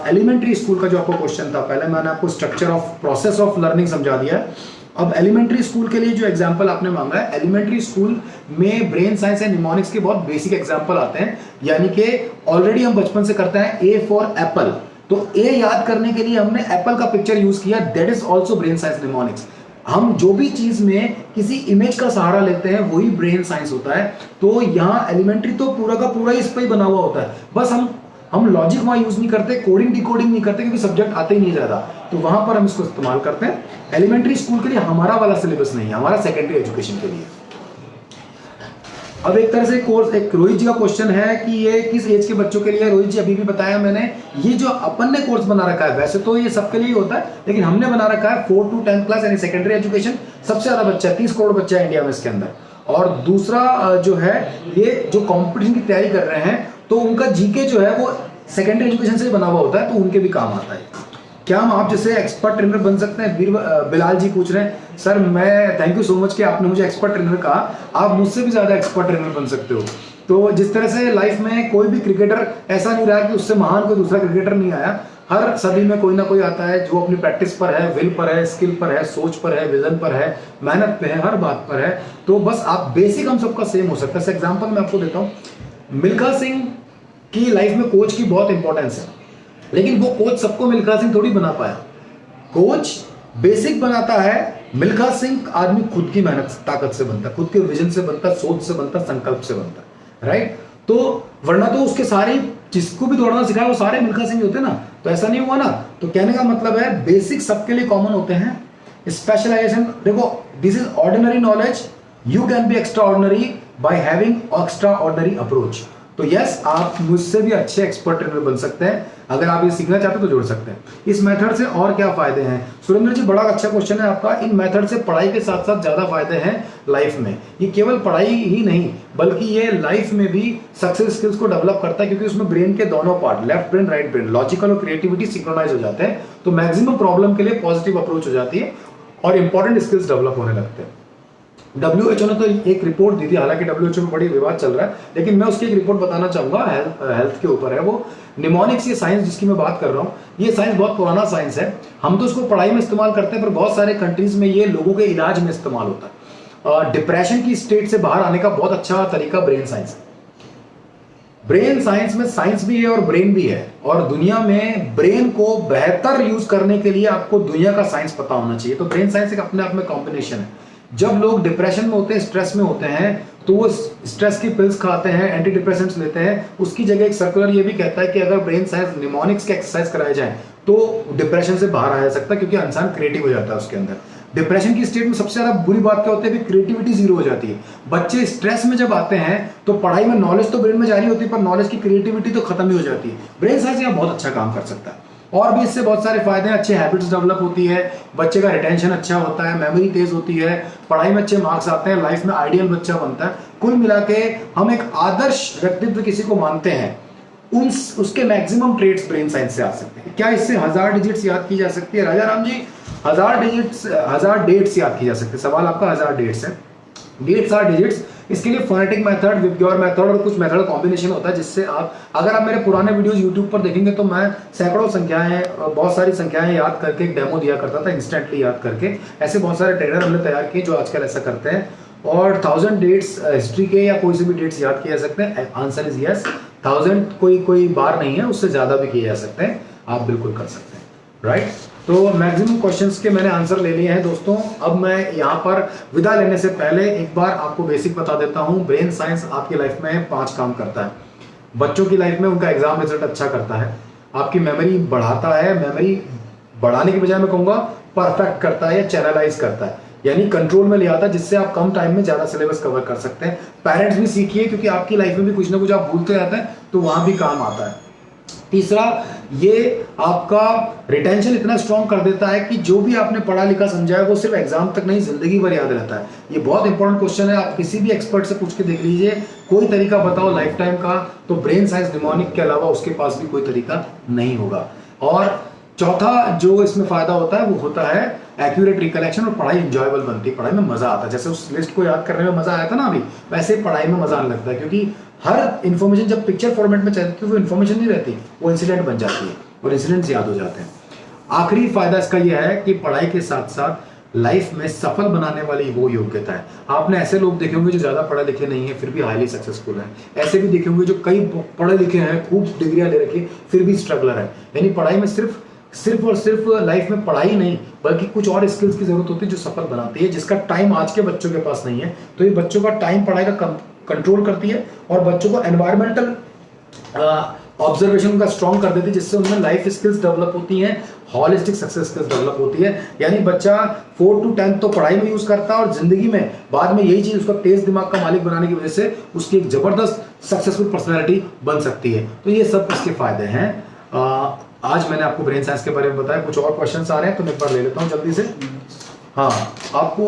एलिमेंट्री स्कूल का जो आपको क्वेश्चन था, पहले मैंने आपको structure of process of learning समझा दिया है। अब एलिमेंट्री स्कूल के लिए जो एग्जांपल आपने मांगा है, एलिमेंट्री स्कूल में ब्रेन साइंस एंड निमोनिक्स के बहुत बेसिक एग्जांपल आते हैं, यानी कि ऑलरेडी हम बचपन से करते हैं ए फॉर एप्पल, तो ए याद करने के लिए हमने एप्पल का पिक्चर यूज किया, that is also brain science mnemonics. हम जो भी चीज में किसी इमेज का सहारा लेते हैं वही ब्रेन साइंस होता है। तो यहाँ एलिमेंट्री तो पूरा का पूरा इस पर ही बना हुआ होता है, बस हम लॉजिक वहां यूज नहीं करते, कोडिंग डिकोडिंग नहीं करते, क्योंकि सब्जेक्ट आते ही नहीं ज्यादा, तो वहां पर हम इसको इस्तेमाल करते हैं। एलिमेंट्री स्कूल के लिए हमारा वाला सिलेबस नहीं है, हमारा सेकेंडरी एजुकेशन के लिए। अब एक तरह से कोर्स, एक रोहित जी का क्वेश्चन है कि ये किस एज के बच्चों के लिए। रोहित जी अभी भी बताया मैंने, ये जो अपन ने कोर्स बना रखा है, वैसे तो ये सबके लिए होता है, लेकिन हमने बना रखा है 4 to 10 क्लास यानी सेकेंडरी एजुकेशन। सबसे ज्यादा बच्चा है, 30 करोड़ बच्चा है इंडिया में इसके अंदर। और दूसरा जो है, ये जो कॉम्पिटिशन की तैयारी कर रहे हैं, तो उनका जीके जो है वो सेकेंडरी एजुकेशन से बना हुआ होता है, तो उनके भी काम आता है। क्या हम आप जैसे एक्सपर्ट ट्रेनर बन सकते हैं? बिलाल जी पूछ रहे हैं, सर मैं थैंक यू सो मच कि आपने मुझे एक्सपर्ट ट्रेनर कहा, आप मुझसे भी ज्यादा एक्सपर्ट ट्रेनर बन सकते हो। तो जिस तरह से लाइफ में कोई भी क्रिकेटर ऐसा नहीं रहा कि उससे महान कोई दूसरा क्रिकेटर नहीं आया, हर सदी में कोई ना कोई आता है जो अपनी प्रैक्टिस पर है, विल पर है, स्किल पर है, सोच पर है, विजन पर है, मेहनत पे है, हर बात पर है। तो बस आप बेसिक हम सबका सेम हो सकता है। एग्जाम्पल मैं आपको देता हूँ, मिल्खा सिंह की लाइफ में कोच की बहुत इंपॉर्टेंस है, लेकिन वो कोच सबको मिल्खा सिंह थोड़ी बना पाया। कोच बेसिक बनाता है, मिल्खा सिंह आदमी खुद की मेहनत ताकत से बनता है, खुद के विजन से बनता है, सोच से बनता है, संकल्प से बनता है, राइट। तो वरना तो उसके सारे जिसको भी दौड़ना सिखाया वो सारे मिल्खा सिंह होते ना, तो ऐसा नहीं हुआ ना। तो कहने का मतलब है बेसिक सबके लिए कॉमन होते हैं, स्पेशलाइजेशन देखो, this is ordinary knowledge, you can be extra ordinary by having extra ordinary approach. तो यस, आप मुझसे भी अच्छे एक्सपर्ट ट्रेनर बन सकते हैं, अगर आप ये सीखना चाहते हो तो जुड़ सकते हैं। इस मेथड से और क्या फायदे हैं? सुरेंद्र जी बड़ा अच्छा क्वेश्चन है आपका। इन मेथड से पढ़ाई के साथ साथ ज्यादा फायदे हैं लाइफ में। ये केवल पढ़ाई ही नहीं, बल्कि ये लाइफ में भी सक्सेस स्किल्स को डेवलप करता है, क्योंकि उसमें ब्रेन के दोनों part, left brain right brain, logical और क्रिएटिविटी सिंक्रोनाइज हो जाते हैं। तो मैक्सिमम प्रॉब्लम के लिए पॉजिटिव अप्रोच हो जाती है और इंपॉर्टेंट स्किल्स डेवलप होने लगते हैं। WHO ने तो एक रिपोर्ट दी थी, हालांकि WHO में बड़ी विवाद चल रहा है, लेकिन मैं उसकी एक रिपोर्ट बताना चाहूंगा, हेल्थ के ऊपर है वो। निमोनिक्स, ये साइंस जिसकी मैं बात कर रहा हूँ, ये साइंस बहुत पुराना साइंस है। हम तो इसको पढ़ाई में इस्तेमाल करते हैं, पर बहुत सारे कंट्रीज में ये लोगों के इलाज में इस्तेमाल होता है। डिप्रेशन की स्टेट से बाहर आने का बहुत अच्छा तरीका ब्रेन साइंस है। ब्रेन साइंस में साइंस भी है और ब्रेन भी है, और दुनिया में ब्रेन को बेहतर यूज करने के लिए आपको दुनिया का साइंस पता होना चाहिए। तो ब्रेन साइंस एक अपने आप में कॉम्बिनेशन है। जब लोग डिप्रेशन में होते हैं, स्ट्रेस में होते हैं, तो वो स्ट्रेस की पिल्स खाते हैं, एंटी डिप्रेसेंट्स लेते हैं। उसकी जगह एक सर्कुलर ये भी कहता है कि अगर ब्रेन साइंस निमोनिक्स के एक्सरसाइज कराए जाए तो डिप्रेशन से बाहर आ जा सकता है, क्योंकि इंसान क्रिएटिव हो जाता है उसके अंदर। डिप्रेशन की स्टेट में सबसे ज्यादा बुरी बात क्या होती है कि क्रिएटिविटी जीरो हो जाती है। बच्चे स्ट्रेस में जब आते हैं तो पढ़ाई में नॉलेज तो ब्रेन में जारी होती है, पर नॉलेज की क्रिएटिविटी तो खत्म ही हो जाती है। ब्रेन साइंस यहाँ बहुत अच्छा काम कर सकता है, और भी इससे बहुत सारे फायदे हैं। अच्छे हैबिट्स डेवलप होती है, बच्चे का रिटेंशन अच्छा होता है, मेमोरी तेज होती है, पढ़ाई में अच्छे मार्क्स आते हैं, लाइफ में आइडियल बच्चा बनता है। कुल मिला के हम एक आदर्श व्यक्तित्व किसी को मानते हैं, उसके मैक्सिमम ट्रेड्स ब्रेन साइंस से आ सकते हैं। क्या इससे 1000 डिजिट्स याद की जा सकती है? राजा राम जी, 1000 डेट्स याद की जा सकती है। सवाल आपका 1000 डेट्स है। Dates are digits. इसके लिए फोनेटिक मेथड, विबग्योर मेथड और कुछ मेथड कॉम्बिनेशन होता है, जिससे आप, अगर आप मेरे पुराने वीडियोस यूट्यूब पर देखेंगे तो मैं सैकड़ों संख्याएं, बहुत सारी संख्याएं याद करके एक डेमो दिया करता था, इंस्टेंटली याद करके। ऐसे बहुत सारे ट्रेनर हमने तैयार किए जो आजकल ऐसा करते हैं। और 1000 डेट्स हिस्ट्री के या कोई से भी डेट्स याद किए जा सकते हैं। Answer is yes. 1000 कोई बार नहीं है, उससे ज्यादा भी किए जा सकते हैं, आप बिल्कुल कर सकते हैं, राइट। तो मैक्सिमम क्वेश्चंस के मैंने आंसर ले लिए हैं दोस्तों। अब मैं यहाँ पर विदा लेने से पहले एक बार आपको बेसिक बता देता हूँ। ब्रेन साइंस आपकी लाइफ में 5 काम करता है। बच्चों की लाइफ में उनका एग्जाम रिजल्ट अच्छा करता है, आपकी मेमोरी बढ़ाता है, मेमोरी बढ़ाने की बजाय मैं कहूँगा परफेक्ट करता है या चैनलाइज करता है, यानी कंट्रोल में ले आता है, जिससे आप कम टाइम में ज्यादा सिलेबस कवर कर सकते हैं। पेरेंट्स भी सीखिए, क्योंकि आपकी लाइफ में भी कुछ ना कुछ आप भूलते रहते हैं, तो वहां भी काम आता है। तीसरा, ये आपका रिटेंशन इतना स्ट्रॉन्ग कर देता है कि जो भी आपने पढ़ा लिखा समझा है वो सिर्फ एग्जाम तक नहीं, जिंदगी भर याद रहता है। ये बहुत इंपॉर्टेंट क्वेश्चन है, आप किसी भी एक्सपर्ट से पूछ के देख लीजिए, कोई तरीका बताओ लाइफ टाइम का, तो ब्रेन साइंस निमोनिक के अलावा उसके पास भी कोई तरीका नहीं होगा। और चौथा जो इसमें फायदा होता है वो होता है एक्यूरेट रिकलेक्शन, और पढ़ाई इंजॉयबल बनती है, पढ़ाई में मजा आता है। जैसे उस लिस्ट को याद करने में मजा आया था ना अभी, वैसे पढ़ाई में मजा आने लगता है, क्योंकि हर इन्फॉर्मेशन जब पिक्चर फॉर्मेट में चलती है तो वो इन्फॉर्मेशन नहीं रहती, वो इंसिडेंट बन जाती है और इंसिडेंट्स याद हो जाते हैं। आखिरी फायदा इसका यह है कि पढ़ाई के साथ साथ लाइफ में सफल बनाने वाली वो योग्यता है। आपने ऐसे लोग देखे होंगे जो ज्यादा पढ़े लिखे नहीं है फिर भी हाईली सक्सेसफुल हैं, ऐसे भी देखे होंगे जो कई पढ़े लिखे हैं, खूब डिग्रियां ले रखी फिर भी स्ट्रगलर है। यानी पढ़ाई में सिर्फ और सिर्फ लाइफ में पढ़ाई नहीं, बल्कि कुछ और स्किल्स की जरूरत होती है जो सफल बनाती है, जिसका टाइम आज के बच्चों के पास नहीं है। तो ये बच्चों का टाइम पढ़ाई का कंट्रोल करती है और बच्चों को एनवायरमेंटल ऑब्जर्वेशन का स्ट्रॉन्ग कर देती है, जिससे उनमें लाइफ स्किल्स डेवलप होती हैं, हॉलिस्टिक सक्सेस स्किल्स डेवलप होती है। यानी बच्चा 4 to 10 तो पढ़ाई में यूज करता है और जिंदगी में बाद में यही चीज उसका तेज दिमाग का मालिक बनाने की वजह से उसकी एक जबरदस्त सक्सेसफुल पर्सनैलिटी बन सकती है। तो ये सब इसके फायदे हैं। आज मैंने आपको ब्रेन साइंस के बारे में बताया, कुछ और क्वेश्चंस आ रहे हैं तो मैं एक बार ले लेता हूं जल्दी से। हाँ, आपको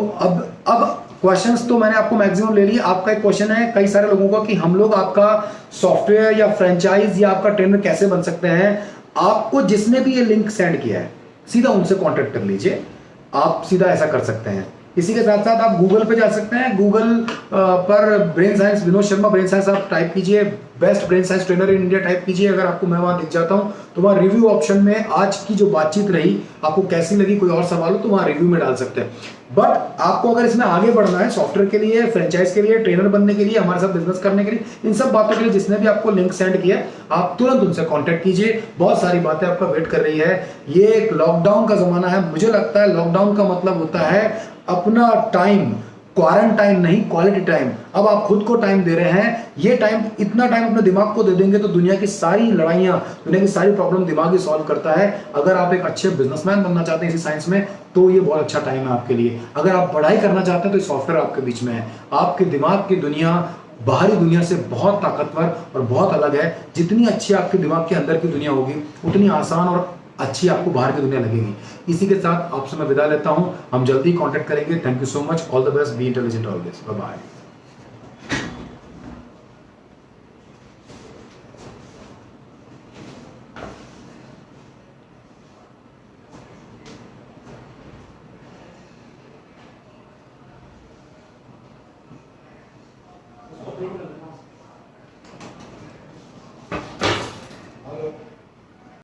अब क्वेश्चंस तो मैंने आपको मैक्सिमम ले लिए। आपका एक क्वेश्चन है कई सारे लोगों का कि हम लोग आपका सॉफ्टवेयर या फ्रेंचाइज या आपका ट्रेनर कैसे बन सकते हैं। आपको जिसने भी ये लिंक सेंड किया है सीधा उनसे कांटेक्ट कर लीजिए, आप सीधा ऐसा कर सकते हैं। इसी के साथ साथ आप गूगल पे जा सकते हैं, गूगल पर brain science Vinod Sharma brain science आप टाइप कीजिए, best brain science trainer in India type कीजिए। अगर आपको मैं वहां दिख जाता हूं तो वहां रिव्यू ऑप्शन में आज की जो बातचीत रही आपको कैसी लगी, कोई और सवाल हो तो वहां रिव्यू में डाल सकते हैं। बट आपको अगर इसमें आगे बढ़ना है, सॉफ्टवेयर के लिए, फ्रेंचाइज के लिए, ट्रेनर बनने के लिए, हमारे साथ बिजनेस करने के लिए, इन सब बातों के लिए जिसने भी आपको लिंक सेंड किया आप तुरंत उनसे कांटेक्ट कीजिए। बहुत सारी बातें आपका वेट कर रही है। ये एक लॉकडाउन का जमाना है, मुझे लगता है लॉकडाउन का मतलब होता है अपना टाइम, क्वारंटाइन नहीं, क्वालिटी टाइम। अब आप खुद को टाइम दे रहे हैं, ये टाइम, इतना टाइम अपने दिमाग को दे देंगे तो दुनिया की सारी लड़ाइयां, दुनिया की सारी प्रॉब्लम दिमाग ही सॉल्व करता है। अगर आप एक अच्छे बिजनेसमैन बनना चाहते हैं इसी साइंस में तो ये बहुत अच्छा टाइम है आपके लिए। अगर आप पढ़ाई करना चाहते हैं तो सॉफ्टवेयर आपके बीच में है। आपके दिमाग की दुनिया बाहरी दुनिया से बहुत ताकतवर और बहुत अलग है। जितनी अच्छी आपके दिमाग के अंदर की दुनिया होगी उतनी आसान और अच्छी आपको बाहर की दुनिया लगेगी। इसी के साथ आपसे मैं विदा लेता हूं, हम जल्दी कांटेक्ट करेंगे। Thank you so much, all the best, be intelligent always, bye bye.